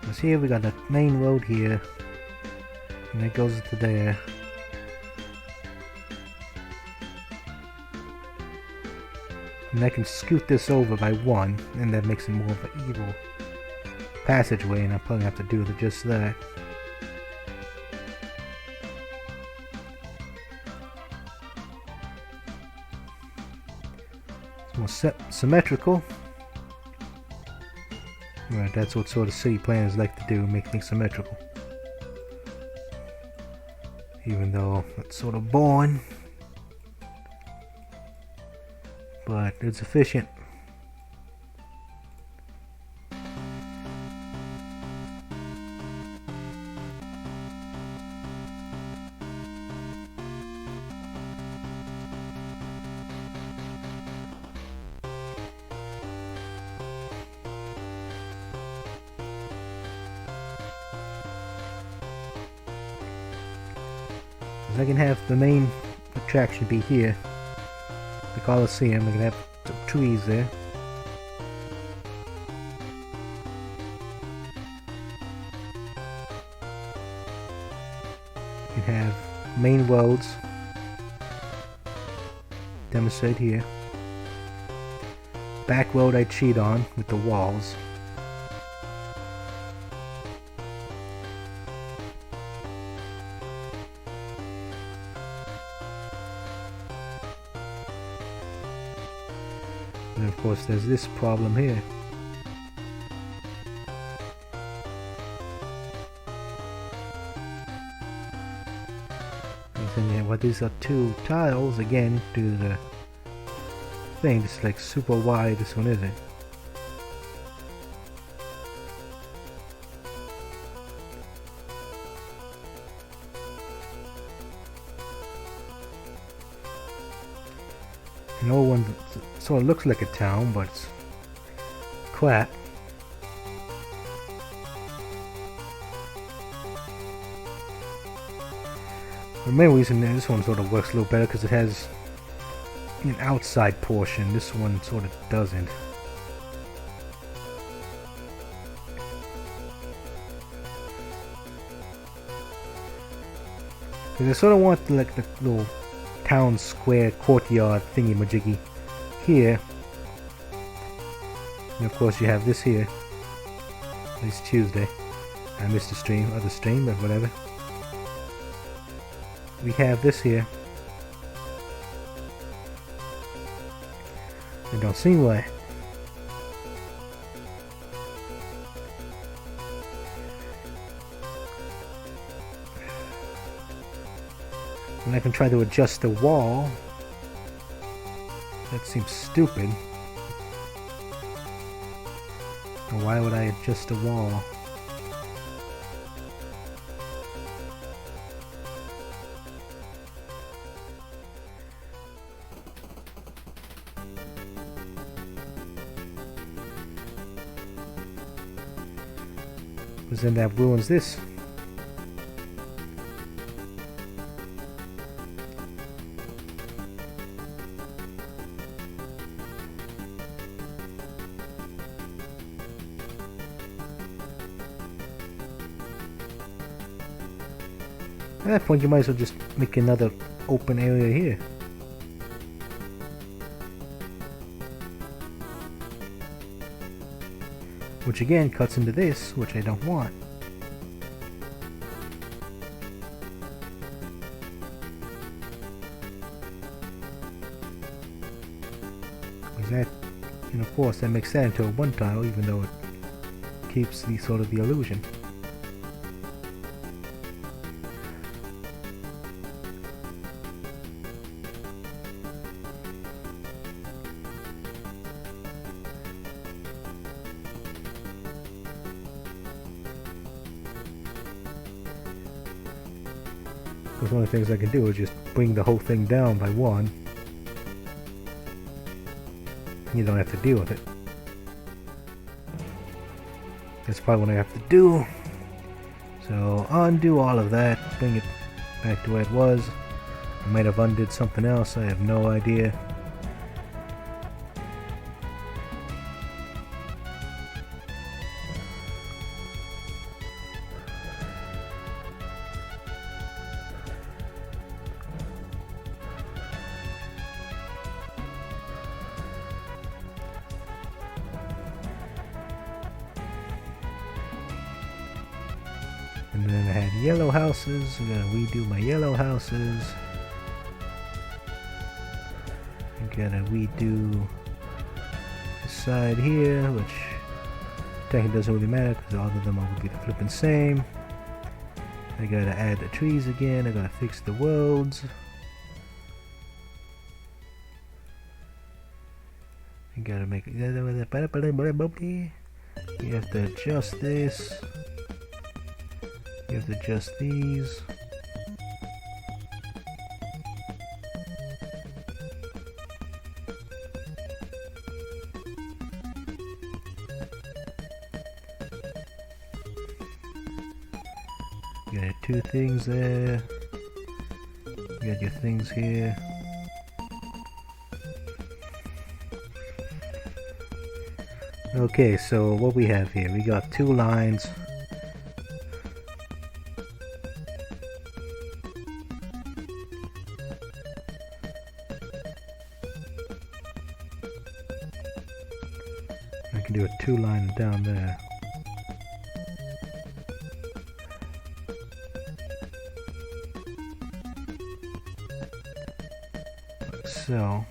Because here we got the main road here, and it goes to there. And I can scoot this over by 1, and that makes it more of an evil passageway, and I'll probably have to do just that. more symmetrical. Right, that's what sort of city planners like to do, make things symmetrical. Even though it's sort of boring, but it's efficient. I can have the main attraction be here, the Coliseum. I can have some trees there. You can have main roads demonstrated here. Back road I cheat on with the walls. And of course there's this problem here. And then, yeah, well, these are two tiles again due to the thing. It's like super wide, this one isn't. An old one sort of looks like a town, but it's crap. The main reason this one sort of works a little better because it has an outside portion. This one sort of doesn't. Because I sort of want like the little town square courtyard thingy majiggy here, and of course you have this here. It's Tuesday. I missed the stream, other stream, but whatever. We have this here. It don't seem right. And I can try to adjust the wall. That seems stupid. Or why would I adjust the wall? Because then that ruins this. At that point you might as well just make another open area here. Which again cuts into this, which I don't want. Because that, and of course that makes that into a one tile, even though it keeps the sort of the illusion. Because one of the things I can do is just bring the whole thing down by one. You don't have to deal with it. That's probably what I have to do. So undo all of that, bring it back to where it was. I might have undid something else, I have no idea. And then I had yellow houses. I'm gonna redo my yellow houses. I'm gonna redo side here, which technically doesn't really matter because all of them will be the flipping same. I gotta add the trees again. I gotta fix the roads. You gotta make it. You have to adjust this. You have to adjust these. You got 2 things there. You got your things here. Okay, so what we have here, we got 2 lines. I can do a 2 line down there. Like so.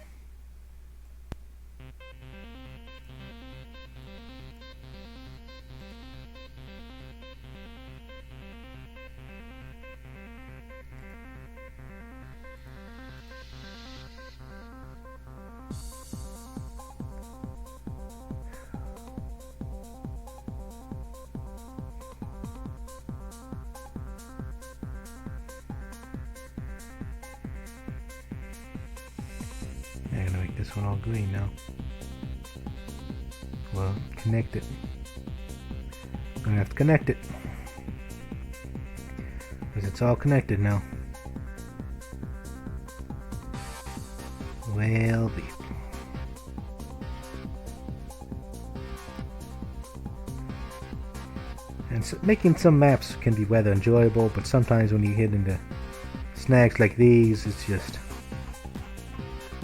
I'm gonna make this one all green now. Well, connect it. I'm gonna have to connect it. Because it's all connected now. Well, and so making some maps can be rather enjoyable, but sometimes when you hit into snags like these, it's just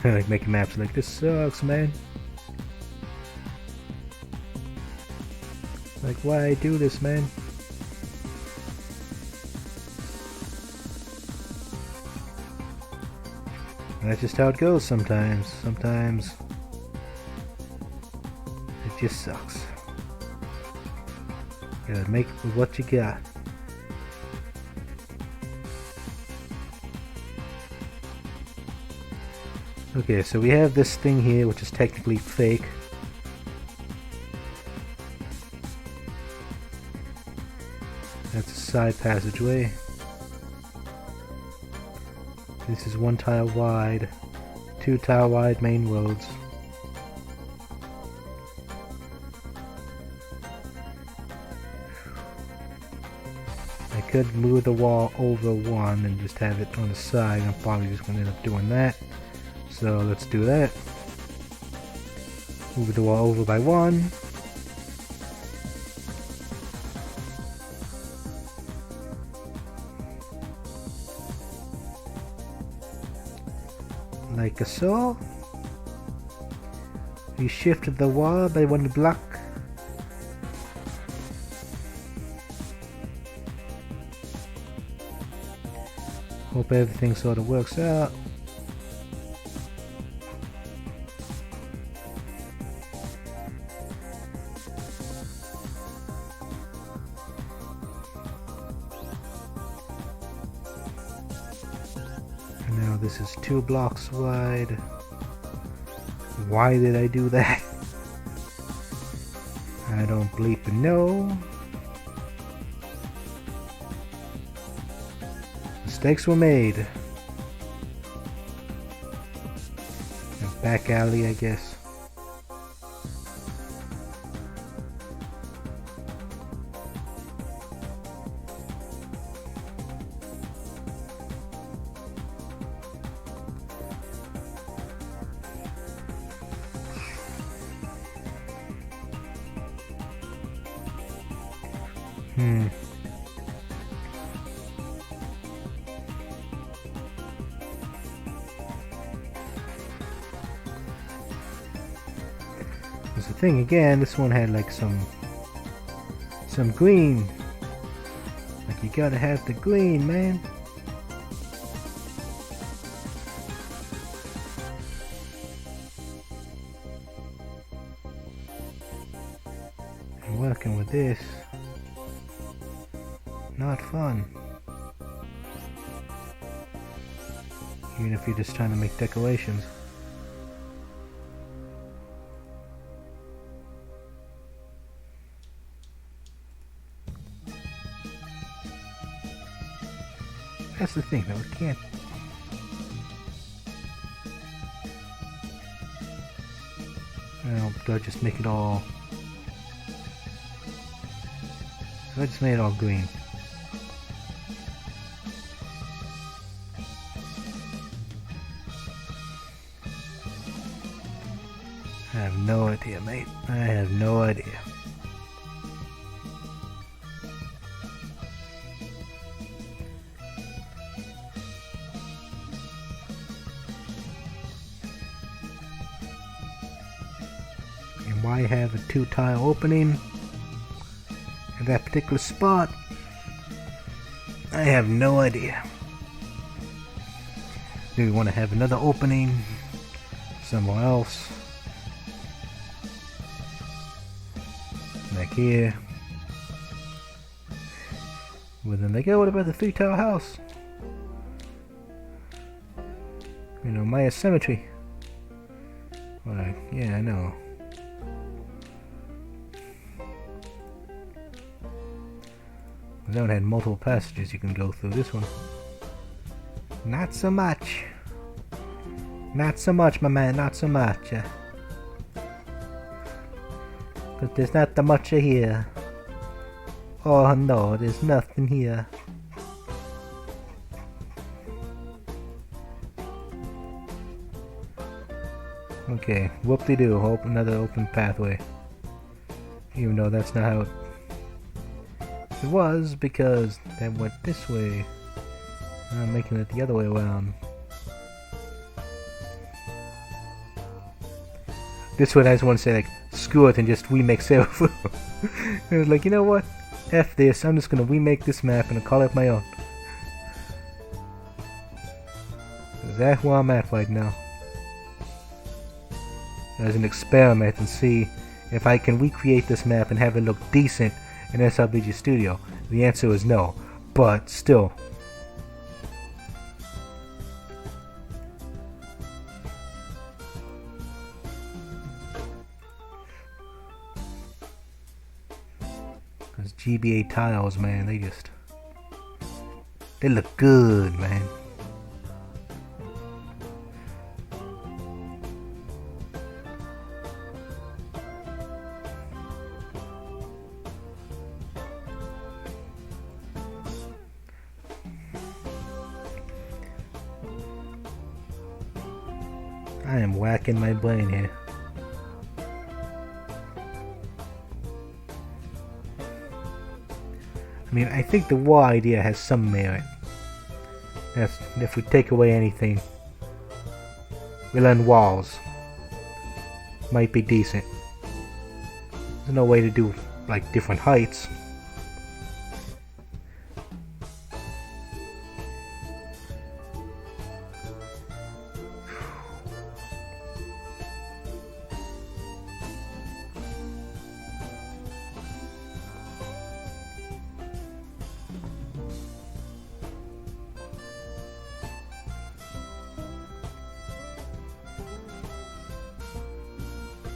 like making maps like this sucks, man. Like, why I do this, man? That's just how it goes sometimes. Sometimes it just sucks. You gotta make with what you got. Okay, so we have this thing here which is technically fake. That's a side passageway. This is 1 tile wide, 2 tile wide main roads. I could move the wall over 1 and just have it on the side. I'm probably just going to end up doing that. So let's do that. Move the wall over by 1. Like so. We shifted the wall by 1 block. Hope everything sort of works out. Now this is 2 blocks wide. Why did I do that? I don't bleep know. Mistakes were made. A back alley, I guess. There's the thing again, this one had like some green. Like you gotta have the green, man. this. Not fun. Even if you're just trying to make decorations. That's the thing, though. We can't. Well, do I just make it all? I just made it all green. I have no idea, mate. I have no idea. And why have a 2-tile opening in that particular spot? I have no idea. Do we want to have another opening somewhere else? Like here. Well, then they go, what about the 3-tile house? You know, Maya Cemetery. Like, yeah, I know. That one had multiple passages you can go through. This one, not so much. Not so much, my man, not so much. But there's not that much here. Oh no, there's nothing here. Okay, whoop-de-doo, another open pathway. Even though that's not how it was, because that went this way. I'm making it the other way around. This one I just want to say, like, screw it and just remake Serenia. It was like, you know what? F this, I'm just gonna remake this map and I'll call it my own. That's where I'm at right now. As an experiment and see if I can recreate this map and have it look decent in SRPG Studio. The answer is no, but still. Those GBA tiles, man, they look good, man. I am whacking my brain here. I mean, I think the wall idea has some merit. That's, if we take away anything, we'll end walls. Might be decent. There's no way to do, like, different heights.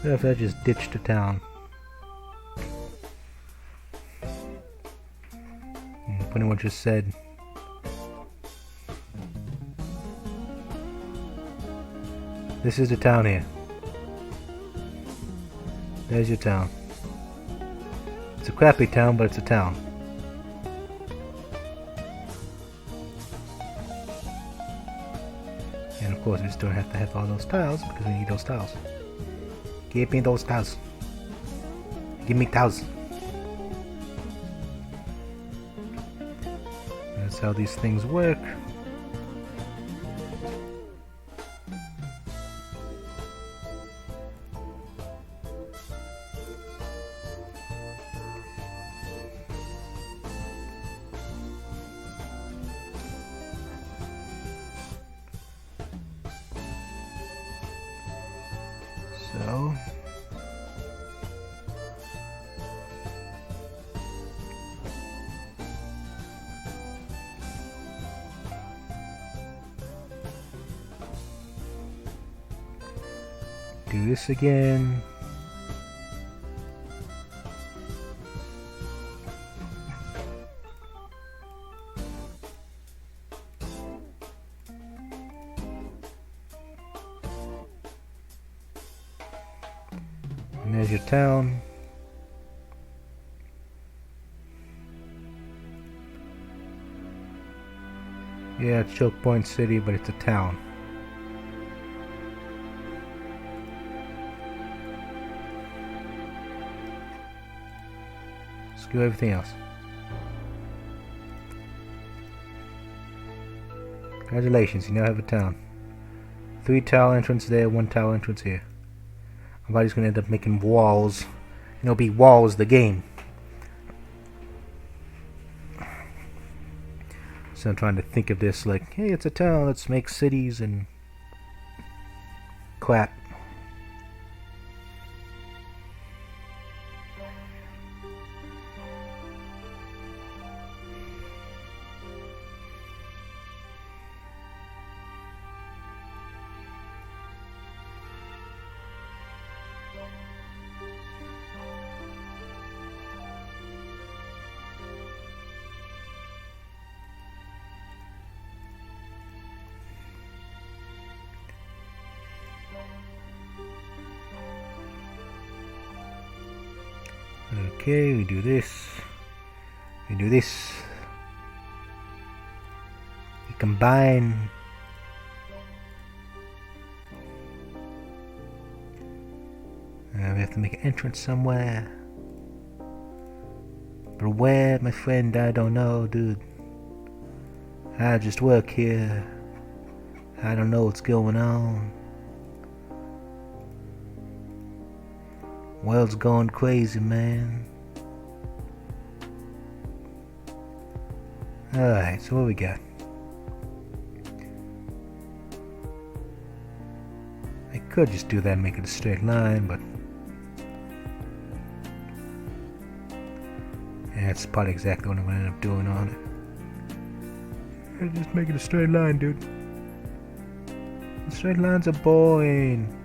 What if I just ditched the town? If anyone just said, this is the town here. There's your town. It's a crappy town, but it's a town. And of course we still have to have all those tiles because we need those tiles. Give me those tiles. Give me tiles. That's how these things work. So Do this again. And there's your town. Yeah, it's Choke Point City, but it's a town. Screw everything else. Congratulations, you now have a town. 3 tile entrance there, 1 tile entrance here. Everybody's gonna end up making walls. And it'll be walls the game. So I'm trying to think of this like, hey, it's a town, let's make cities and crap. Okay, we do this. We do this. We combine. We have to make an entrance somewhere. But where, my friend, I don't know, dude. I just work here. I don't know what's going on. World's going crazy, man. Alright, so what we got? I could just do that and make it a straight line, but yeah, that's probably exactly what I'm gonna end up doing on it. I'll just make it a straight line, dude. Straight lines are boring.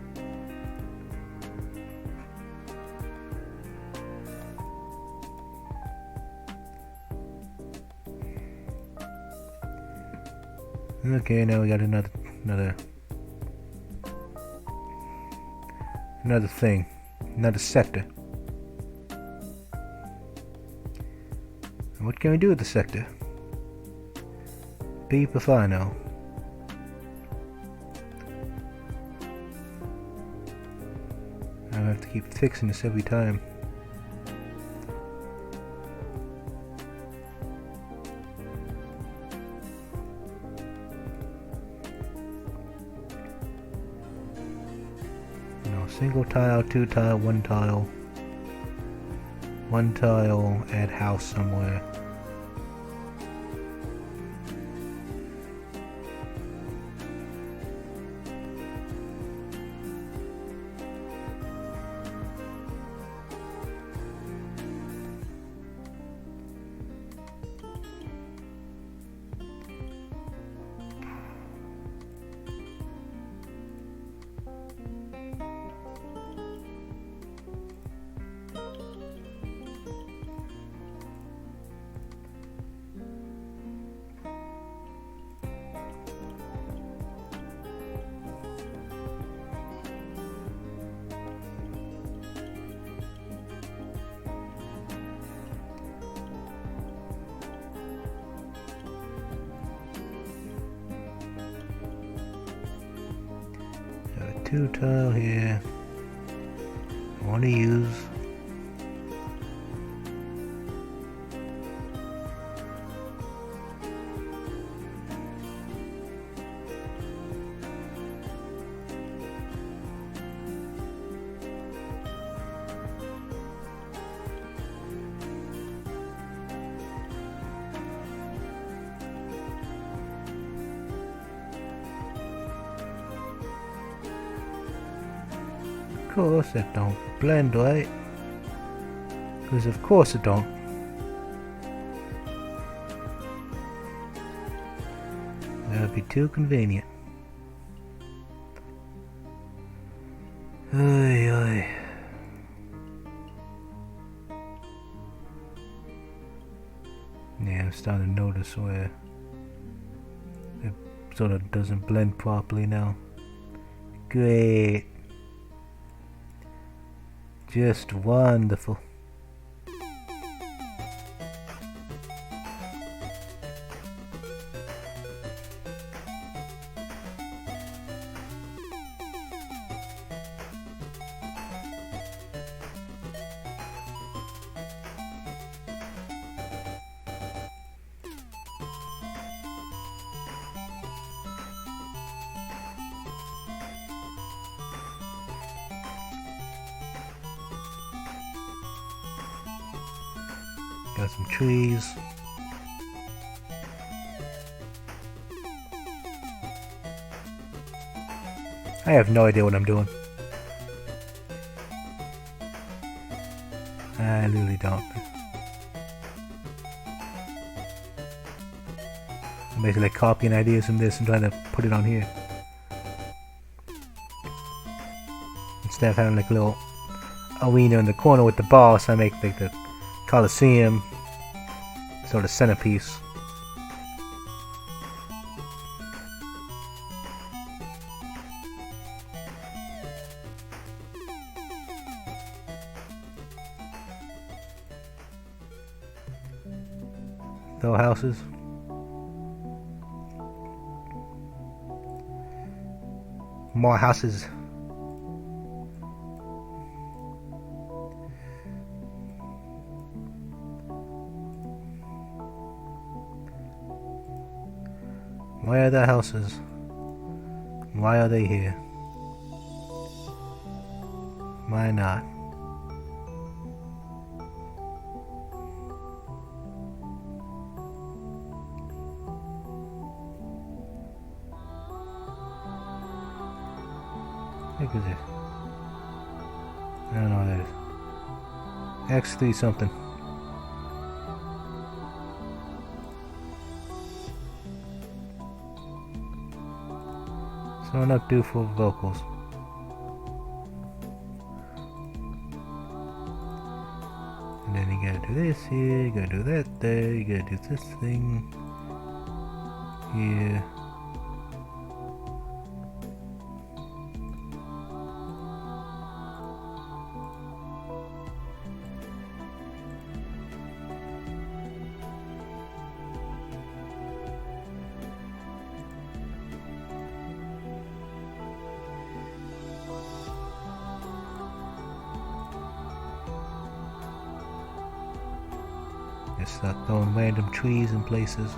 Okay, now we got another thing, another sector. And what can we do with the sector? Beep if I know. I have to keep fixing this every time. Single tile, 2 tile, 1 tile. 1 tile, add house somewhere. Got a 2 tile here. I want to use. Of course it don't blend right. Because of course it don't. That would be too convenient. Oy, oy. Yeah, I'm starting to notice where it sort of doesn't blend properly now. Great. Just wonderful. Got some trees. I have no idea what I'm doing. I really don't. I'm basically copying ideas from this and trying to put it on here. Instead of having like a little arena in the corner with the boss, I make like the Coliseum sort of centerpiece. Throw houses. More houses. Where are the houses? Why are they here? Why not? What is it? I don't know what that is. X3 something. So not do for vocals. And then you gotta do this here, you gotta do that there, you gotta do this thing here. Just start throwing random trees in places.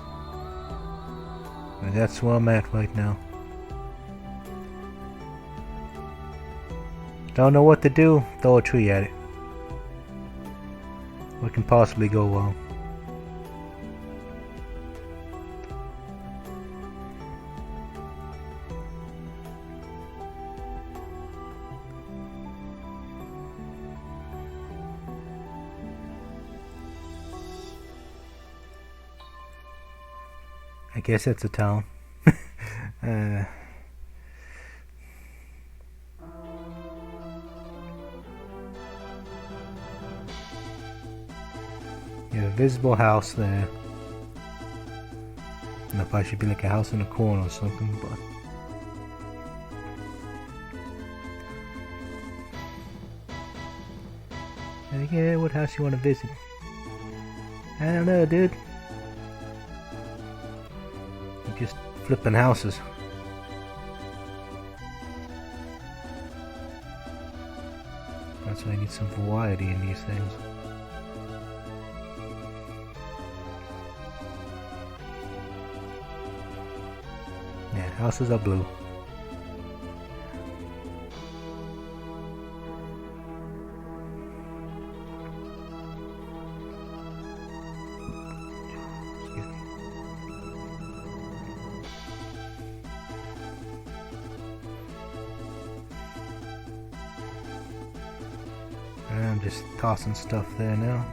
And that's where I'm at right now. Don't know what to do, throw a tree at it. What can possibly go wrong? I guess it's a town. Yeah, a visible house there. I don't know if I should be like a house in a corner or something, but yeah, what house you want to visit? I don't know, dude. Just flipping houses. That's why I need some variety in these things. Yeah, houses are blue. I'm just tossing stuff there now.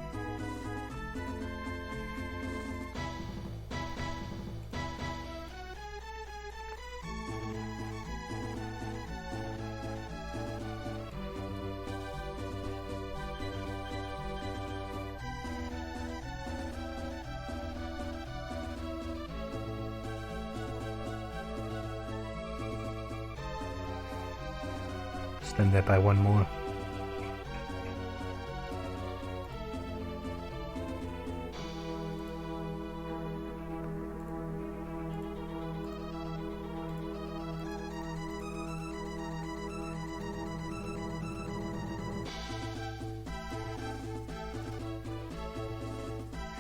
Spend that by one more.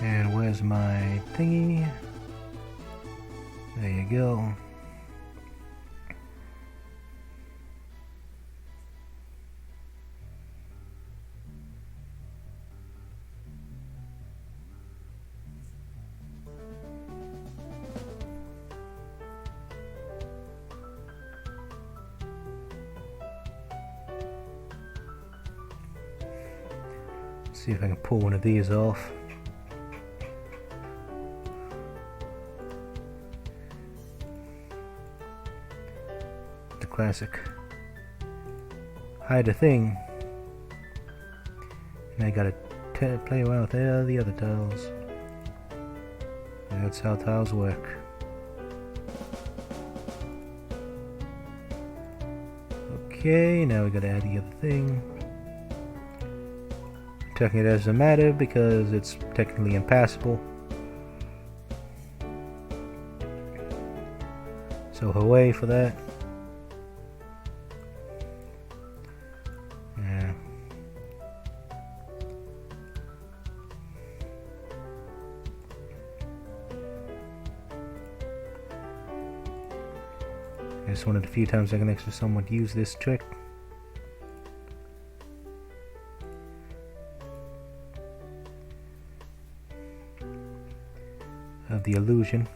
And where's my thingy? There you go. See if I can pull one of these off. The classic. Hide a thing. And I gotta play around with all the other tiles. That's how tiles work. Okay, now we gotta add the other thing. Technically it doesn't matter because it's technically impassable. So hooray for that. Yeah. It's one of the few times I can actually somewhat use this trick. Of the illusion.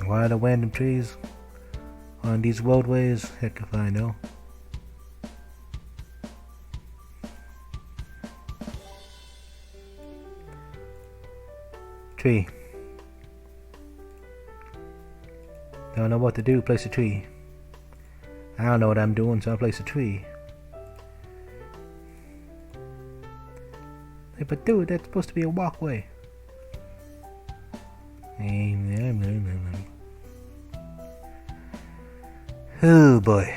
Why are the random trees on these roadways? Heck if I know. Tree. Don't know what to do, place a tree. I don't know what I'm doing, so I'll place a tree. Hey, but dude, that's supposed to be a walkway. Oh boy.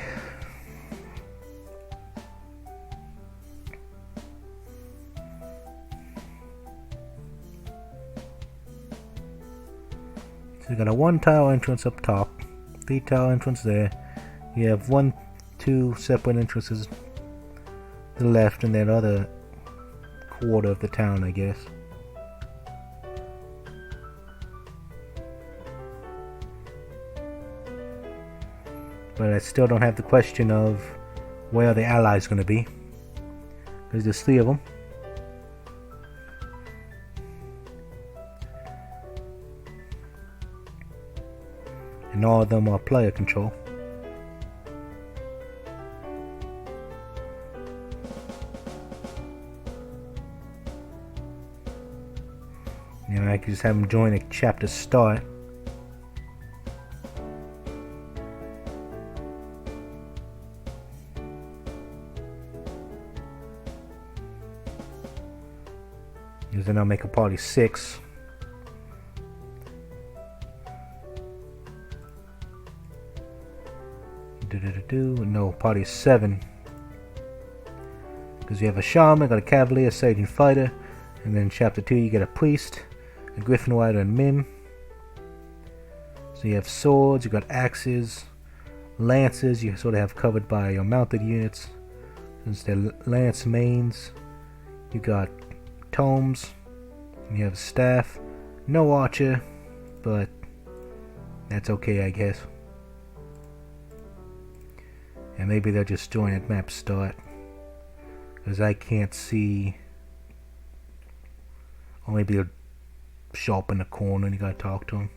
So you got a 1 tile entrance up top, 3 tile entrance there. You have 2 separate entrances to the left and then other quarter of the town, I guess. But I still don't have the question of where are the allies going to be, because there's 3 of them. And all of them are player control. You know, I could just have them join a chapter start. Because then I'll make a party 6. No, party 7. Because you have a shaman, got a cavalier, sage, and fighter. And then in chapter 2 you get a priest, a griffin rider, and mim. So you have swords, you got axes, lances, you sort of have covered by your mounted units. Since they're lance mains, you got tomes, and you have a staff. No archer, but that's okay, I guess. And maybe they'll just join at map start, because I can't see. Or maybe they'll show up in the corner and you gotta talk to them.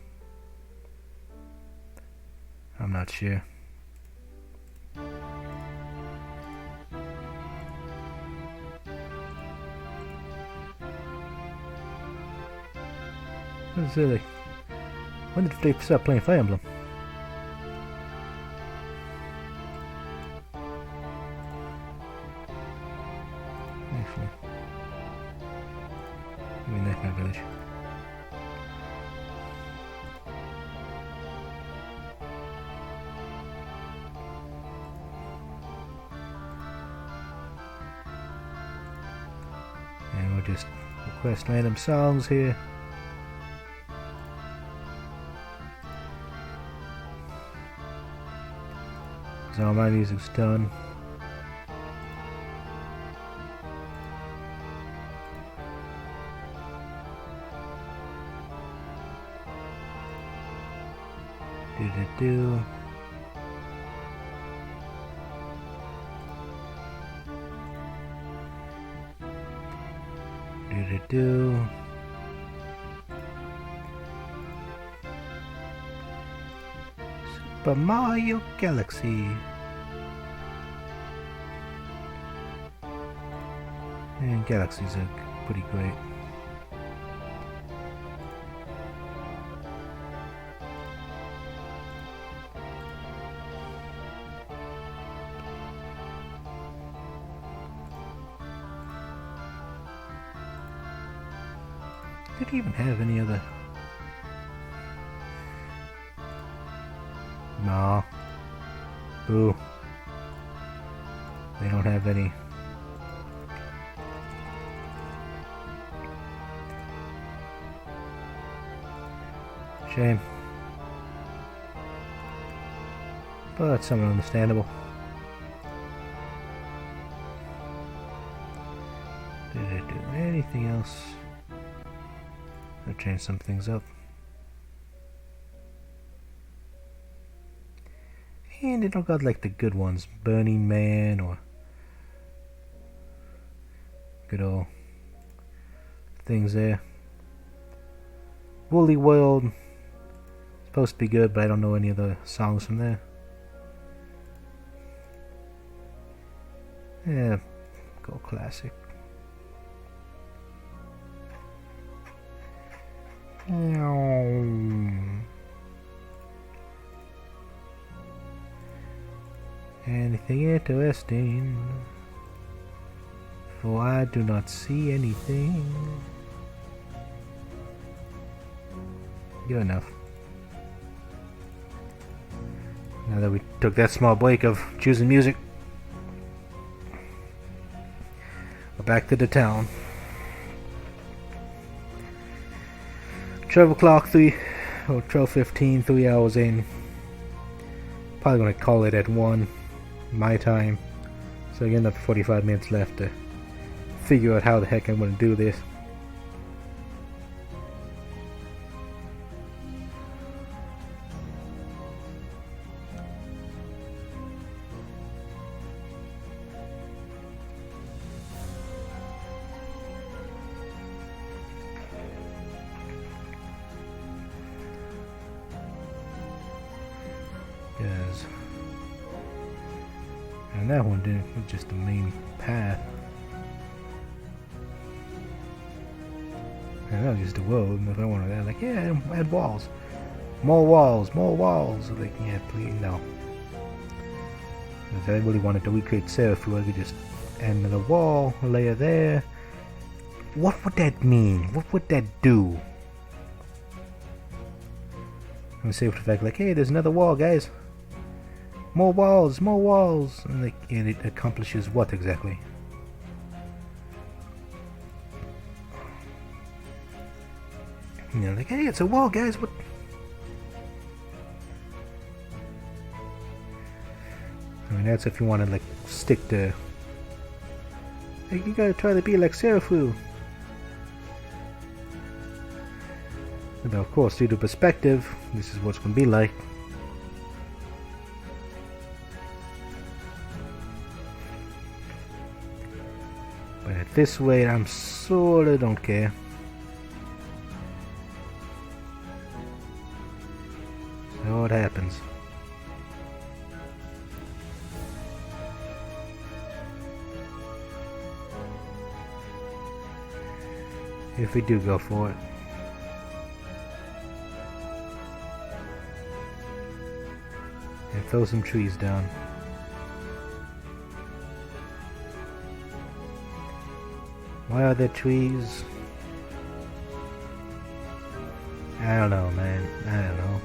I'm not sure. Silly. When did they start playing Fire Emblem? just request random songs here. So all my music's done. Do. Do. Super Mario Galaxy. And Galaxies are pretty great. Did it even have any other? Nah. Boo. They don't have any. Shame. But somewhat understandable. Did it do anything else? I'll change some things up. And it don't got like the good ones. Burning Man or good old things there. Woolly World. Supposed to be good, but I don't know any of the songs from there. Yeah, go classic. Anything interesting? For I do not see anything. Good enough. Now that we took that small break of choosing music, we're back to the town. 12 o'clock, 12:15, 3 hours in. Probably gonna call it at 1 my time. So again, another 45 minutes left to figure out how the heck I'm gonna do this. And that one didn't, it was just the main path. And that was just the world, and if I wanted that, like, yeah, add walls. More walls, more walls. Like, yeah, please, no. If I really wanted to recreate Serafu, I could just add another wall, layer there. What would that mean? What would that do? I'm safe with the fact, like, hey, there's another wall, guys. More walls, more walls. And, like, and it accomplishes what exactly? You know, like, hey, it's a wall, guys. What? I mean, that's if you want to, like, stick to. Like, you gotta try to be like Serafu. But of course, due to perspective, this is what it's gonna be like. But at this rate, I'm sorta don't care. So what happens? If we do go for it. And throw some trees down. Why are there trees? I don't know, man. I don't know.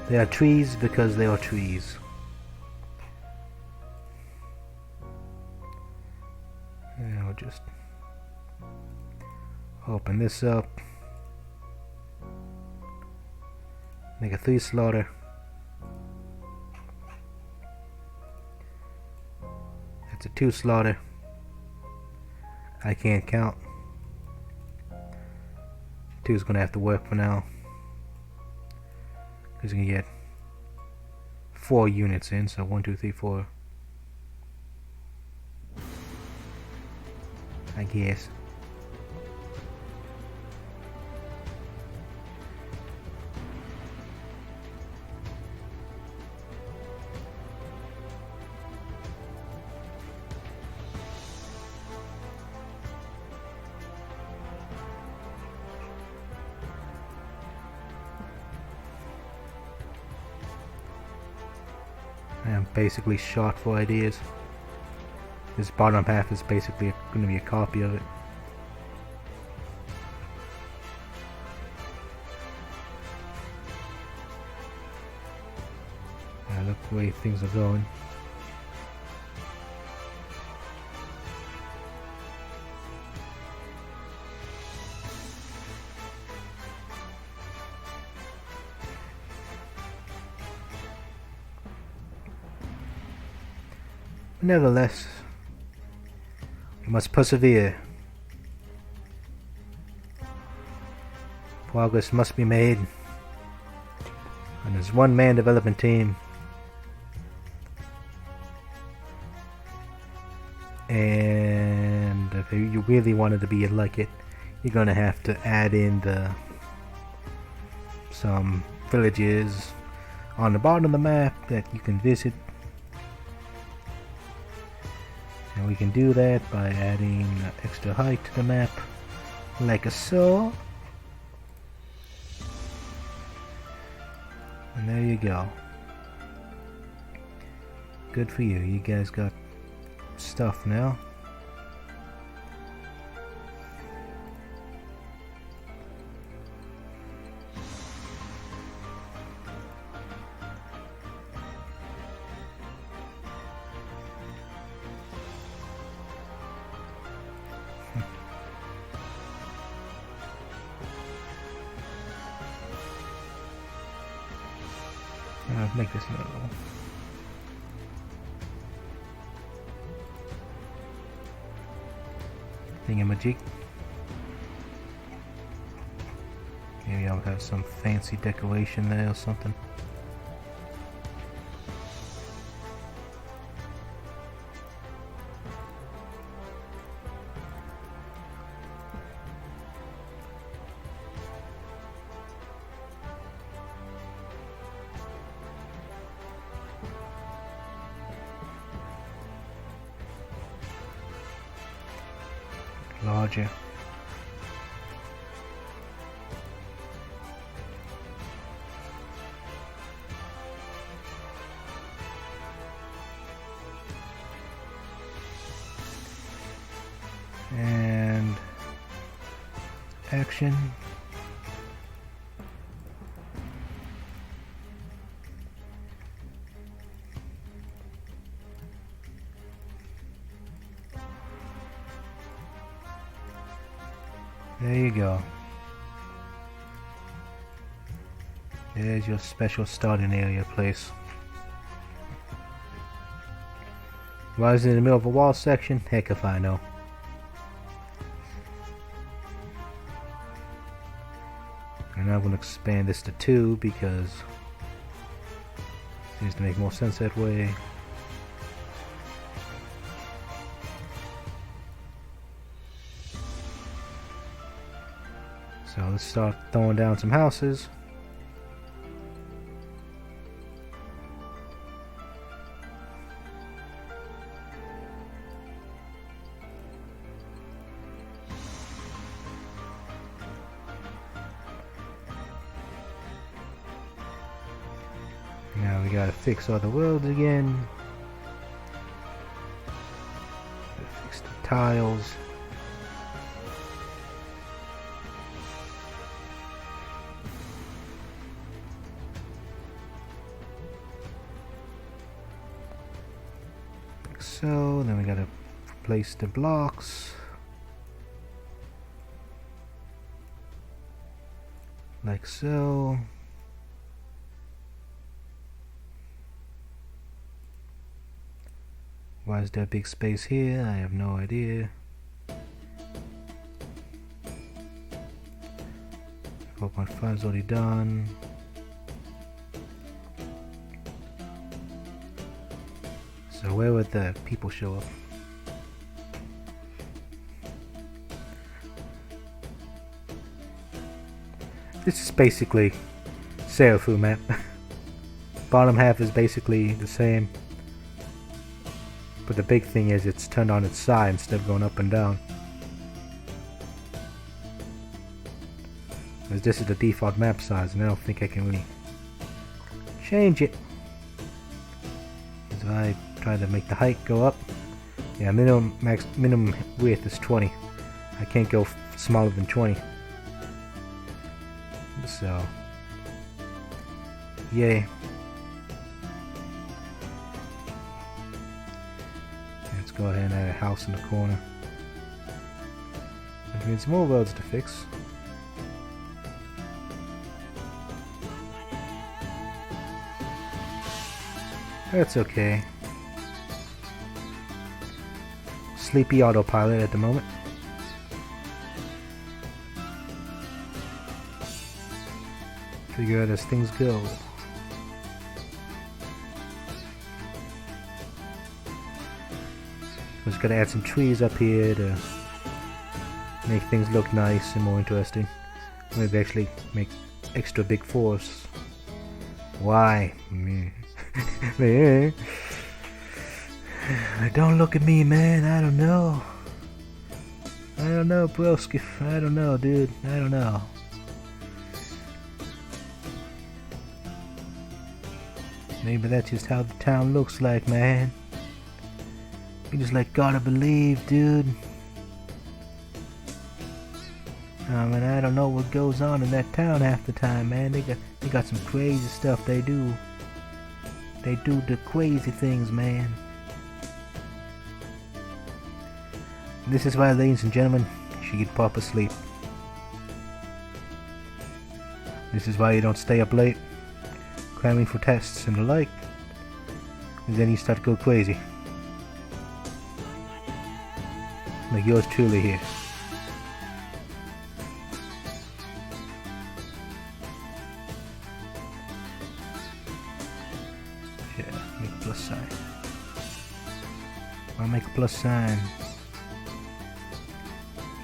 They are trees because they are trees. Yeah, I'll just Open this up. Make a 3 slaughter. That's a 2 slaughter. I can't count. 2 is gonna have to work for now. Because you can get 4 units in, so 1, 2, 3, 4. I guess. I am basically short for ideas. This bottom half is basically going to be a copy of it. Look the way things are going. Nevertheless, we must persevere. Progress must be made. And there's one-man development team. And if you really wanted to be like it, you're gonna have to add in some villages on the bottom of the map that you can visit. And we can do that by adding extra height to the map, like so. And there you go. Good for you. You guys got stuff now. Make this little thingamajig. Maybe I'll have some fancy decoration there or something. Larger. And action. There you go. There's your special starting area place. Why is it in the middle of a wall section? Heck if I know. And I'm going to expand this to 2 because it seems to make more sense that way. So let's start throwing down some houses. Now we gotta fix all the worlds again. Gotta fix the tiles. So then we gotta replace the blocks. Like so. Why is there a big space here? I have no idea. 4.5 is already done. So where would the people show up? This is basically Serafu map. Bottom half is basically the same. But the big thing is it's turned on its side instead of going up and down. As this is the default map size and I don't think I can really change it. As I try to make the height go up. Yeah, minimum width is 20. I can't go smaller than 20. So, yay. Let's go ahead and add a house in the corner. Which means more roads to fix. That's okay. Sleepy autopilot at the moment. Figure out as things go. Just gotta add some trees up here to make things look nice and more interesting. Maybe actually make extra big forests. Why? Don't look at me, man. I don't know. I don't know, broski. I don't know, dude. I don't know. Maybe that's just how the town looks like, man. You just like gotta believe, dude. I mean, I don't know what goes on in that town half the time, man. They got some crazy stuff they do. They do the crazy things, man. This is why, ladies and gentlemen, you should get proper sleep. This is why you don't stay up late, cramming for tests and the like. And then you start to go crazy. Like yours truly here. Make a plus sign. I'll make a plus sign.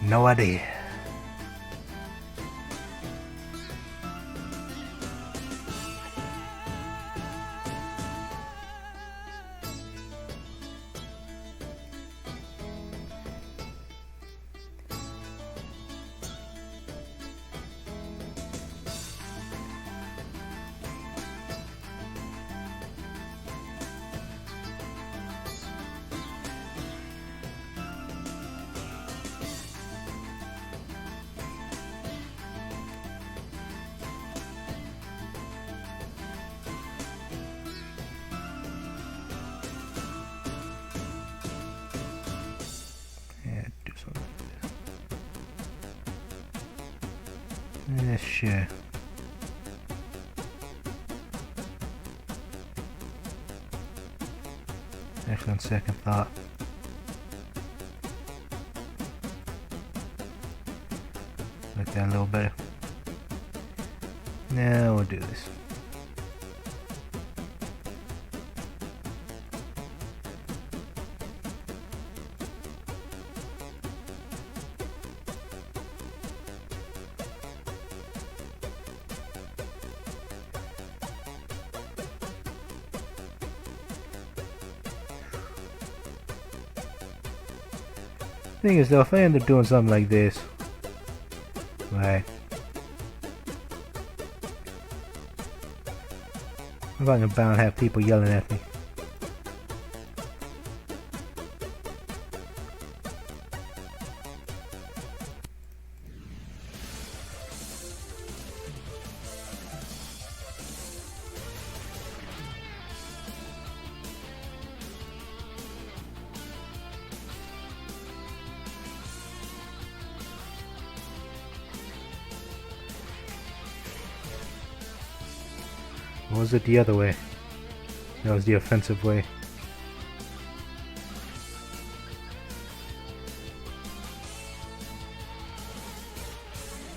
No idea. Yeah, sure. Actually, on second thought, like that a little better. Now we'll do this. Thing is though, if I end up doing something like this, right, I'm not bound to have people yelling at me. Or was it the other way? That was the offensive way.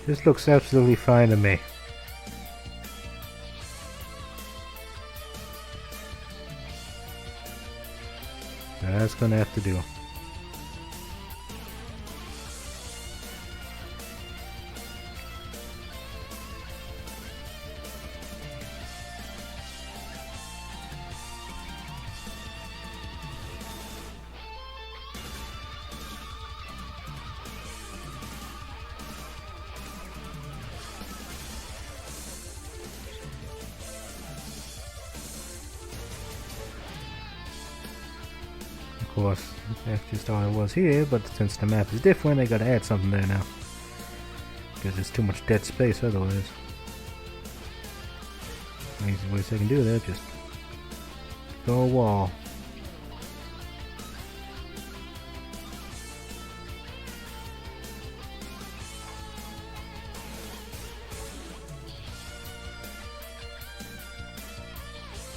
This looks absolutely fine to me. That's gonna have to do. Of course, that's just all it was here, but since the map is different, I gotta add something there now. Because there's too much dead space otherwise. The easy ways I can do that, just go a wall.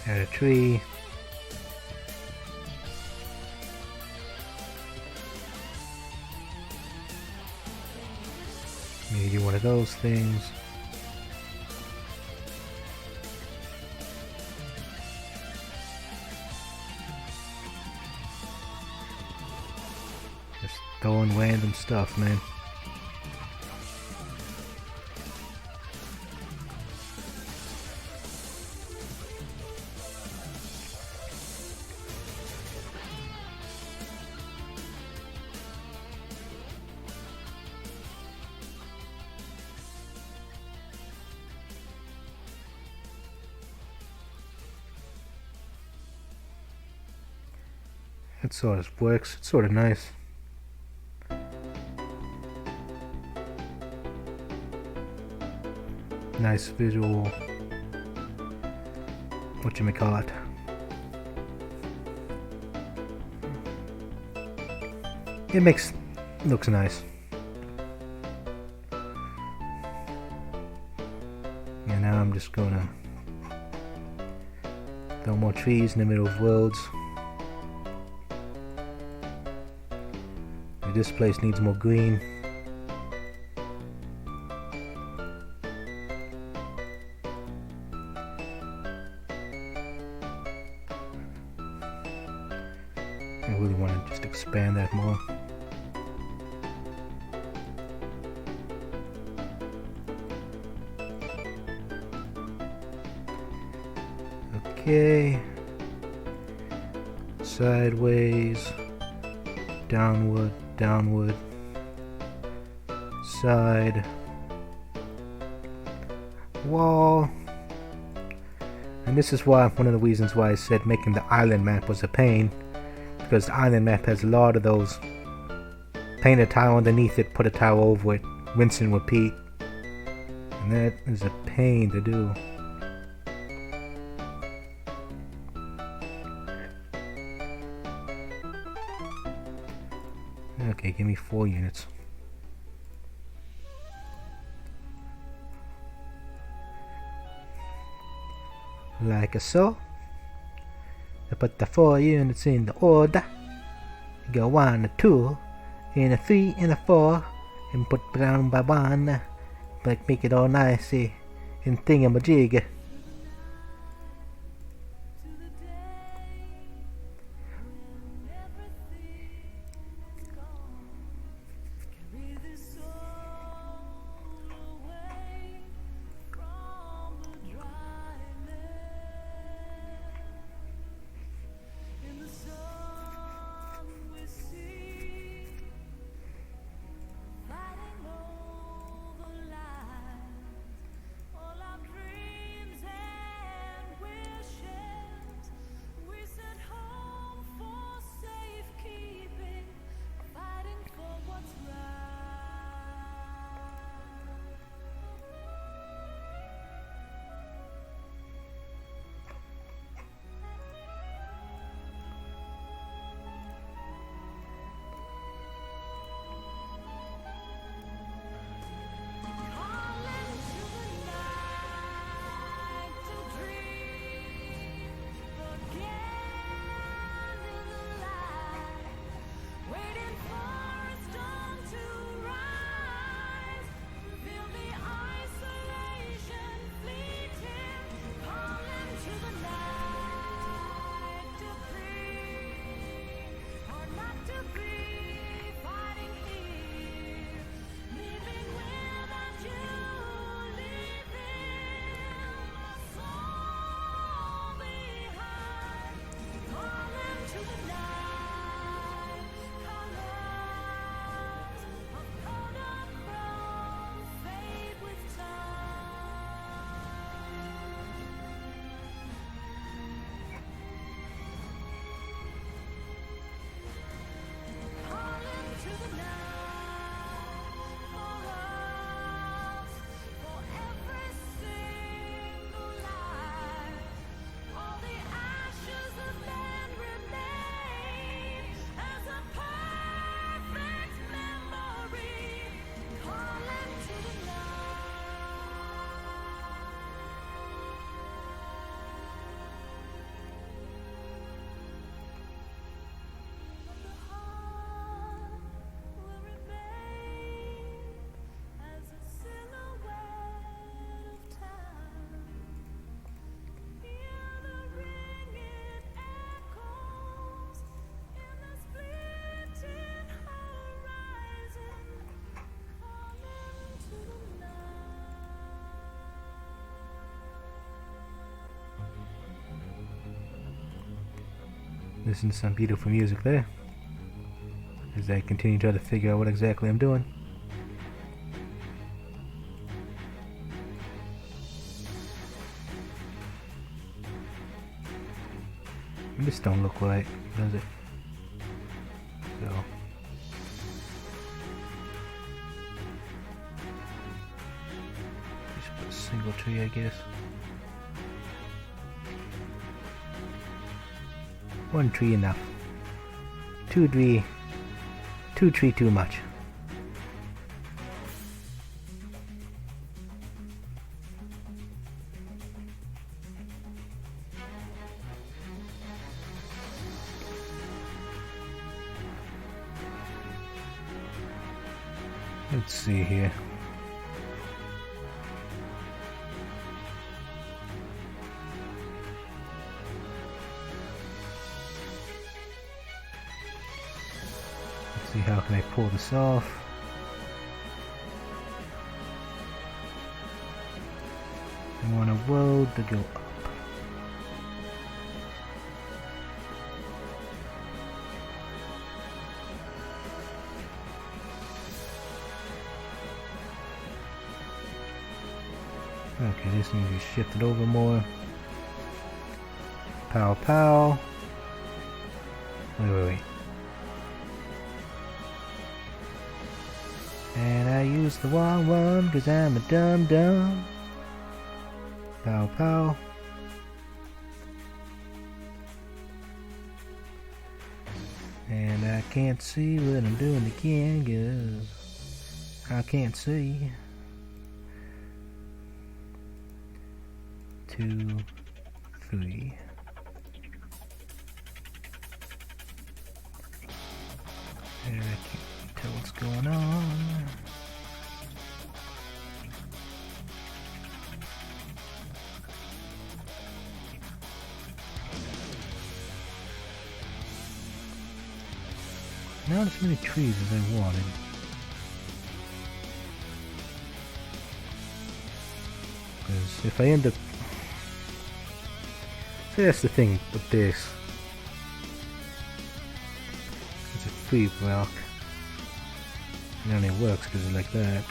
Add a tree. Maybe one of those things. Just throwing random stuff, man. It sort of works. It's sort of nice. Nice visual. Whatchamacallit. Looks nice. And now I'm just gonna throw more trees in the middle of worlds. This place needs more green. I really want to just expand that more. Okay. Sideways. Downward. Downward, side, wall, and this is why one of the reasons why I said making the island map was a pain, because the island map has a lot of those. Paint a tile underneath it, put a tile over it, rinse and repeat, and that is a pain to do. Okay, give me 4 units. Like so. I put the 4 units in the order. Go 1, 2, and a 3, and a 4, and put down by 1. But make it all nicey and thingamajig. Listen to some beautiful music there as I continue to try to figure out what exactly I'm doing. This don't look right, does it? So just put a single tree, I guess. One tree enough. Two tree too much. Let's see here. Let's see, how can I pull this off? I want a road to go up. Okay, this needs to be shifted over more. Pow pow. Wait. And I used the wrong one because I'm a dum-dum. Pow pow. And I can't see what I'm doing again because I can't see. 2, 3. There, I can't tell what's going on. Not as many trees as I wanted. Because if I end up... See, that's the thing with this. It's a free block. It only works because it's like that.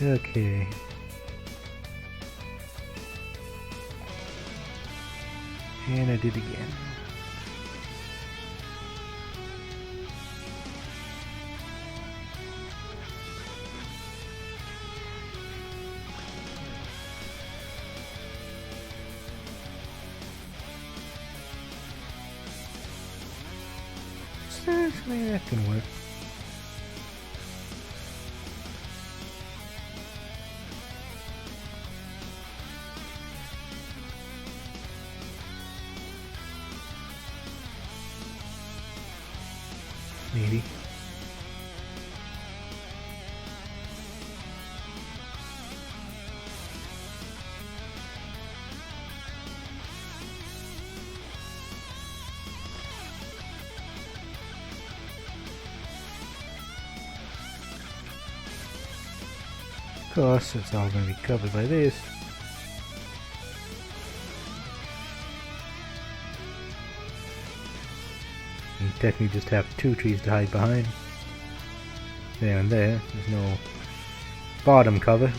Okay. And I did again. Seriously, that can work. Maybe. Of course, it's all going to be covered by this. You technically just have 2 trees to hide behind. There and there. There's no bottom cover.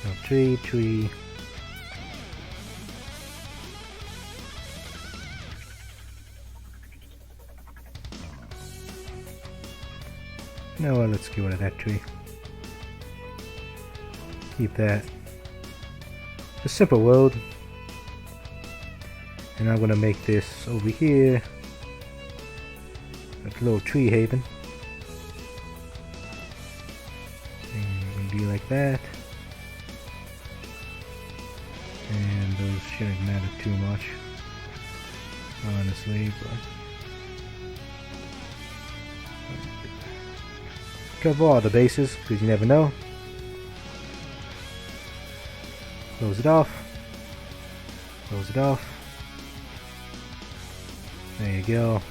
No, tree. No, well, let's get rid of that tree. Keep that. A simple road. And I'm gonna make this over here a little tree haven. be like that. And those shouldn't matter too much, honestly, but cover all the bases, because you never know. Close it off. Close it off. There you go.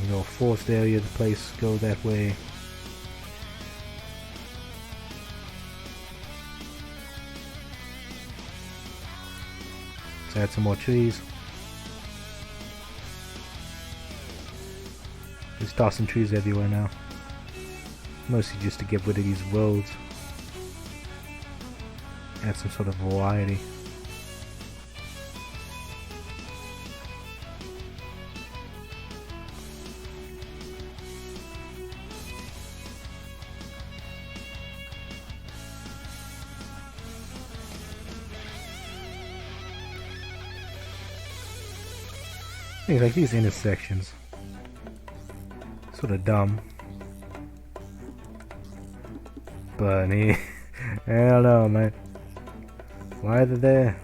No forced area, the place go that way. Let's add some more trees. Just tossing trees everywhere now. Mostly just to get rid of these roads. Add some sort of variety. Things like these intersections. Sort of dumb. But I don't know, man. Why are they there?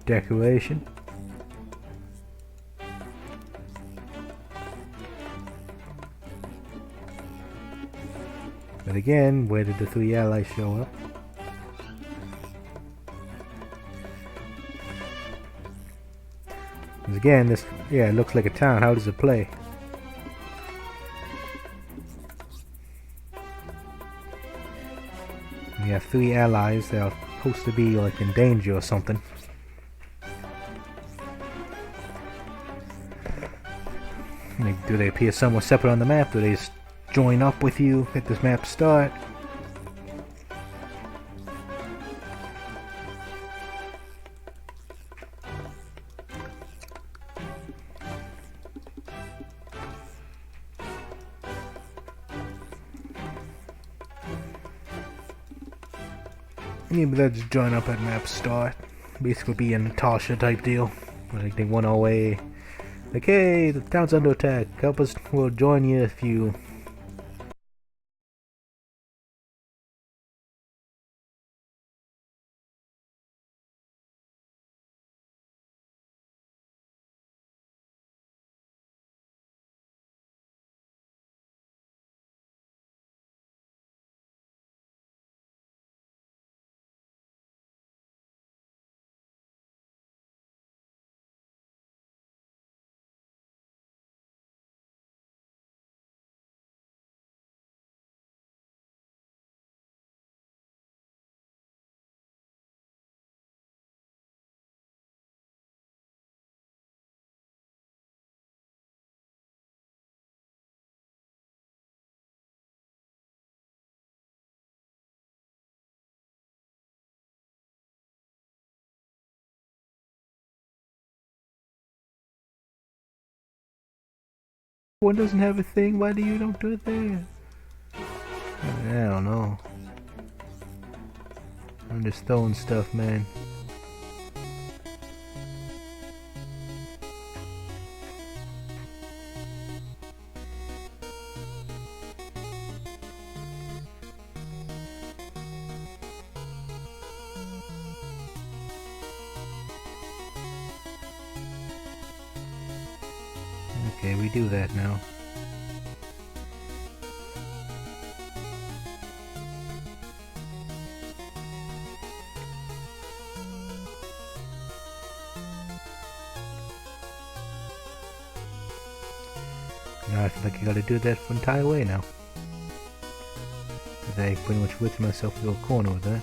Decoration. But again, where did the three allies show up? Because again, this, yeah, it looks like a town. How does it play? You have three allies that are supposed to be like in danger or something. Do they appear somewhere separate on the map? Do they just join up with you at this map start? Maybe they'll just join up at map start. Basically be a Natasha type deal. Like they went away. Like, hey, the town's under attack. Help us, we'll join you if you... One doesn't have a thing, why do you don't do it there? I don't know. I'm just throwing stuff, man. Okay, we do that now. Now I feel like I gotta do that for the entire way now. I pretty much whipped myself into a corner with that.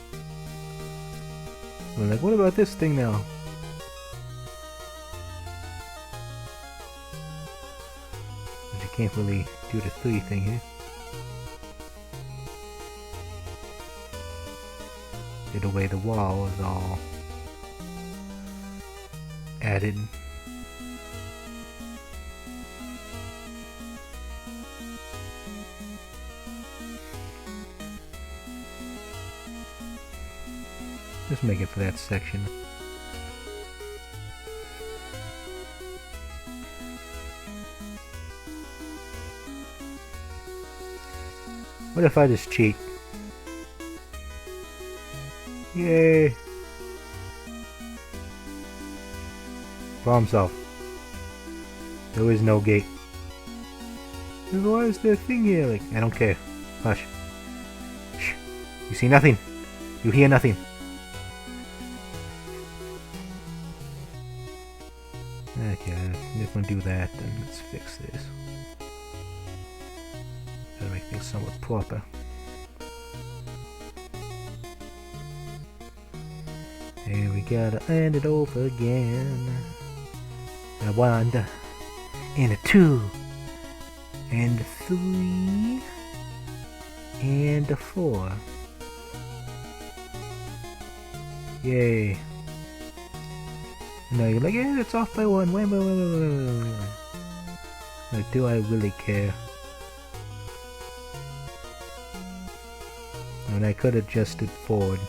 I'm like, what about this thing now? But you can't really do the 3 thing here. The way the wall is all added. Just make it for that section. What if I just cheat? Yay! Problem solved. There is no gate. Why is there a thing here? Like, I don't care. Hush. Shh. You see nothing. You hear nothing. Okay, if we do that, then let's fix this. Gotta make things somewhat proper. And we gotta end it over again. A 1, and a 2, and a 3, and a 4. Yay. No, you're like, yeah, it's off by 1. Wait. Like, do I really care? I mean, I could adjust it forward.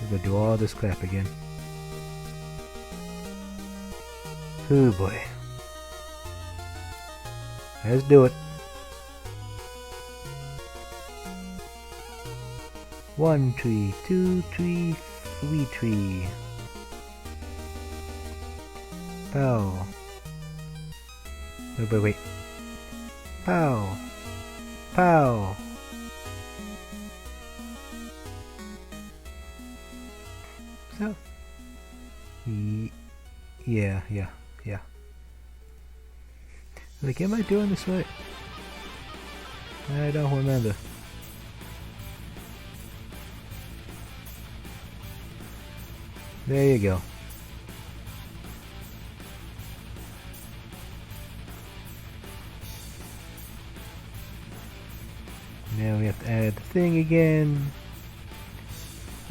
We're gonna do all this crap again. Oh boy. Let's do it. 1 tree, 2 tree, 3 tree. Pow. Wait. Pow. Pow. So. Yeah. Like, am I doing this right? I don't remember. There you go. Now we have to add the thing again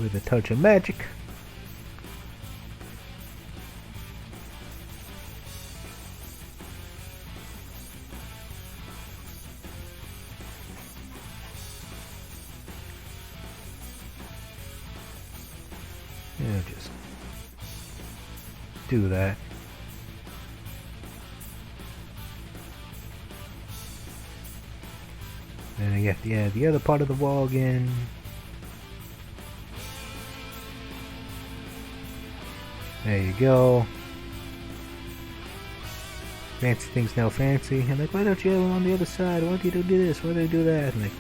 with a touch of magic. Yeah, just do that. Then I get the other part of the wall again. There you go. Fancy things now fancy. I'm like, why don't you have them on the other side? Why don't you do this? Why do you do that? I'm like,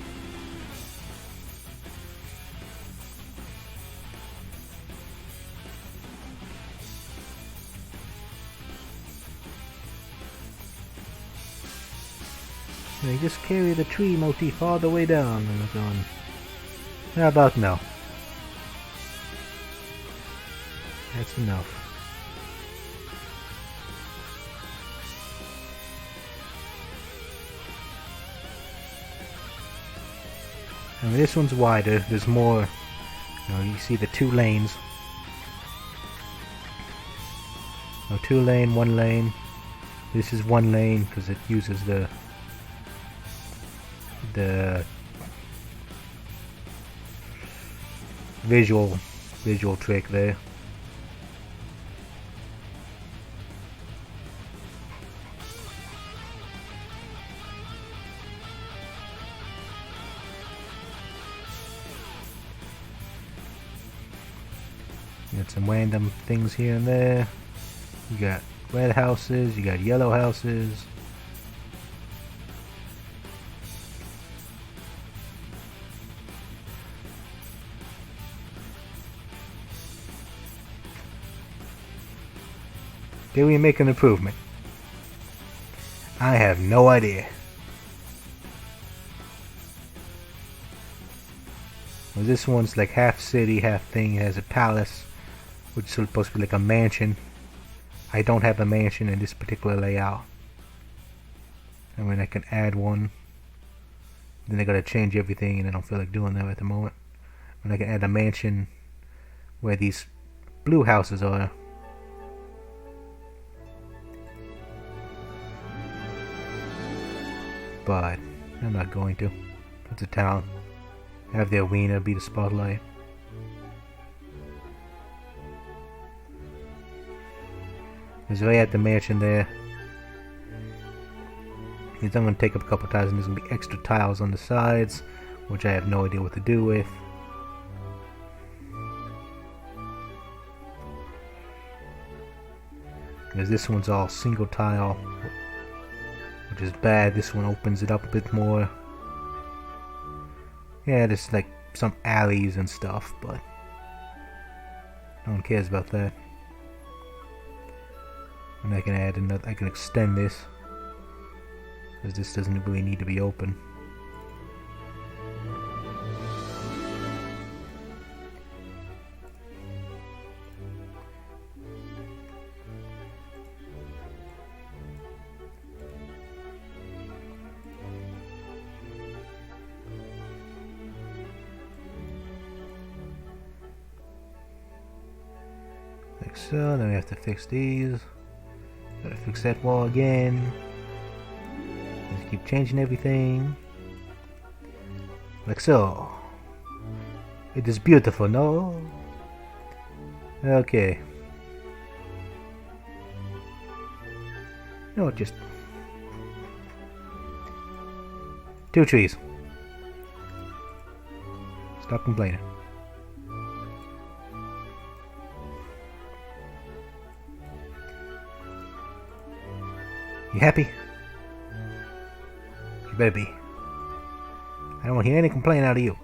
they just carry the tree motif all the way down. And I'm going, how about no? That's enough. I mean, this one's wider. There's more. You see the 2 lanes. No, 2 lane, 1 lane. This is 1 lane because it uses the visual trick there. Got some random things here and there. You got red houses, you got yellow houses. Did we make an improvement? I have no idea. Well, this one's like half city, half thing. It has a palace, which is supposed to be like a mansion. I don't have a mansion in this particular layout. I mean, I can add one. Then I gotta change everything, and I don't feel like doing that at the moment. And I can add a mansion where these blue houses are. But I'm not going to. It's a town. Have the arena be the spotlight. Because if I had the mansion there, Means I'm going to take up a couple tiles and there's going to be extra tiles on the sides, which I have no idea what to do with. Because this one's all single tile, which is bad. This one opens it up a bit more. Yeah, there's like some alleys and stuff, but no one cares about that. And I can add another, I can extend this, because this doesn't really need to be open. Like so, then we have to fix these. Gotta fix that wall again. Just keep changing everything. Like so. It is beautiful, no? Okay. No, just 2 trees. Stop complaining. You happy? You better be. I don't want to hear any complaint out of you.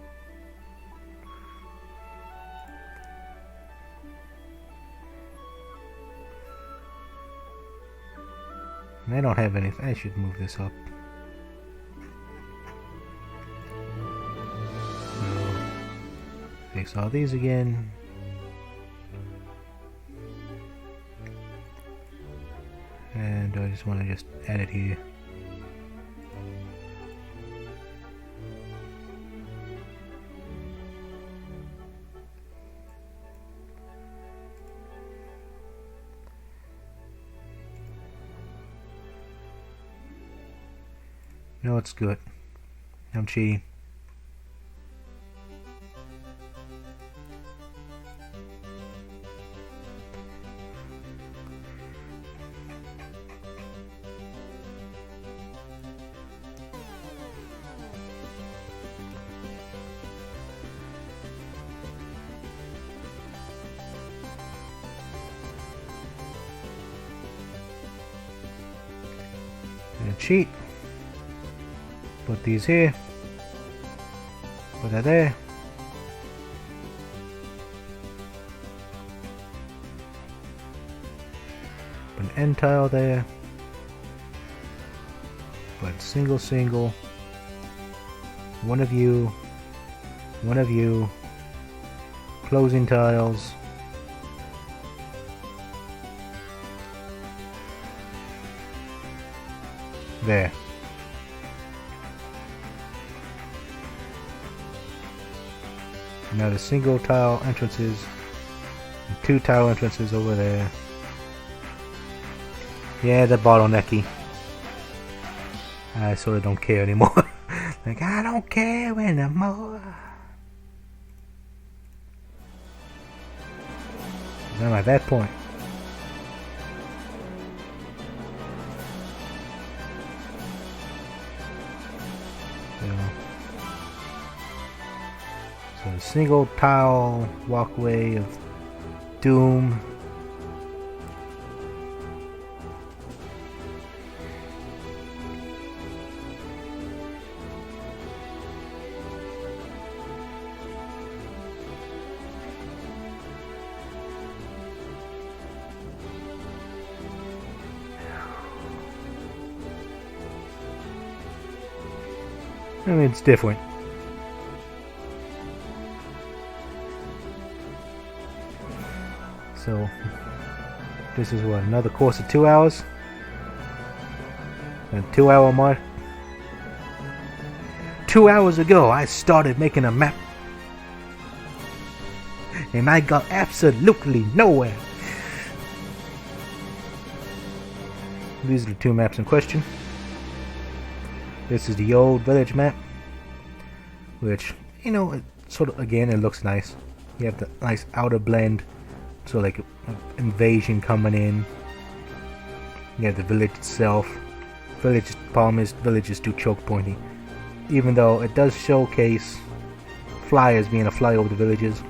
And I don't have anything. I should move this up. So, fix all these again. And I just want to just add it here. No, it's good. I'm cheating. Cheat. Put these here. Put that there. Put an end tile there. Put single, single. One of you. One of you. Closing tiles. There. Now the single tile entrances, and 2 tile entrances over there. Yeah, they're bottlenecky. I sort of don't care anymore. Like, I don't care anymore. I'm at that point. So a single tile walkway of doom. I mean, it's different. So, this is what, another course of 2 hours? A 2-hour mark? 2 hours ago, I started making a map. And I got absolutely nowhere. These are the 2 maps in question. This is the old village map, which, you know, it sort of, again, it looks nice. You have the nice outer blend, so like invasion coming in. You have the village itself, Problem is, villages do choke pointy. Even though it does showcase flyers being a fly over the villages.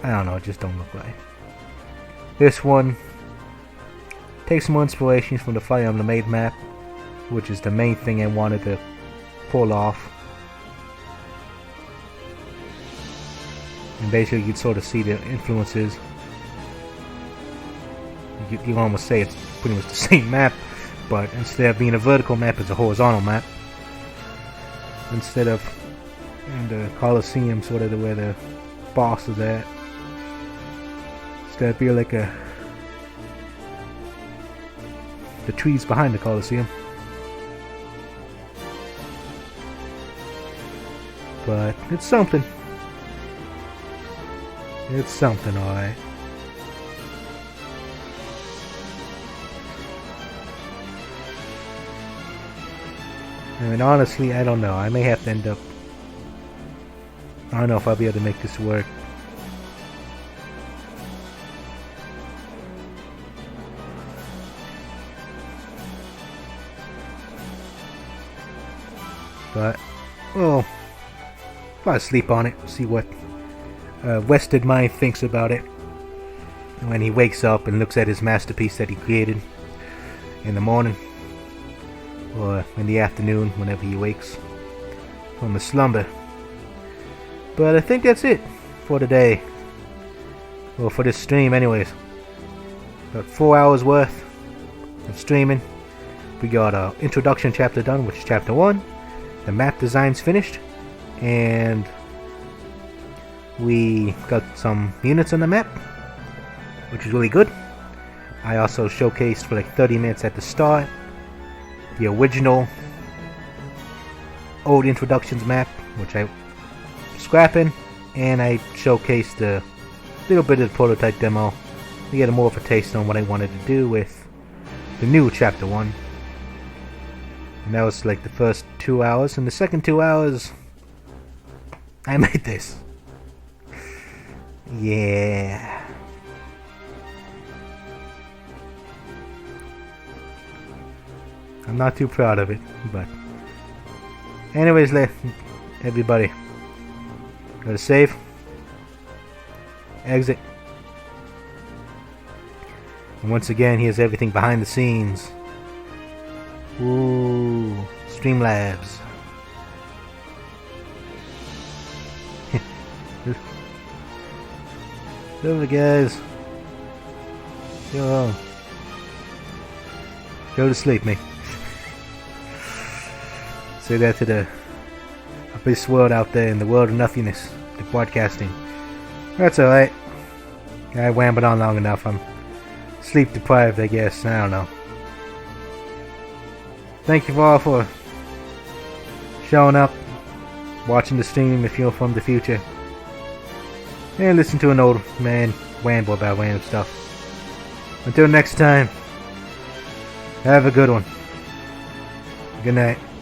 I don't know, it just don't look right. This one takes more inspirations from the Fire Emblem 8 map, which is the main thing I wanted to pull off. And basically you'd sort of see the influences. You can almost say it's pretty much the same map, but instead of being a vertical map, it's a horizontal map. Instead of in the Colosseum, sort of where the boss is at. Instead of being like the trees behind the Colosseum. But it's something. It's something, alright. I mean, honestly, I don't know. I may have to end up... I don't know if I'll be able to make this work. But, well, I'll sleep on it, see what Rested Mind thinks about it when he wakes up and looks at his masterpiece that he created in the morning or in the afternoon whenever he wakes from his slumber. But I think that's it for today. Well, for this stream anyways. About 4 hours worth of streaming. We got our introduction chapter done, which is chapter 1. The map design's finished. And we got some units on the map, which is really good. I also showcased for like 30 minutes at the start the original old introductions map, which I scrapping, and I showcased a little bit of the prototype demo to get more of a taste on what I wanted to do with the new chapter 1. And that was like the first 2 hours, and the second 2 hours I made this. Yeah. I'm not too proud of it, but anyways, everybody, go to save, exit, and once again, here's everything behind the scenes. Ooh, Streamlabs. Over, guys. Go home. Go to sleep, me. Say that to the abyss world out there in the world of nothingness, the broadcasting. That's alright. I whambled on long enough. I'm sleep deprived, I guess. I don't know. Thank you all for showing up, watching the stream if you're from the future, and listen to an old man ramble about random stuff. Until next time, have a good one. Good night.